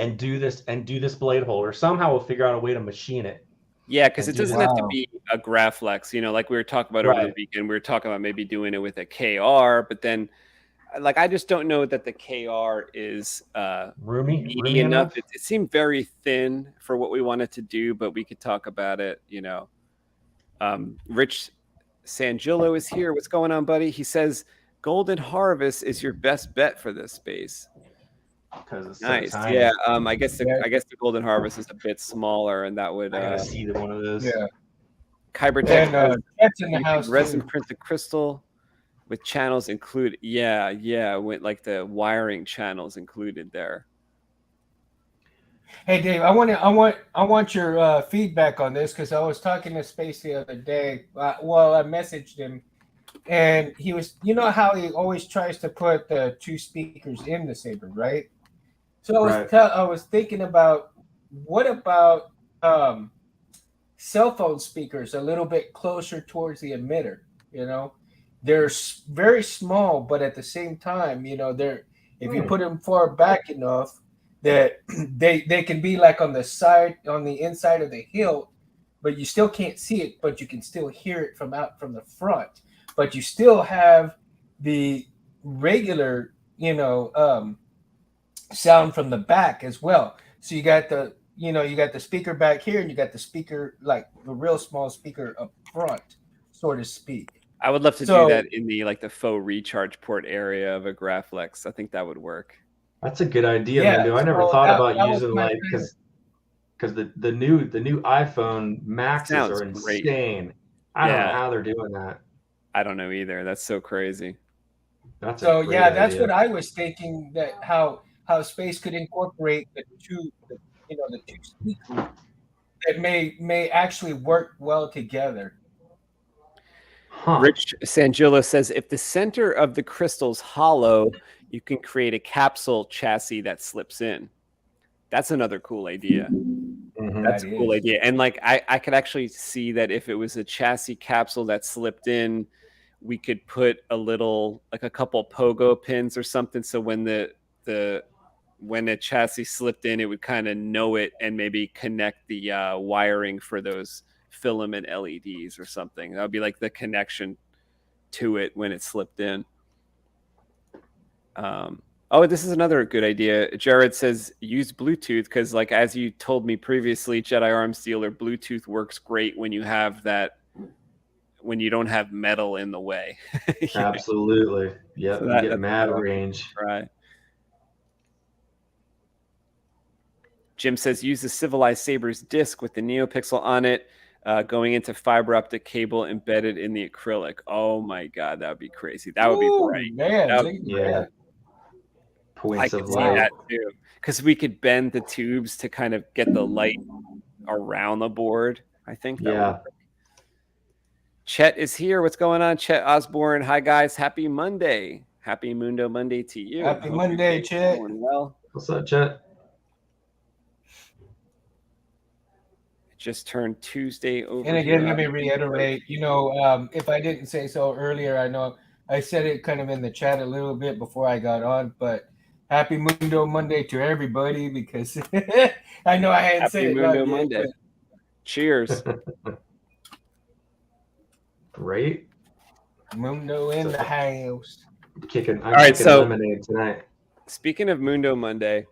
and do this blade holder. Somehow we'll figure out a way to machine it. Yeah, because it doesn't have to Wow. be a Graflex, like we were talking about over the weekend. We were talking about maybe doing it with a KR, but then like I just don't know that the KR is roomy meaty enough. enough. It seemed very thin for what we wanted to do, but we could talk about it. Rich Sangillo is here. What's going on, buddy? He says Golden Harvest is your best bet for this space. Because it's Nice. so tiny. Yeah. I guess the Golden Harvest is a bit smaller, and that would I gotta see one of those. Yeah. Kyber And Chet's in the house resin too. print the crystal with channels included. Yeah, with like the wiring channels included there. Hey Dave, I want your feedback on this because I was talking to Space the other day. I messaged him, and he was, how he always tries to put the two speakers in the Saber, right? So I was thinking about what about cell phone speakers a little bit closer towards the emitter. They're very small, but at the same time, they're if you put them far back enough, that they can be like on the inside of the hilt, but you still can't see it, but you can still hear it from the front. But you still have the regular, sound from the back as well. So you got the speaker back here, and you got the speaker, like the real small speaker up front, so to speak. I would love to do that in the faux recharge port area of a Graflex. I think that would work. That's a good idea, Mando. I never thought about using because the new iPhone Maxes are insane. Great. I don't know how they're doing that. I don't know either. That's so crazy. That's what I was thinking, that how Space could incorporate the two speakers that may actually work well together. Rich Sangillo says if the center of the crystal's hollow, you can create a capsule chassis that slips in. That's another cool idea. Mm-hmm. That's a cool idea. And like I could actually see that if it was a chassis capsule that slipped in, we could put a couple pogo pins or something. So when the chassis slipped in, it would kind of know it and maybe connect the wiring for those filament LEDs or something. That would be like the connection to it when it slipped in. This is another good idea. Jared says use Bluetooth because, like as you told me previously, Jedi Arms Dealer, Bluetooth works great when you have that. When you don't have metal in the way. Absolutely. Yeah, so you get mad range. Right. Jim says use the Civilized Sabers disc with the NeoPixel on it, going into fiber optic cable embedded in the acrylic. Oh my God, that would be crazy. That would be bright. Man, points of light. That too, because we could bend the tubes to kind of get the light around the board. I think. That would work. Chet is here. What's going on, Chet Osborne? Hi, guys. Happy Monday. Happy Mundo Monday to you. Happy Monday, Chet. Well. What's up, Chet? It just turned Tuesday over. And again, let me reiterate, if I didn't say so earlier, I know I said it kind of in the chat a little bit before I got on, but happy Mundo Monday to everybody, because I know I hadn't said it. Happy Mundo Monday. Cheers. Right? Mundo in the house. I'm kicking lemonade tonight. Speaking of Mundo Monday,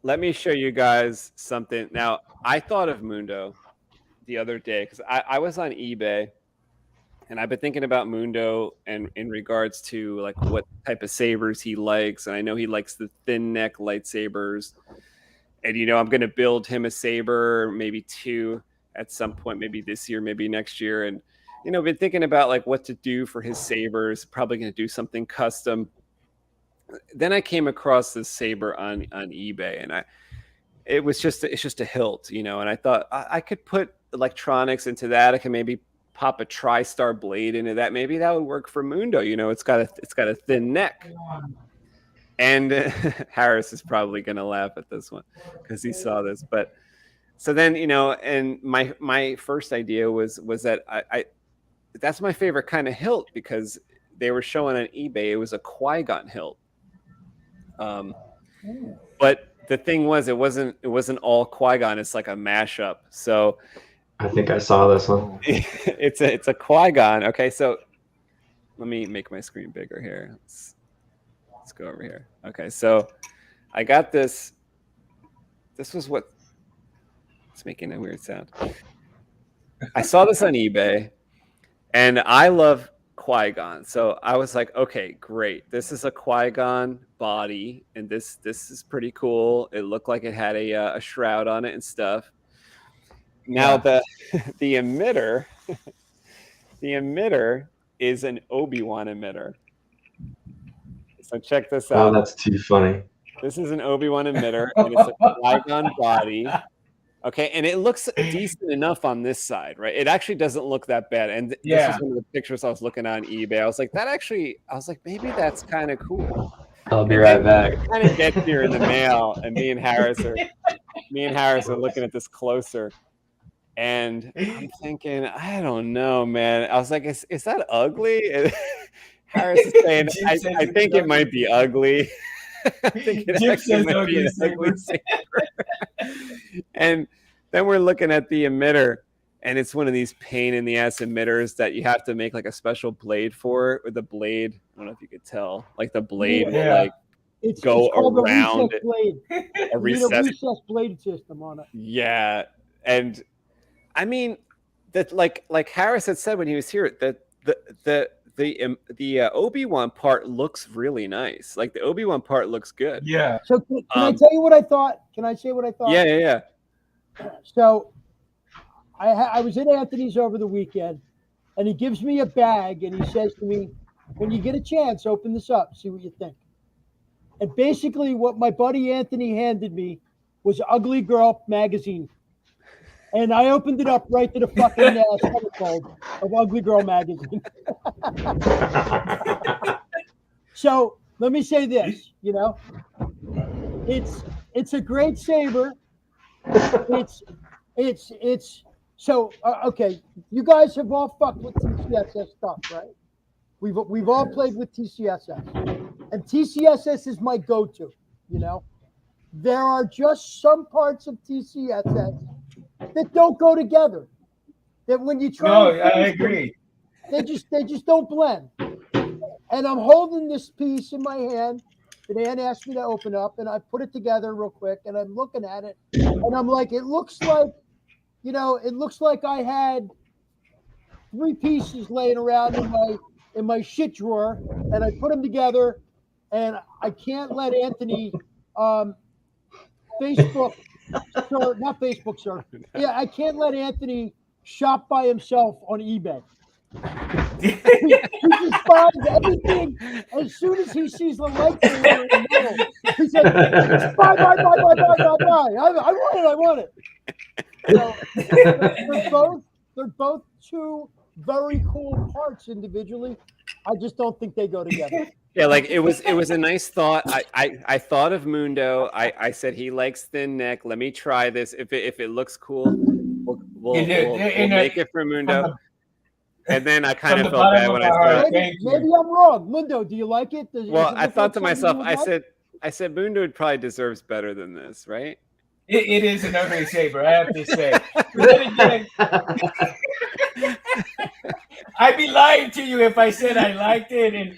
let me show you guys something. Now, I thought of Mundo the other day because I was on eBay and I've been thinking about Mundo and in regards to like what type of sabers he likes. And I know he likes the thin neck lightsabers. And, I'm going to build him a saber, maybe two at some point, maybe this year, maybe next year. And, been thinking about like what to do for his sabers, probably going to do something custom. Then I came across this saber on eBay and it's just a hilt, and I thought I could put electronics into that. I can maybe pop a TriStar blade into that. Maybe that would work for Mundo. It's got a thin neck. And Harris is probably going to laugh at this one because he saw this, but So then, and my first idea was that I that's my favorite kind of hilt, because they were showing on eBay it was a Qui-Gon hilt. But the thing was, it wasn't all Qui-Gon. It's like a mashup. So I think I saw this one. it's a Qui-Gon. Okay, so let me make my screen bigger here. Let's go over here. Okay, so I got this. This was what. It's making a weird sound. I saw this on eBay, and I love Qui-Gon. So I was like, okay, great. This is a Qui-Gon body, and this is pretty cool. It looked like it had a shroud on it and stuff. Now the emitter, the emitter is an Obi Wan emitter. So check this out. Oh, that's too funny. This is an Obi Wan emitter, and it's a Qui-Gon body. Okay, and it looks decent enough on this side, right? It actually doesn't look that bad. And this is one of the pictures I was looking at on eBay. I was like, maybe that's kind of cool. I'll be right back. It kind of gets here in the mail, and me and Harris are looking at this closer. And I'm thinking, I don't know, man. I was like, is that ugly? And Harris is saying, I think it might be ugly. I think it actually might be an ugly saber. And then we're looking at the emitter, and it's one of these pain in the ass emitters that you have to make like a special blade for. With the blade, I don't know if you could tell, like the blade will like go around a recessed blade system on it. Yeah, and I mean that like Harris had said when he was here, that the Obi-Wan part looks really nice. Like the Obi-Wan part looks good. Yeah. So can I tell you what I thought? Can I say what I thought? Yeah. So I was at Anthony's over the weekend, and he gives me a bag, and he says to me, when you get a chance, open this up, see what you think. And basically what my buddy Anthony handed me was Ugly Girl magazine. And I opened it up right to the fucking centerfold of Ugly Girl magazine. So let me say this, it's a great saber. It's so okay. You guys have all fucked with TCSS stuff, right? We've all played with TCSS, and TCSS is my go-to. There are just some parts of TCSS that don't go together. That when you try, I agree. They just don't blend. And I'm holding this piece in my hand that Ann asked me to open up, and I put it together real quick, and I'm looking at it, and I'm like, it looks like I had 3 pieces laying around in my shit drawer, and I put them together, and I can't let Anthony not Facebook, sir. Yeah, I can't let Anthony shop by himself on eBay. He just buys everything as soon as he sees the lights in the middle. He said, buy. I want it. So they're both two very cool parts individually. I just don't think they go together. Yeah, like it was a nice thought. I thought of Mundo. I said he likes thin neck. Let me try this. If it looks cool, we'll make it for Mundo. And then I kind of felt bad when I said, maybe I'm wrong. Mundo, do you like it? I thought to myself, I said Mundo probably deserves better than this, right? It is an ugly saber, I have to say. But then again, I'd be lying to you if I said I liked it, and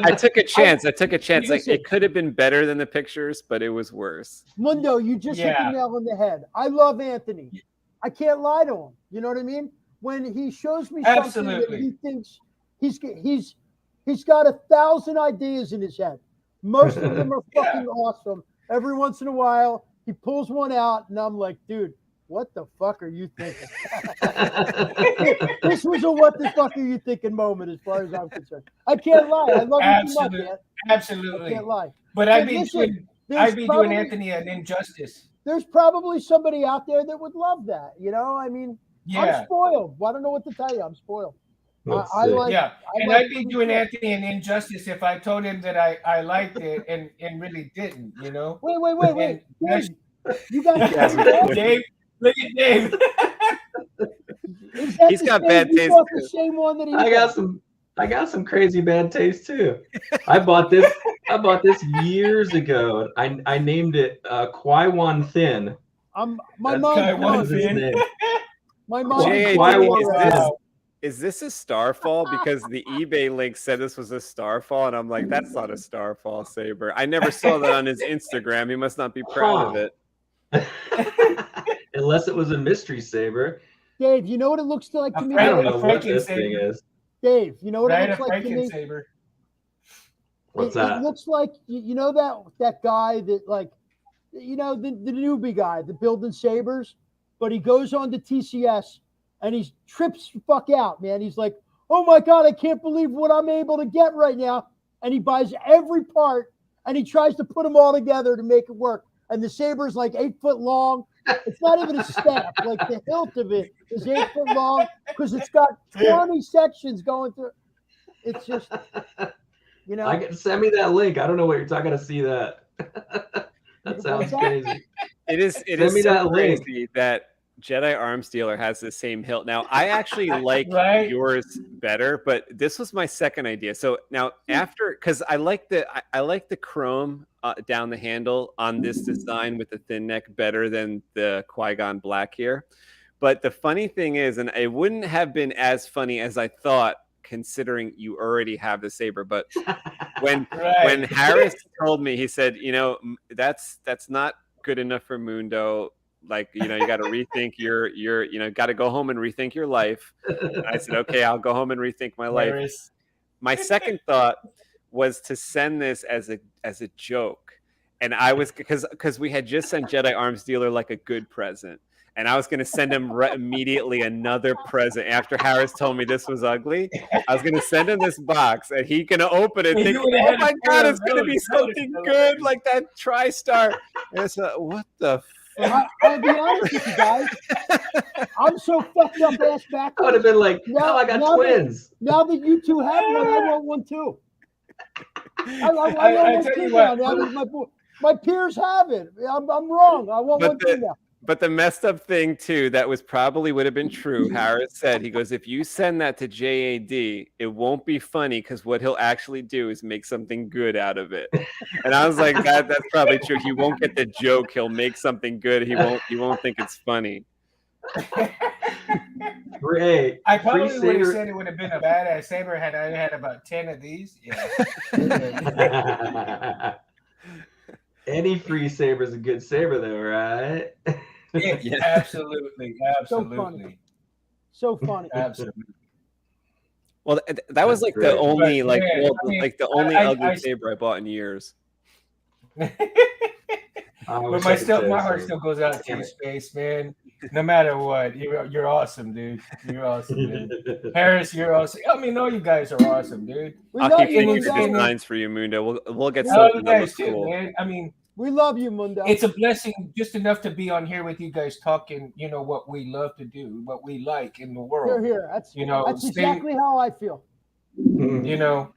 I took a chance. Like it could have been better than the pictures, but it was worse. Mundo, you just hit the nail on the head. I love Anthony. I can't lie to him. You know what I mean? When he shows me something that he thinks he's got 1,000 ideas in his head. Most of them are fucking awesome. Every once in a while, he pulls one out, and I'm like, dude, what the fuck are you thinking? This was a what the fuck are you thinking moment as far as I'm concerned. I can't lie. I love you too much, man. Absolutely. I can't lie. But I'd be doing Anthony an injustice. There's probably somebody out there that would love that. I mean, I'm spoiled. I don't know what to tell you. I'm spoiled. I'd be doing Anthony an injustice if I told him that I liked it and really didn't, Wait. You guys Yes. Dave, look at Dave. Is that He's the got same- bad you taste, bought too. the same one that he I got some crazy bad taste too. I bought this years ago. I named it Qui-Wan Thin. My That's mind's Kai-Wan blown, Was his dude. name. My mind's JAD, blown is already. this, is this a starfall? Because the eBay link said this was a starfall, and I'm like, that's not a starfall saber. I never saw that on his Instagram. He must not be proud of it. Unless it was a mystery saber. Dave, you know what it looks like to me? I don't Dave? know what this thing is. Dave, you know what Right, it a looks like to me? Franken-saber. What's It that? looks like you know that guy that like the newbie guy, the building sabers, but he goes on to TCS and he trips the fuck out, man. He's like, oh my god, I can't believe what I'm able to get right now. And he buys every part and he tries to put them all together to make it work. And the saber's like 8 foot long. It's not even a staff. Like the hilt of it is 8 foot long because it's got 20 sections going through. It's just, you know. Send me that link. I don't know what you're talking to see that. That sounds crazy. It is Send me so that link. crazy that Jedi Arms Dealer has the same hilt. Now, I actually like Right? yours better, but this was my second idea. So now after, because I like the chrome down the handle on this design with the thin neck better than the Qui-Gon black here. But the funny thing is, and it wouldn't have been as funny as I thought, considering you already have the saber. But when Harris told me, he said, you know, that's not good enough for Mundo. Like, you know, you got to rethink your you know, got to go home and rethink your life. And I said, okay, I'll go home and rethink my life. Harris. My second thought was to send this as a joke, and I was because we had just sent Jedi Arms Dealer like a good present, and I was going to send him immediately another present after Harris told me this was ugly. I was going to send him this box, and he going to open it, thinking, "Oh my god, it's going to be something good like that TriStar." And it's what the. I'll be honest with you guys. I'm so fucked up ass back. I would have been like, no, I got twins. Now that you two have one, I want one too. I want I one tell too you now. what. Now that my peers have it. I'm wrong. I want one too now. But the messed up thing too, that was probably would have been true. Harris said, he goes, if you send that to JAD, it won't be funny because what he'll actually do is make something good out of it. And I was like, that's probably true. He won't get the joke. He'll make something good. He won't think it's funny. Great. I probably Free would have saber. said it would have been a badass saber had I had about 10 of these. Yeah. Any free saber is a good saber, though, right? Yeah, absolutely. Absolutely. So funny. Absolutely. Well, that was like great. the only But, like man, well, I mean, like the only I ugly saber I bought in years. But my heart still goes out to your space, man. No matter what, you're awesome, dude. You're awesome, man. Harris, you're awesome. I mean, all you guys are awesome, dude. I'll keep thinking of designs for you, Mundo. We'll get All you something that guys looks too, cool. man. I mean, we love you, Mundo. it's a blessing just enough to be on here with you guys talking, you know, what we love to do, what we like in the world. Here. That's that's stay- exactly how I feel. You know,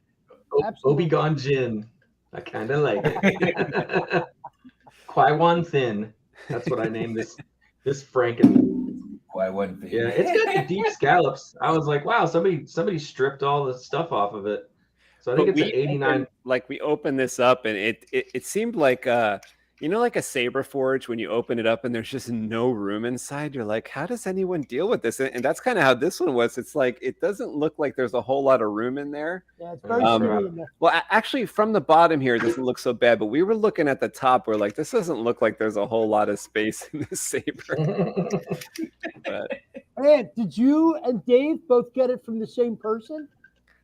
Obi Wan Jin. I kind of like it. Qui-Wan Thin. That's what I named this Franken. why wouldn't be? Yeah, it's got the deep scallops. I was like, wow, somebody stripped all the stuff off of it. So I think But it's an 89. We opened this up, and it seemed like you know, like a saber forge when you open it up and there's just no room inside. You're like, how does anyone deal with this? And that's kind of how this one was. It's like it doesn't look like there's a whole lot of room in there. Yeah, it's very shitty in there. Well, actually, from the bottom here, it doesn't look so bad. But we were looking at the top. We're like, this doesn't look like there's a whole lot of space in this saber. But Man, did you and Dave both get it from the same person?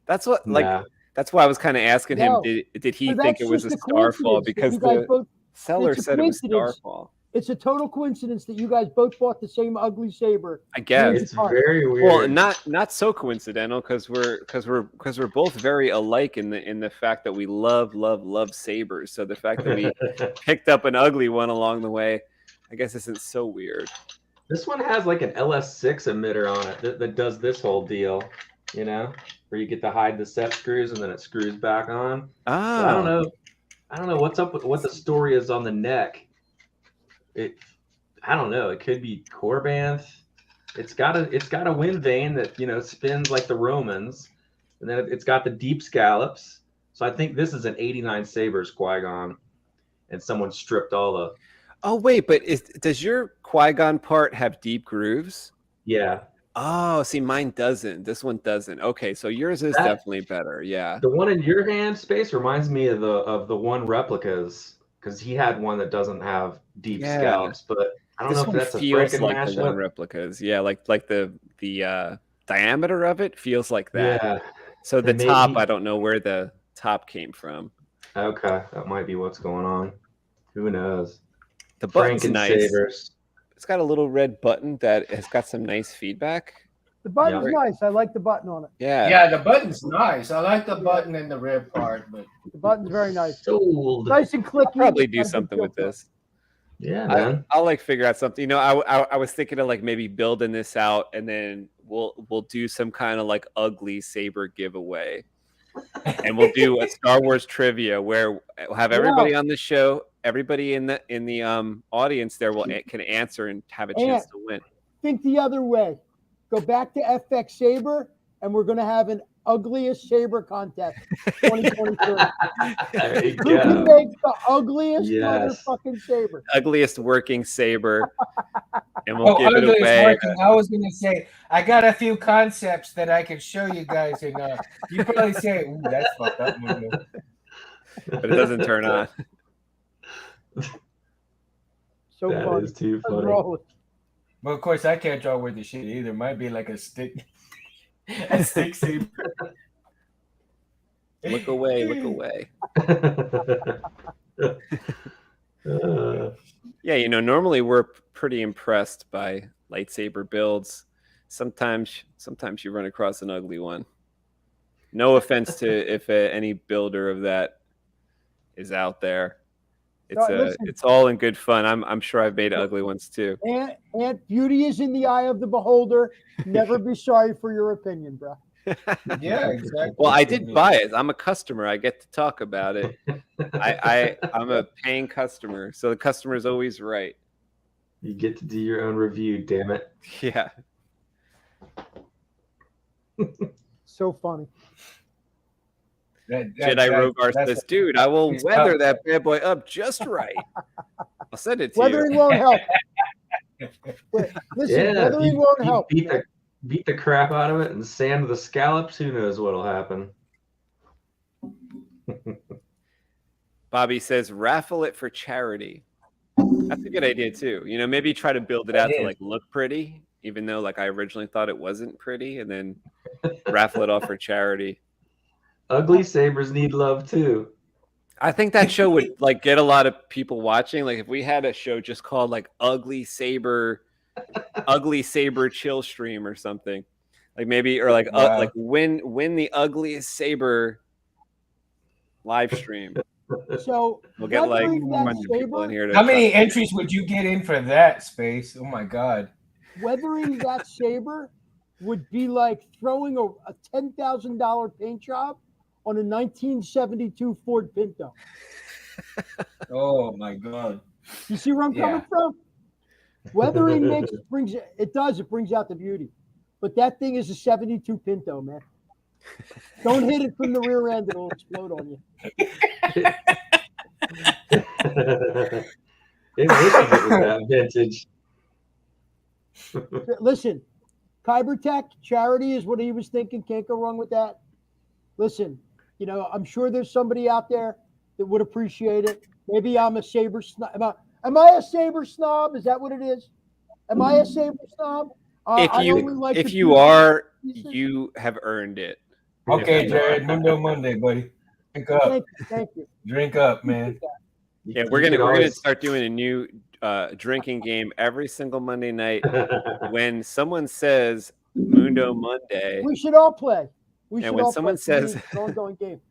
that's what Nah. That's why I was kind of asking No. him. Did he So think that's it was a just a starfall coincidence that because you guys the both- seller it's a said it was coincidence. starfall? It's a total coincidence that you guys both bought the same ugly saber. I guess. It's very weird. Well, not so coincidental because we're both very alike in the fact that we love sabers. So the fact that we picked up an ugly one along the way, I guess isn't so weird. This one has like an LS6 emitter on it that does this whole deal, you know, where you get to hide the set screws and then it screws back on. So I don't know what's up with what the story is on the neck. I don't know. It could be Korbanth. It's got a wind vane that spins like the Romans, and then it's got the deep scallops. So I think this is an 89 Sabers Qui-Gon, and someone stripped all the. Oh wait, but does your Qui-Gon part have deep grooves? Yeah. Oh, see, mine doesn't. This one doesn't. Okay, so yours is definitely better. Yeah. The one in your hand, Space, reminds me of the one replicas, because he had one that doesn't have deep scallops, but I don't know if that's a feels like mashup. the one replicas. Yeah, like the diameter of it feels like that. Yeah. So the top, I don't know where the top came from. Okay, that might be what's going on. Who knows? The button's nice. Sabers. It's got a little red button that has got some nice feedback. The button's nice. I like the button on it. Yeah. Yeah, the button's nice. I like the button in the red part, but the button's very nice. Sold. Nice and clicky. I'll probably do something with this. Yeah, man. I'll like figure out something. I was thinking of like maybe building this out, and then we'll do some kind of like ugly saber giveaway, and we'll do a Star Wars trivia where we'll have everybody on the show. Everybody in the audience there can answer and have a chance to win. Think the other way. Go back to FX Saber, and we're going to have an ugliest saber contest 2023. Who can make the ugliest motherfucking saber? Ugliest working saber. And we'll give it away. Working. I was going to say, I got a few concepts that I could show you guys, and you probably say, ooh, that's fucked up. But it doesn't turn on. So that is too funny. But of course, I can't draw with the shit either. Might be like a stick, a stick saber. Look away! Look away! Yeah, normally we're pretty impressed by lightsaber builds. Sometimes you run across an ugly one. No offense to if any builder of that is out there. It's all in good fun. I'm sure I've made ugly ones too. And beauty is in the eye of the beholder. Never be sorry for your opinion, bro. Yeah, exactly. Well, I did buy it. I'm a customer. I get to talk about it. I'm a paying customer, so the customer is always right. You get to do your own review, damn it. Yeah. So funny. Jedi Rogar says, dude, I will weather that bad boy up just right. I'll send it to weathering you. Won't help. Listen, weathering won't help. Beat the crap out of it and sand the scallops. Who knows what'll happen? Bobby says, raffle it for charity. That's a good idea too. Maybe try to build it out to like look pretty, even though like I originally thought it wasn't pretty, and then raffle it off for charity. Ugly sabers need love too. I think that show would like get a lot of people watching. Like if we had a show just called like Ugly Saber Chill Stream or something, like maybe or like like win the ugliest saber live stream. So we'll get like a bunch of people in here. How many entries would you get in for that, Space? Oh my god! Weathering that saber would be like throwing a $10,000 paint job on a 1972 Ford Pinto. Oh my god! You see where I'm coming from? Weathering brings out the beauty, but that thing is a 72 Pinto, man. Don't hit it from the rear end; it'll explode on you. It was that vintage. Listen, Kybertech charity is what he was thinking. Can't go wrong with that. Listen, I'm sure there's somebody out there that would appreciate it. Maybe I'm a saber snob. Am I a saber snob? Is that what it is? Am I a saber snob? If you are, you have earned it. Okay, Jared. Monday, buddy. Drink up. Thank you. Drink up, man. Yeah, we're gonna start doing a new drinking game every single Monday night. When someone says Mundo Monday, we should all play. And when someone says an ongoing game,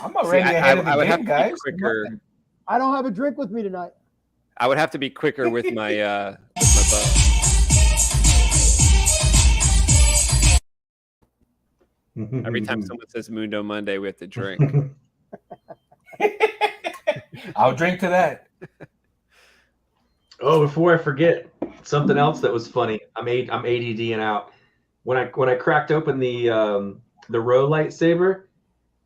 I'm already ahead of the game, guys. Quicker. I don't have a drink with me tonight. I would have to be quicker with my butt. Every time someone says Mundo Monday, we have to drink. I'll drink to that. Oh, before I forget, something else that was funny. I'm ADDing out. When I cracked open the Row lightsaber,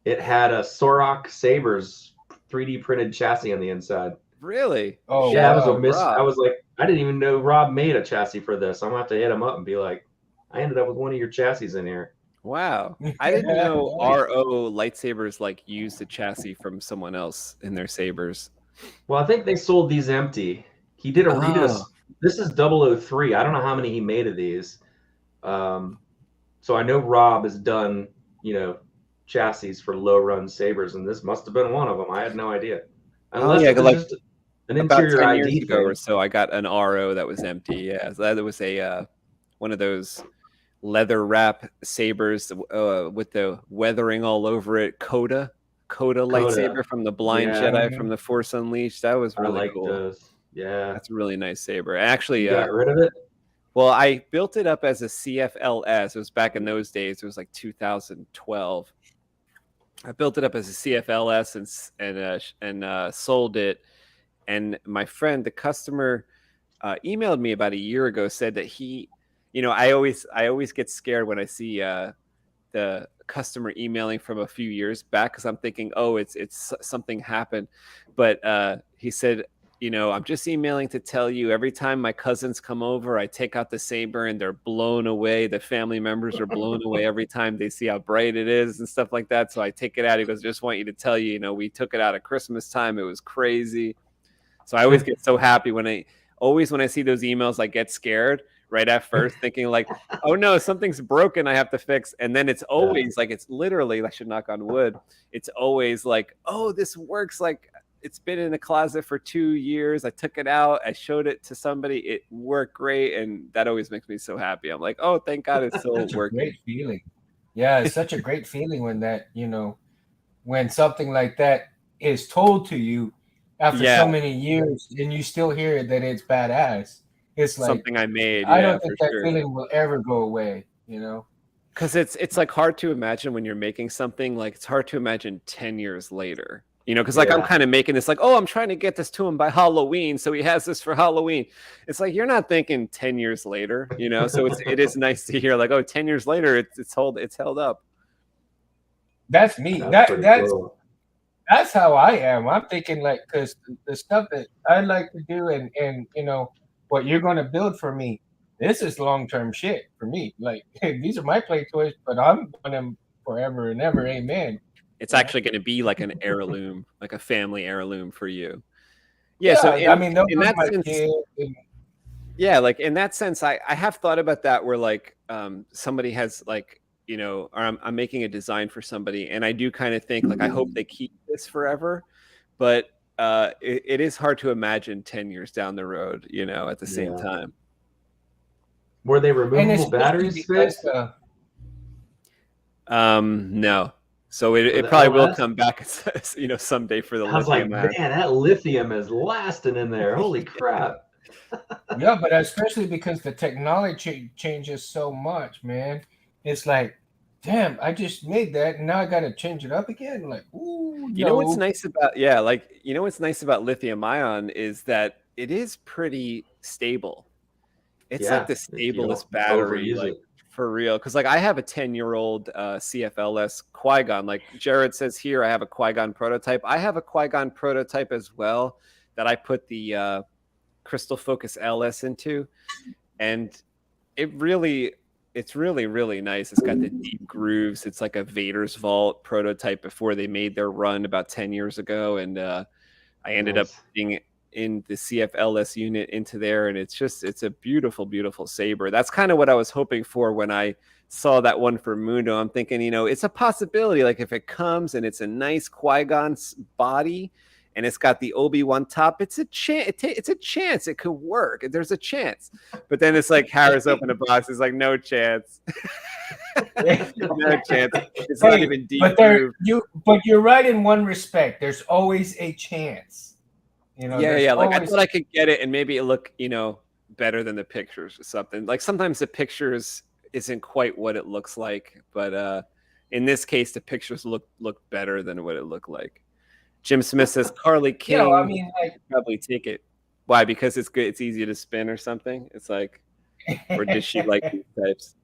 it had a Sorok Sabers 3D printed chassis on the inside. Really? Oh, Yeah, that was wow. a miss. Rob. I was like, I didn't even know Rob made a chassis for this. I'm gonna have to hit him up and be like, I ended up with one of your chassis in here. Wow. I didn't know RO lightsabers like used a chassis from someone else in their sabers. Well, I think they sold these empty. He did Oh. This is 003. I don't know how many he made of these. So I know Rob has done, chassis for low run sabers, and this must have been one of them. I had no idea. Unless yeah, it was like just an about interior 10 years ID ago thing. or so, I got an RO that was empty. Yeah, so that was a one of those leather wrap sabers with the weathering all over it. Coda lightsaber from the Blind Yeah. Jedi from the Force Unleashed. That was I really like cool. those. Yeah. That's a really nice saber. Actually, You got rid of it? well, I built it up as a CFLS. It was back in those days. It was like 2012. I built it up as a CFLS and sold it. And my friend, the customer, emailed me about a year ago, said that he, I always get scared when I see the customer emailing from a few years back because I'm thinking, oh, it's something happened. But he said, I'm just emailing to tell you every time my cousins come over, I take out the saber and they're blown away. The family members are blown away every time they see how bright it is and stuff like that. So I take it out. He goes, just want you to tell you, we took it out at Christmas time. It was crazy. So I always get so happy when I see those emails, I get scared right at first thinking like, oh no, something's broken. I have to fix. And then it's always like, it's literally, I should knock on wood. It's always like, oh, this works. Like, it's been in the closet for 2 years. I took it out. I showed it to somebody. It worked great. And that always makes me so happy. I'm like, oh, thank God it's still Such working. a great feeling. Yeah, it's such a great feeling when that, when something like that is told to you after so many years and you still hear that it's badass. It's like something I made. I don't think that feeling will ever go away, Because it's like hard to imagine when you're making something, like it's hard to imagine 10 years later. Because like I'm kind of making this like, oh, I'm trying to get this to him by Halloween, so he has this for Halloween. It's like you're not thinking 10 years later, So it is nice to hear like, oh, 10 years later, it's held up. That's me. That's how I am. I'm thinking like because the stuff that I like to do and what you're going to build for me, this is long-term shit for me. Like these are my play toys, but I'm on them forever and ever. Amen. It's actually going to be like an heirloom, like a family heirloom for you. Yeah. So I mean, in that sense, yeah, like in that sense, I have thought about that where like somebody has like, or I'm making a design for somebody and I do kind of think like, I hope they keep this forever, but it is hard to imagine 10 years down the road, at the same time. Were they removable batteries? No. So it probably will come back, someday for the lithium. I was like, man, that lithium is lasting in there. Holy crap. Yeah, but especially because the technology changes so much, man. It's like, damn, I just made that and now I got to change it up again. Like, ooh, you know what's nice about what's nice about lithium ion is that it is pretty stable. It's like the stablest battery, like for real. Because like I have a 10-year-old CFLS Qui-Gon. Like Jared says here, I have a Qui-Gon prototype. I have a Qui-Gon prototype as well that I put the Crystal Focus LS into, and it's really, really nice. It's got the deep grooves. It's like a Vader's Vault prototype before they made their run about 10 years ago. And I ended up being in the CFLS unit into there. And it's a beautiful, beautiful saber. That's kind of what I was hoping for when I saw that one for Mundo. I'm thinking, it's a possibility. Like if it comes and it's a nice Qui-Gon body, and it's got the Obi Wan top, it's a chance. It's a chance it could work. There's a chance. But then it's like Harris opened a box. It's like no chance. No chance. It's not even deep. But you're right in one respect. There's always a chance. Yeah. Like I thought I could get it, and maybe it look, better than the pictures or something. Like sometimes the pictures isn't quite what it looks like, but in this case, the pictures look better than what it looked like. Jim Smith says Carly King. I mean, like, probably take it. Why? Because it's good. It's easy to spin or something. It's like, or does she like these types?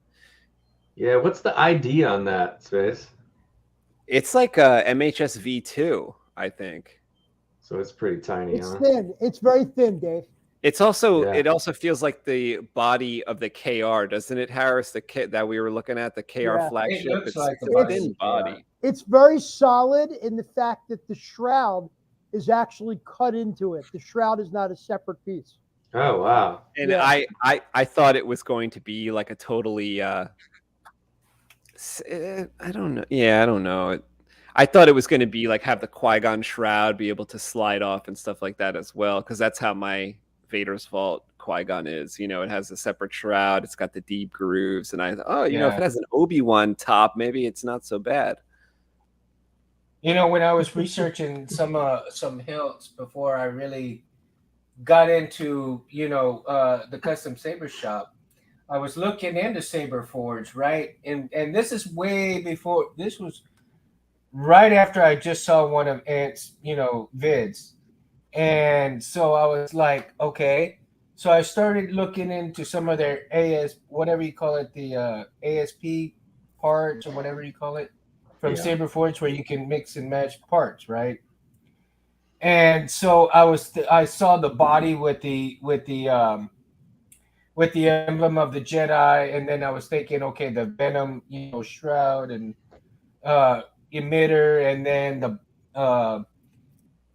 Yeah, what's the ID on that, Space? It's like a MHS V2, I think. So it's pretty tiny, It's huh? thin. It's very thin, Dave. It's also Yeah. it also feels like the body of the KR, doesn't it, Harris? The kit that we were looking at, the KR Yeah. flagship. It looks It's like a the body thin of the KR. body. It's very solid in the fact that the shroud is actually cut into it. The shroud is not a separate piece. Oh wow. And Yeah. I thought it was going to be like a totally I don't know. Yeah, I don't know. I thought it was going to be like have the Qui-Gon shroud be able to slide off and stuff like that as well, because that's how my Vader's Vault Qui-Gon is. You know, it has a separate shroud. It's got the deep grooves, and I thought, oh, you know, if it has an Obi Wan top, maybe it's not so bad. You know, when I was researching some hilts before I really got into, you know, the custom saber shop, I was looking into Saber Forge, right? And this is way before. This was right after I just saw one of Ant's, you know, vids. And so I was like, okay. So I started looking into some of their whatever you call it, the ASP parts or whatever you call it from Saber Forge, where you can mix and match parts, right? And so I saw the body with the emblem of the Jedi, and then I was thinking, okay, the Venom, you know, shroud and emitter, and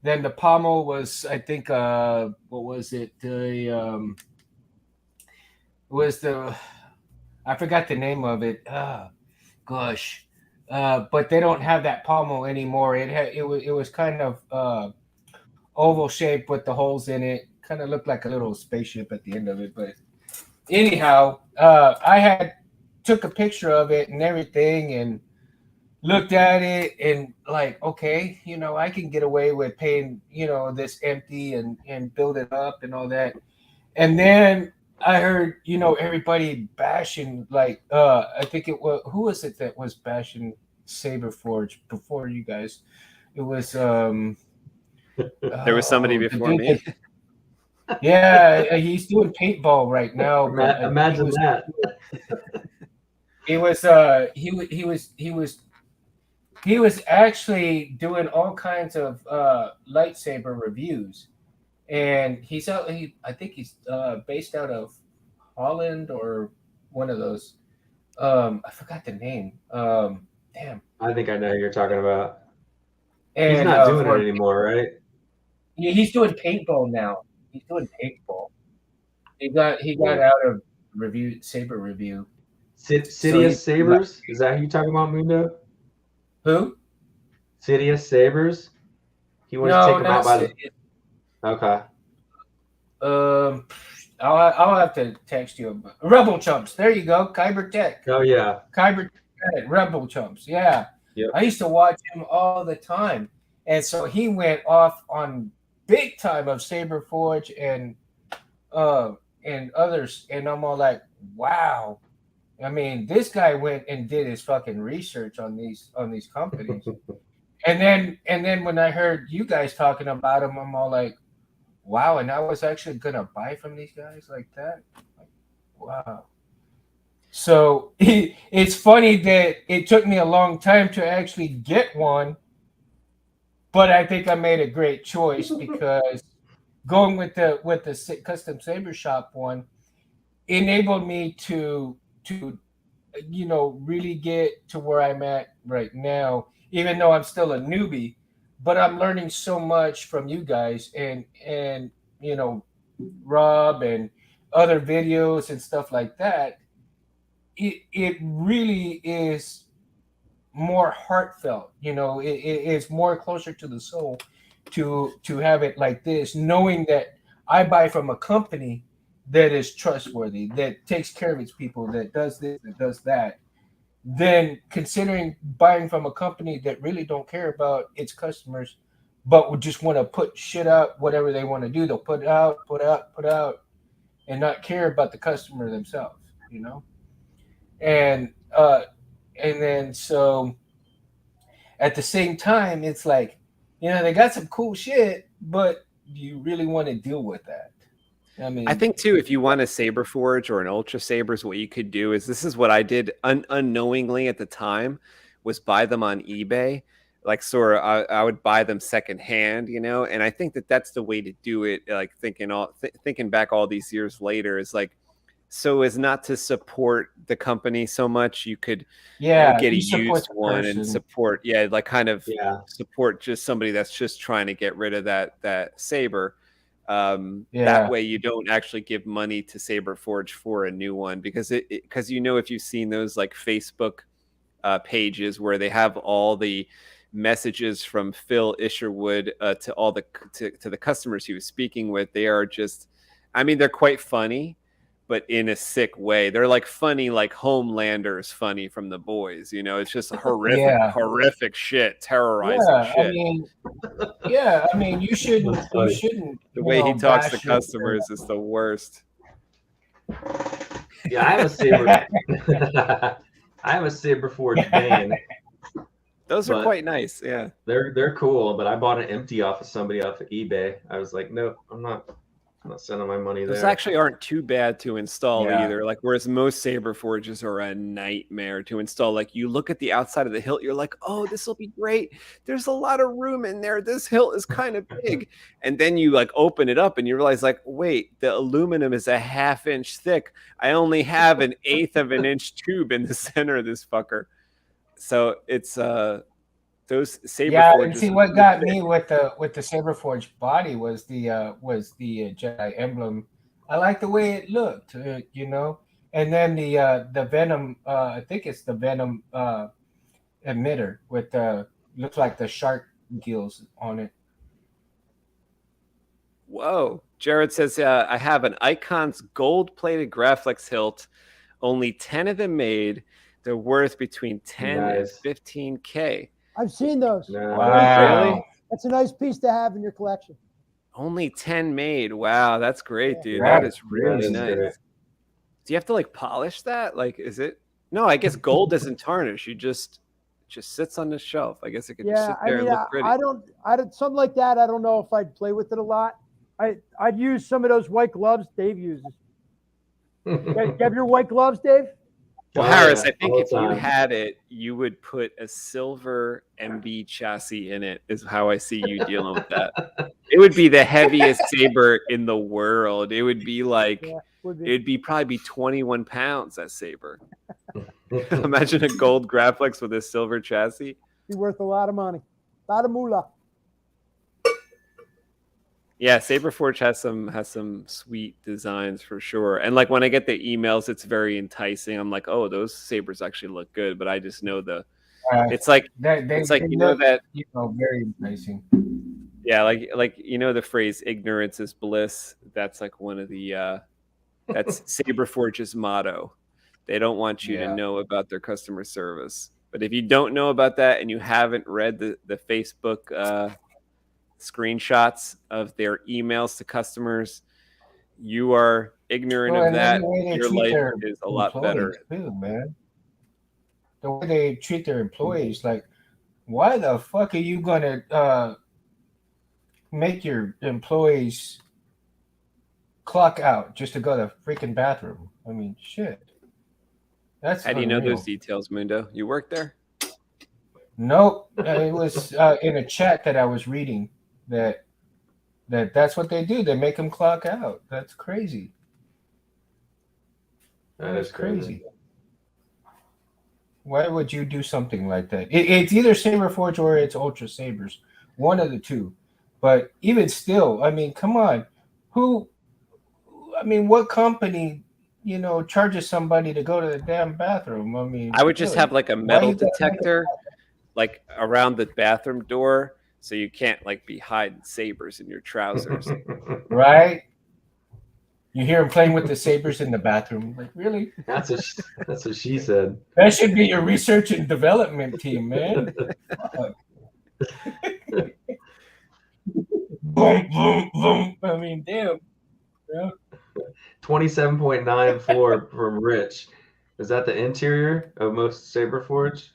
then the pommel was, I think, what was it? I forgot the name of it. Gosh, but they don't have that pommel anymore. It was kind of oval shaped with the holes in it. Kind of looked like a little spaceship at the end of it, but. Anyhow, I took a picture of it and everything and looked at it and like, okay, you know, I can get away with paying, you know, this empty and build it up and all that. And then I heard, you know, everybody bashing, like, I think it was, who was it that was bashing Saber Forge before you guys? It was, there was somebody before me. Yeah, he's doing paintball right now. But Imagine that. He was actually doing all kinds of lightsaber reviews, and I think he's based out of Holland or one of those. I forgot the name. Damn. I think I know who you're talking about. And, he's not doing it anymore, right? Yeah, he's doing paintball now. He's doing paintball. He got out of saber review. Sidious Sabers? Is that who you talking about, Mundo? Who? Sidious Sabers? He wants to take him out by the. Okay. I'll have to text you. Rebel Chumps. There you go. Kyber Tech. Oh yeah. Kyber Tech. Rebel Chumps. Yeah. Yep. I used to watch him all the time, and so he went off on big time of Saber Forge and others, and I'm all like, wow. I mean, this guy went and did his fucking research on these companies. and then when I heard you guys talking about them, I'm all like, wow, and I was actually gonna buy from these guys like that. Like, wow. So it's funny that it took me a long time to actually get one, but I think I made a great choice because going with the custom saber shop one enabled me to you know really get to where I'm at right now, even though I'm still a newbie, but I'm learning so much from you guys and you know Rob and other videos and stuff like that. It really is more heartfelt, you know. It's more closer to the soul to have it like this, knowing that I buy from a company that is trustworthy, that takes care of its people, that does this, that does that, than considering buying from a company that really don't care about its customers, but would just want to put shit out, whatever they want to do. They'll put out, and not care about the customer themselves, you know? And then so at the same time, it's like, you know, they got some cool shit, but do you really want to deal with that? I mean, I think too, if you want a Saber Forge or an Ultra Sabers, what you could do is this is what I did unknowingly at the time was buy them on eBay. Like sort of, I would buy them secondhand, you know. And I think that that's the way to do it. Like thinking back all these years later is like, so as not to support the company so much, you could get a used one and support, like kind of support just somebody that's just trying to get rid of that Saber. That way you don't actually give money to Saber Forge for a new one because because you know, if you've seen those like Facebook pages where they have all the messages from Phil Isherwood to all the to the customers he was speaking with, they are just, I mean, they're quite funny, but in a sick way. They're like funny, like Homelander's funny from The Boys. You know, it's just horrific shit, terrorizing shit. I mean, you shouldn't. The way he talks to customers is the worst. Yeah, I have a Saber. I have a Saber Forge Bane. Those are quite nice. Yeah, they're cool. But I bought it empty off of somebody off of eBay. I was like, nope, I'm not sending my money there. Those actually aren't too bad to install either. Like, whereas most Saber Forges are a nightmare to install. Like, you look at the outside of the hilt, you're like, oh, this will be great. There's a lot of room in there. This hilt is kind of big. And then you like open it up and you realize like, wait, the aluminum is a 1/2 inch thick. I only have an 1/8 of an inch tube in the center of this fucker. So it's those Saber Forges. And see what got me with the Saber Forge body was the Jedi emblem. I like the way it looked, you know. And then the Venom, I think it's the Venom emitter with looks like the shark gills on it. Whoa. Jared says, I have an Icon's gold-plated Graflex hilt. Only 10 of them made. They're worth between 10 and 15K. I've seen those. Wow. Really? That's a nice piece to have in your collection. Only 10 made. Wow, that's great, dude. Yeah, that is really nice. Great. Do you have to like polish that? Like, is it? No, I guess gold doesn't tarnish. You just sits on the shelf. I guess it could just sit there and look pretty. I don't something like that. I don't know if I'd play with it a lot. I'd use some of those white gloves Dave uses. You have your white gloves, Dave? Well, Harris, I think if you had it, you would put a silver MB chassis in it, is how I see you dealing with that. It would be the heaviest saber in the world. It would be like, it'd be probably 21 pounds, that saber. Imagine a gold Graflex with a silver chassis. Be worth a lot of money. A lot of moolah. Yeah, Saber Forge has some sweet designs for sure. And like when I get the emails, it's very enticing. I'm like, oh, those sabers actually look good, but I just know it's like you know that, you know, very enticing. Yeah, like you know the phrase ignorance is bliss. That's like one of the that's Saber Forge's motto. They don't want you to know about their customer service. But if you don't know about that and you haven't read the Facebook screenshots of their emails to customers, you are ignorant of that. Your life is a lot better. Too, man. The way they treat their employees, like, why the fuck are you gonna make your employees clock out just to go to the freaking bathroom? I mean, shit. That's how do you know those details, Mundo? You work there? Nope. It was in a chat that I was reading. That's what they do. They make them clock out. That's crazy. That is crazy. Why would you do something like that? It's either Saber Forge or it's Ultra Sabers. One of the two. But even still, I mean, come on. What company, you know, charges somebody to go to the damn bathroom? I mean, I would just have like a metal detector like around the bathroom door. So you can't like be hiding sabers in your trousers. Right? You hear him playing with the sabers in the bathroom. Like, really? That's what she said. That should be your research and development team, man. Boom, boom, boom. I mean, damn. Yeah. 27.94 from Rich. Is that the interior of most Saber Forge?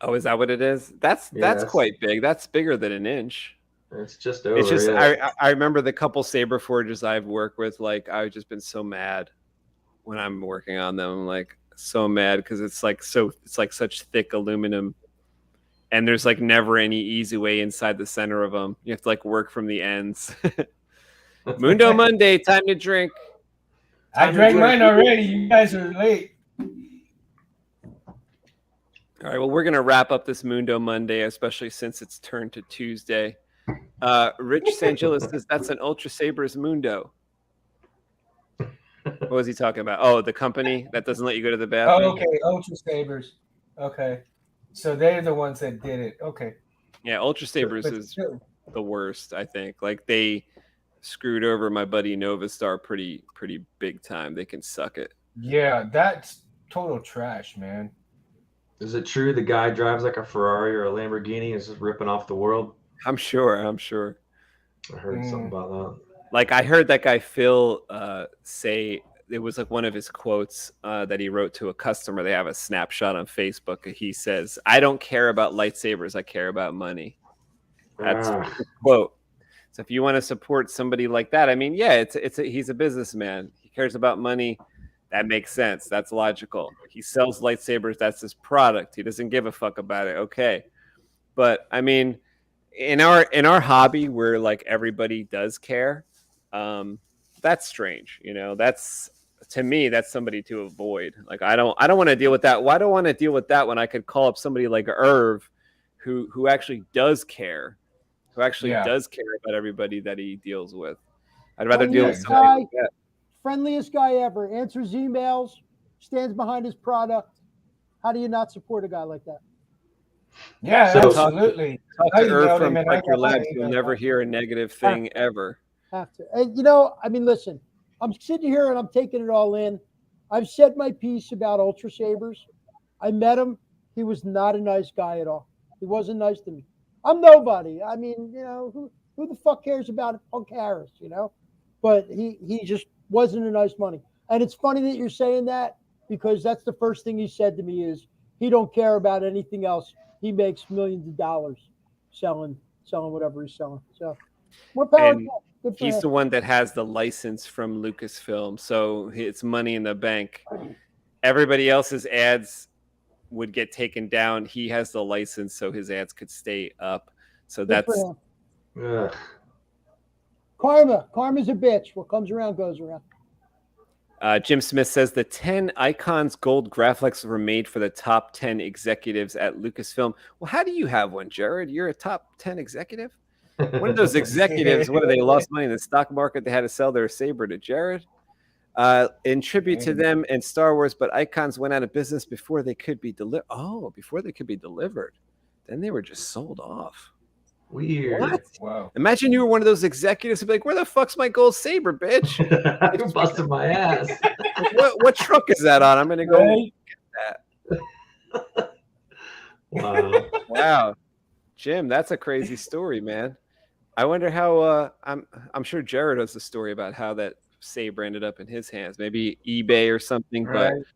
Oh, is that what it is? That's quite big. That's bigger than an inch. It's just over. It's just yeah. I remember the couple saber forges I've worked with. Like I've just been so mad when I'm working on them. I'm like so mad because it's like such thick aluminum, and there's like never any easy way inside the center of them. You have to like work from the ends. Mundo Monday, time to drink. I drank mine already. You guys are late. All right, well, we're going to wrap up this Mundo Monday, especially since it's turned to Tuesday. Rich Sangilis says that's an Ultra Sabers Mundo. What was he talking about? Oh, the company that doesn't let you go to the bathroom? Oh, okay, Ultra Sabers. Okay. So they're the ones that did it. Okay. Yeah, Ultra Sabers is the worst, I think. Like, they screwed over my buddy Novastar pretty big time. They can suck it. Yeah, that's total trash, man. Is it true the guy drives like a Ferrari or a Lamborghini and is just ripping off the world? I'm sure. I heard something about that. Like, I heard that guy Phil say, it was like one of his quotes that he wrote to a customer. They have a snapshot on Facebook. He says, "I don't care about lightsabers. I care about money." That's the quote. So if you want to support somebody like that, I mean, yeah, he's a businessman. He cares about money. That makes sense. That's logical. He sells lightsabers. That's his product. He doesn't give a fuck about it. Okay. But I mean, in our hobby where like everybody does care, that's strange. You know, that's, to me, that's somebody to avoid. Like, I don't want to deal with that. Why do I want to deal with that when I could call up somebody like Irv who actually does care, does care about everybody that he deals with? I'd rather deal with somebody like that. Friendliest guy ever, answers emails, stands behind his product. How do you not support a guy like that? Yeah, So absolutely. Talk to Irv from Spectre Labs. You'll never hear a negative thing ever. Have to. And, you know, I mean, listen, I'm sitting here and I'm taking it all in. I've said my piece about Ultra Sabers. I met him. He was not a nice guy at all. He wasn't nice to me. I'm nobody. I mean, you know, who the fuck cares about Punk Harris, you know? But he just wasn't a nice money. And it's funny that you're saying that, because that's the first thing he said to me is he don't care about anything else. He makes millions of dollars selling whatever he's selling. So more power to him. Good for He's him. the one that has the license from Lucasfilm, so it's money in the bank. Everybody else's ads would get taken down. He has the license, so his ads could stay up. So Good that's for him. Karma's a bitch. What comes around goes around. Jim Smith says the 10 Icons gold graphics were made for the top 10 executives at Lucasfilm. Well, how do you have one, Jared? You're a top 10 executive? One of those executives, what, they lost money in the stock market? They had to sell their saber to Jared. In tribute to them and Star Wars, but Icons went out of business before they could be delivered. Oh, before they could be delivered. Then they were just sold off. Weird. What? Wow. Imagine you were one of those executives who'd be like, "Where the fuck's my gold saber, bitch? You busted my ass." What truck is that on? I'm gonna go get that. Wow, Jim, that's a crazy story, man. I wonder how. I'm sure Jared has a story about how that saber ended up in his hands. Maybe eBay or something. Right. But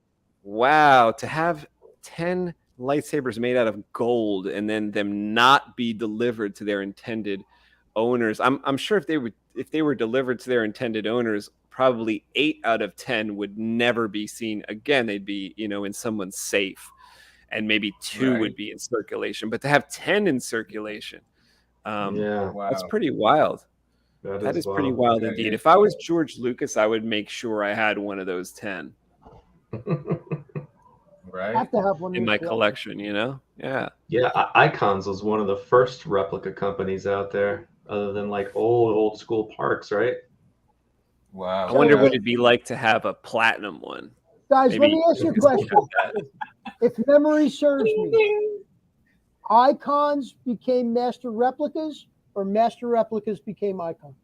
wow, to have 10 lightsabers made out of gold and then them not be delivered to their intended owners. I'm sure if they were delivered to their intended owners, probably 8 out of 10 would never be seen again. They'd be, in someone's safe, and maybe 2 would be in circulation. But to have 10 in circulation, that's pretty wild. That is pretty wild indeed. If I was George Lucas, I would make sure I had one of those 10. Right. Have to have one in my collection, Yeah. Yeah, Icons was one of the first replica companies out there, other than like old school parks, right? Wow. I wonder what it'd be like to have a platinum one. Guys, let me ask you a question. If memory serves me, Icons became master replicas, or master replicas became Icon?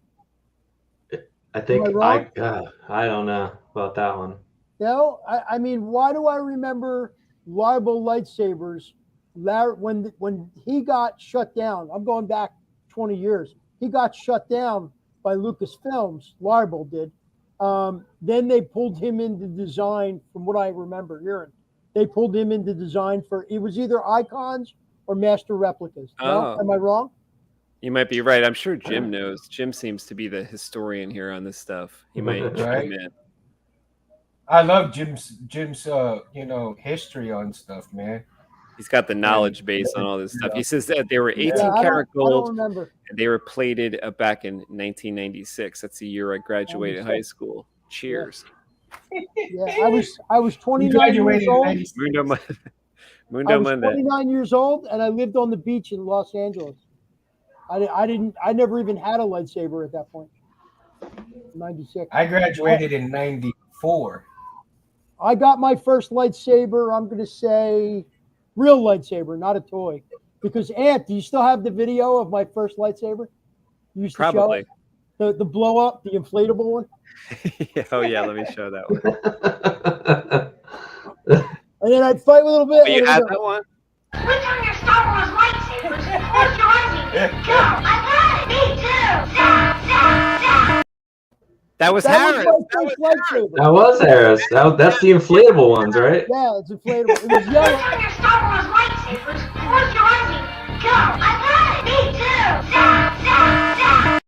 I think I don't know about that one. No, I mean, why do I remember Liable Lightsabers? When he got shut down, I'm going back 20 years. He got shut down by Lucasfilms. Liable did. Then they pulled him into design, from what I remember hearing. They pulled him into design for, it was either Icons or Master Replicas. No? Am I wrong? You might be right. I'm sure Jim knows. Jim seems to be the historian here on this stuff. He might chime in. I love Jim's history on stuff, man. He's got the knowledge base on all this stuff. He says that they were 18 karat I don't gold, remember. and they were plated back in 1996. That's the year I graduated high school. Cheers. Yeah, I was 29 years old. Mundo I was Monday. 29 years old, and I lived on the beach in Los Angeles. I never even had a lightsaber at that point. 96. I graduated in 94. I got my first lightsaber, I'm going to say real lightsaber, not a toy. Because, Ant, do you still have the video of my first lightsaber? You used to Probably. show it? The blow up, the inflatable one? Oh, yeah, let me show that one. And then I'd fight a little bit. Oh, you had that one? Which are your Star Wars lightsabers? Or join me? Go! I got it! Me too! Zap, zap, zap! That was That Harris. was my first lightsaber. That was Harris. That's the inflatable ones, right? Yeah, it's inflatable. It was Which yellow. are your Star Wars lightsabers? Or join me? Go! I got it! Me too! Zap, zap, zap!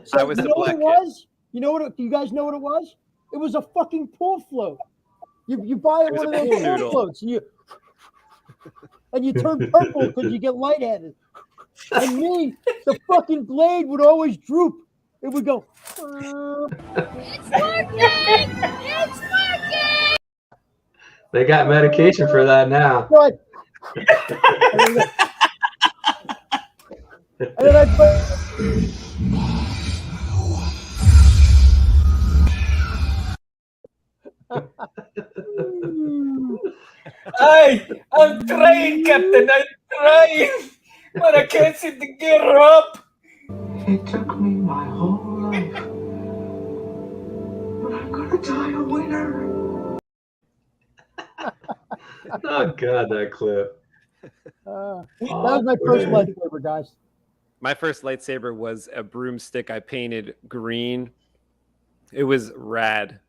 So I was you the know what black it kid. was? Do you guys know what it was? It was a fucking pool float. You buy It was one a of those pool pool noodle. floats and you turn purple because you get lightheaded. And me, the fucking blade would always droop. It would go. It's working! It's working! They got medication for that now. But, and then I'd I'm trying, Captain. I'm trying. But I can't seem to get up. It took me my whole life. But I'm gonna die a winner. Oh God, that clip. that was my first lightsaber, guys. My first lightsaber was a broomstick I painted green. It was rad.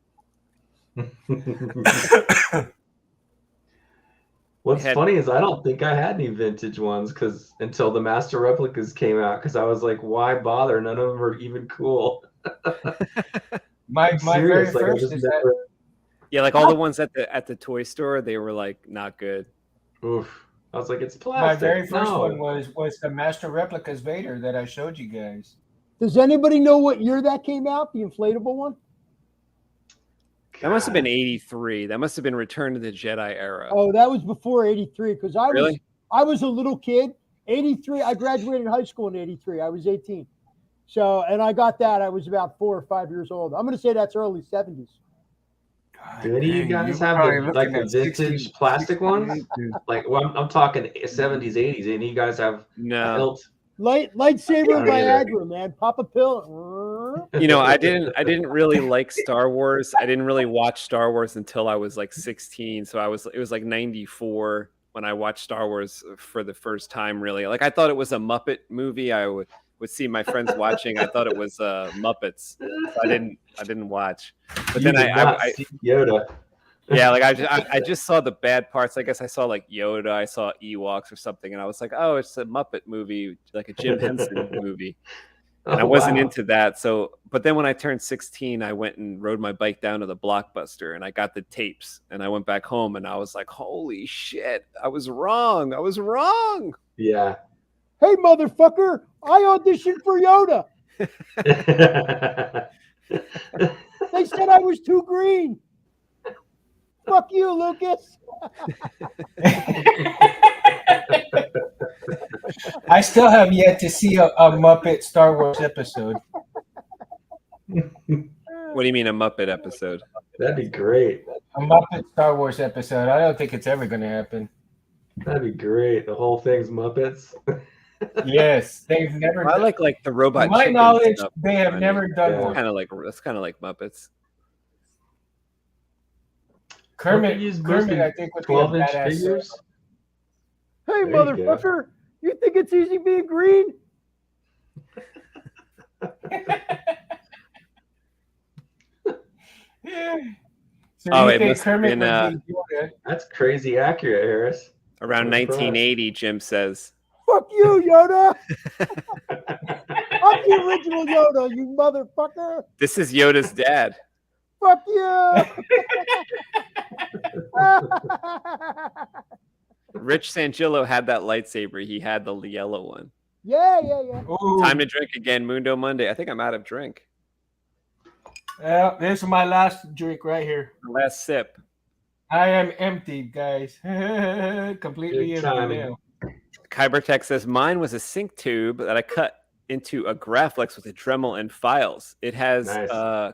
What's funny is I don't think I had any vintage ones until the Master Replicas came out, because I was like, why bother? None of them are even cool. My very Serious, like, I first just is never- Yeah, like all the ones at the toy store, they were like not good. Oof. I was like, it's my plastic. very first No. one was the Master Replicas Vader that I showed you guys. Does anybody know what year that came out? The inflatable one? That must have been 83. That must have been Return to the Jedi era. Oh, that was before 83 because Really? I was a little kid. 83, I graduated high school in 83. I was 18. So, and I got that. I was about 4 or 5 years old. I'm going to say that's early 70s. Do any of you guys have the vintage plastic ones? Like, well, I'm talking 70s, 80s. Any of you guys have No. hilt? Lightsaber Me either. Viagra, man. Pop a pill. You know, I didn't really like Star Wars. I didn't really watch Star Wars until I was like 16. So it was like 94 when I watched Star Wars for the first time, really. Like I thought it was a Muppet movie. I would see my friends watching. I thought it was Muppets. So I didn't watch. But then I see Yoda. yeah, like I just saw the bad parts. I guess I saw like Yoda, I saw Ewoks or something, and I was like, oh, it's a Muppet movie, like a Jim Henson movie. And I wasn't into that. So, but then when I turned 16, I went and rode my bike down to the Blockbuster and I got the tapes and I went back home and I was like, holy shit, I was wrong. I was wrong. Yeah. Hey, motherfucker, I auditioned for Yoda. They said I was too green. Fuck you, Lucas. I still have yet to see a Muppet Star Wars episode. What do you mean a Muppet episode? That'd be great. A Muppet Star Wars episode. I don't think it's ever going to happen. That'd be great. The whole thing's Muppets. Yes, they've never. I like the robot. To my chicken knowledge, stuff. they have never done one. That's kind of like Muppets. Kermit, use I think, would be a 12-inch badass. figures. Hey, There you motherfucker, you think it's easy being green? Yeah. So Oh, you it think must have Kermit been, would be Yoda? That's crazy accurate, Harris. Around I'm surprised. 1980, Jim says. Fuck you, Yoda. I'm the original Yoda, you motherfucker. This is Yoda's dad. Fuck you. Rich Sangillo had that lightsaber. He had the yellow one. Yeah. Ooh. Time to drink again, Mundo Monday. I think I'm out of drink. Yeah, this is my last drink right here. Last sip. I am empty, guys. Completely Good empty timing. now. Kybertech says mine was a sync tube that I cut into a Graflex with a Dremel and files. It has Nice.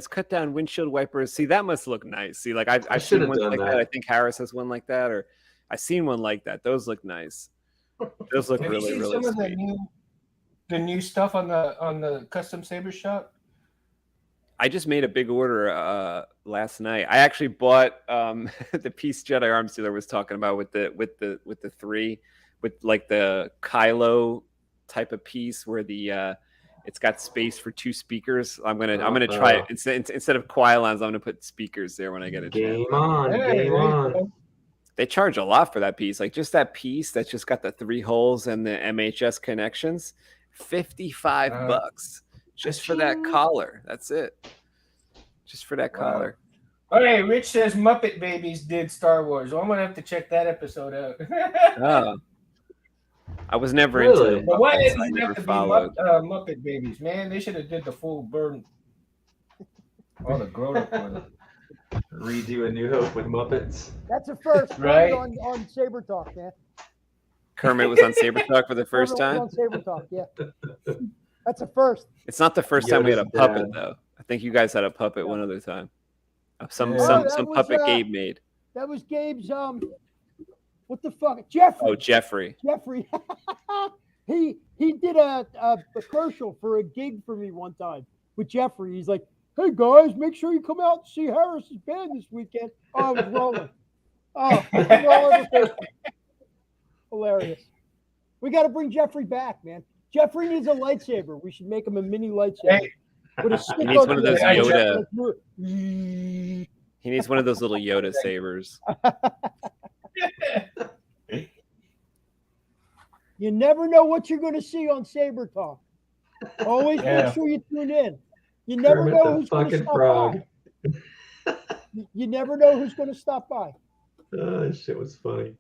cut down windshield wipers. See, that must look nice. See, like I've seen should've ones done like that. that. I think Harris has one like that, or I've seen one like that. Those look nice. Those look Have you really, seen really some of sweet. the new stuff on the custom saber shop? I just made a big order last night. I actually bought the piece Jedi Arms dealer was talking about with the three, with like the Kylo type of piece where the it's got space for 2 speakers. I'm gonna try it instead of Quylons. I'm gonna put speakers there when I get a chance. Game on, game on. They charge a lot for that piece. Like just that piece that's just got the 3 holes and the MHS connections, $55 just for that collar. That's it. Just for that collar. All right, Rich says Muppet Babies did Star Wars. Well, I'm gonna have to check that episode out. Oh. I was never Really? into But why Muppets. didn't I it never have to be followed. Muppet Babies, man? They should have did the full burn. All the grown-up ones. Redo A New Hope with Muppets. That's a first Right. on Saber Talk, man. Kermit was on Saber Talk for the first Kermit time. was on Saber Talk, yeah. That's a first. It's not the first time we had a Yoda's puppet dad. though. I think you guys had a puppet one other time. Some Yeah. some Oh, that some was, puppet Gabe made. That was Gabe's what the fuck? Jeffrey. Oh, Jeffrey. Jeffrey. he did a commercial for a gig for me one time with Jeffrey. He's like, "Hey guys, make sure you come out and see Harris's band this weekend." Oh, I was rolling. Oh, I'm all over Facebook. Hilarious. We got to bring Jeffrey back, man. Jeffrey needs a lightsaber. We should make him a mini lightsaber. Hey. With a stick He needs on one of the those end. Yoda. He needs one of those little Yoda sabers. You never know what you're going to see on Saber Talk. Always Yeah. make sure you tune in. You never Kermit know the who's going to fucking stop frog. by. You never know who's going to stop by. Oh, that shit was funny.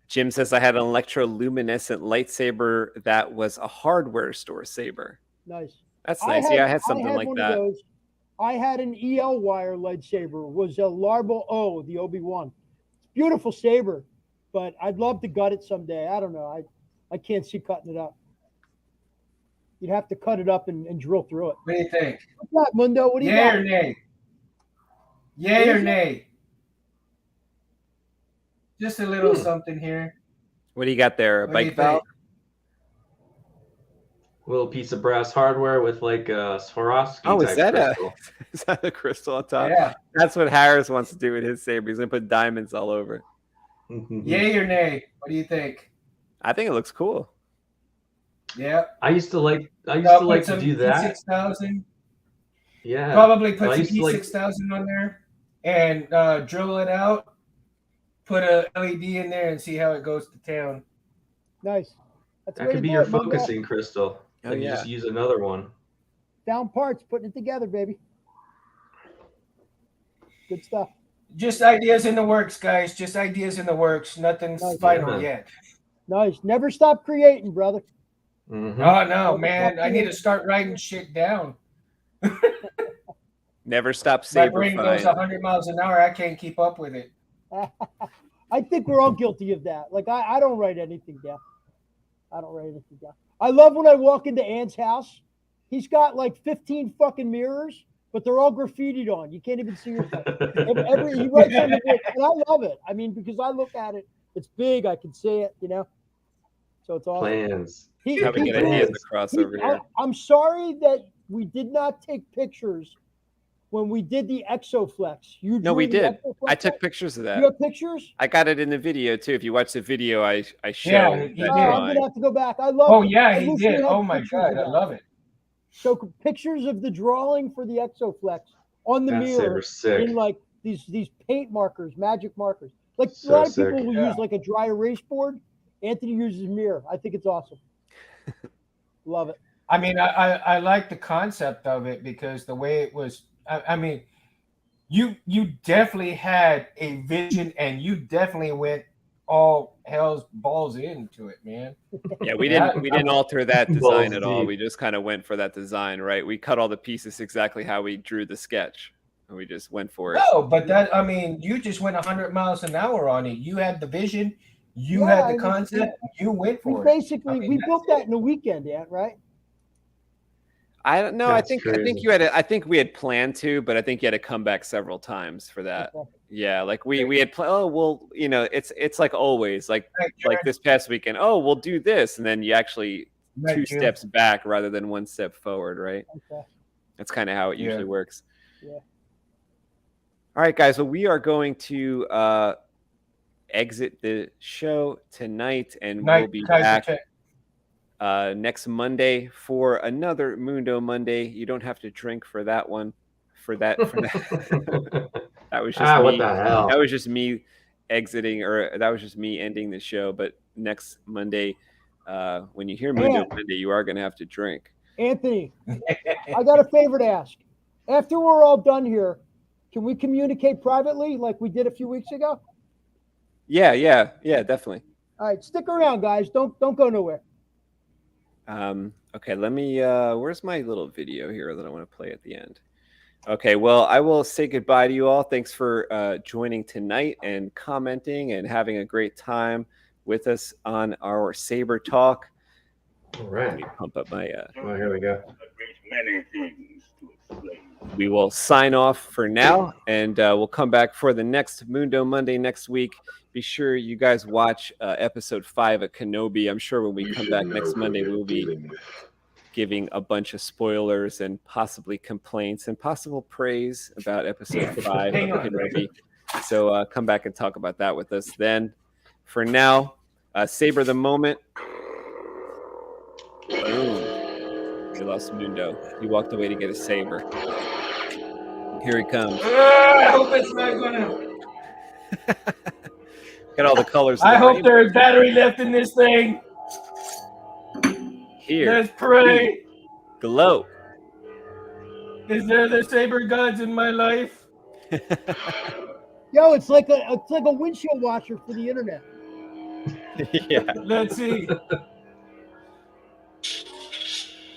Jim says I had an electroluminescent lightsaber that was a hardware store saber. Nice. That's nice. Yeah, I had something like one of that. those. I had an EL wire lightsaber. It was a Larble O, the Obi Wan. Beautiful saber, but I'd love to gut it someday. I don't know. I can't see cutting it up. You'd have to cut it up and drill through it. What do you think? What's that, Mundo? What do you Yay got? or nay? Yay or nay? Just a little something here. What do you got there? A What do you bike valve? think? Little piece of brass hardware with like a Swarovski. Oh, is type that crystal. is that a crystal on top? Yeah. That's what Harris wants to do with his saber. He's gonna put diamonds all over. Mhm. Yay or nay? What do you think? I think it looks cool. Yeah. I used to like Put to some do that. P6000. Yeah. Probably put I some used to like- P6000 on there and drill it out. Put a LED in there and see how it goes to town. Nice. That's the That way could to be do your it, Mundo. focusing crystal. Oh, Like you yeah. just use another one. Found parts, putting it together, baby. Good stuff. Just ideas in the works, guys. Just ideas in the works. Nothing's Nice. final Yeah. yet. Nice. Never stop creating, brother. Mhm. Oh no, man! I need to start writing shit down. Never stop My saber brain goes flying. 100 miles an hour. I can't keep up with it. I think we're all guilty of that. Like I don't write anything down. I don't write anything down. I love when I walk into Ann's house. He's got like 15 fucking mirrors, but they're all graffitied on. You can't even see yourself. He writes on the book, and I love it. I mean, because I look at it, it's big. I can see it, you know. So it's awesome. Plans. Probably get a hand across over here. I'm sorry that we did not take pictures when we did the Exoflex. You No, drew we the did. Exoflex I took up? pictures of You that. have pictures? I got it in the video too. If you watch the video, I show Yeah, that you did. I'm drawing. gonna have to go back. I love. Oh it. yeah, I he wish we did. had Oh my pictures god, of I that. love it. So pictures of the drawing for the Exoflex on the That mirror saber's sick. in like these paint markers, magic markers. Like So a lot of sick. people will Yeah. use like a dry erase board. Anthony uses mirror. I think it's awesome. Love it. I mean, I like the concept of it because the way it was. I mean, you definitely had a vision, and you definitely went all hell's balls into it, man. Yeah, we didn't alter that design at all. deep. We just kind of went for that design, right? We cut all the pieces exactly how we drew the sketch, and we just went for it. No, but I mean, you just went 100 miles an hour on it. You had the vision, you Yeah, had the concept, you went We for it. basically I mean, we built that in a weekend, yeah, right? I don't know. I That's think crazy. I think we had planned to, but I think you had to come back several times for that. Okay. Yeah, like we had oh well, you know, it's like always like Right, like this past weekend. Oh, we'll do this, and then you actually Right, two Jim. steps back rather than one step forward, right? Okay. That's kind of how it usually Yeah. works. Yeah. All right, guys. Well, we are going to exit the show tonight, and we'll Night, be Kaiser back Chief. next Monday for another Mundo Monday. You don't have to drink for that one. For that, that was just me. what the hell? That was just me exiting, or that was just me ending the show. But next Monday, when you hear Mundo Man. Monday, you are going to have to drink. Anthony, I got a favor to ask. After we're all done here, can we communicate privately like we did a few weeks ago? Yeah, definitely. All right, stick around, guys. Don't go nowhere. Okay, let me. Where's my little video here that I want to play at the end? Okay, well, I will say goodbye to you all. Thanks for joining tonight and commenting and having a great time with us on our Saber Talk. All Let right. me pump up my. Well, here we go. Many things to explain. We will sign off for now, and we'll come back for the next Mundo Monday next week. Be sure you guys watch episode 5 of Kenobi. I'm sure when we come back next Monday, we'll be giving a bunch of spoilers and possibly complaints and possible praise about episode 5 Hang of on. Kenobi. So come back and talk about that with us then. For now, Saber the moment. Boom. We lost Mundo. He walked away to get a saber. Here he comes. I hope it's not gonna. Got all the colors. Of I the hope rainbow. there's battery left in this thing. Here. Let's pray. Glow. Is there the saber gods in my life? Yo, it's like a windshield washer for the internet. Yeah. Let's see.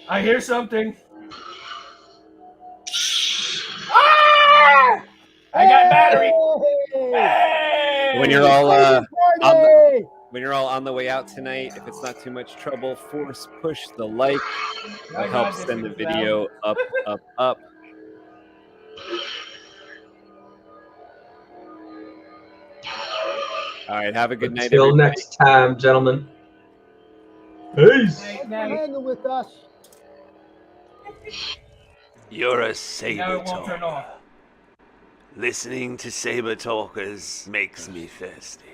I hear something. Ah! I got battery. Hey! When you're all Party! when you're all on the way out tonight, if it's not too much trouble, force push the like. It'll help send the video up, up, up. All right, have a good night. Until everybody. next time, gentlemen. Peace. Thanks for hanging with us. You're a Now saber it won't turn talker. off. Listening to saber talkers makes me thirsty.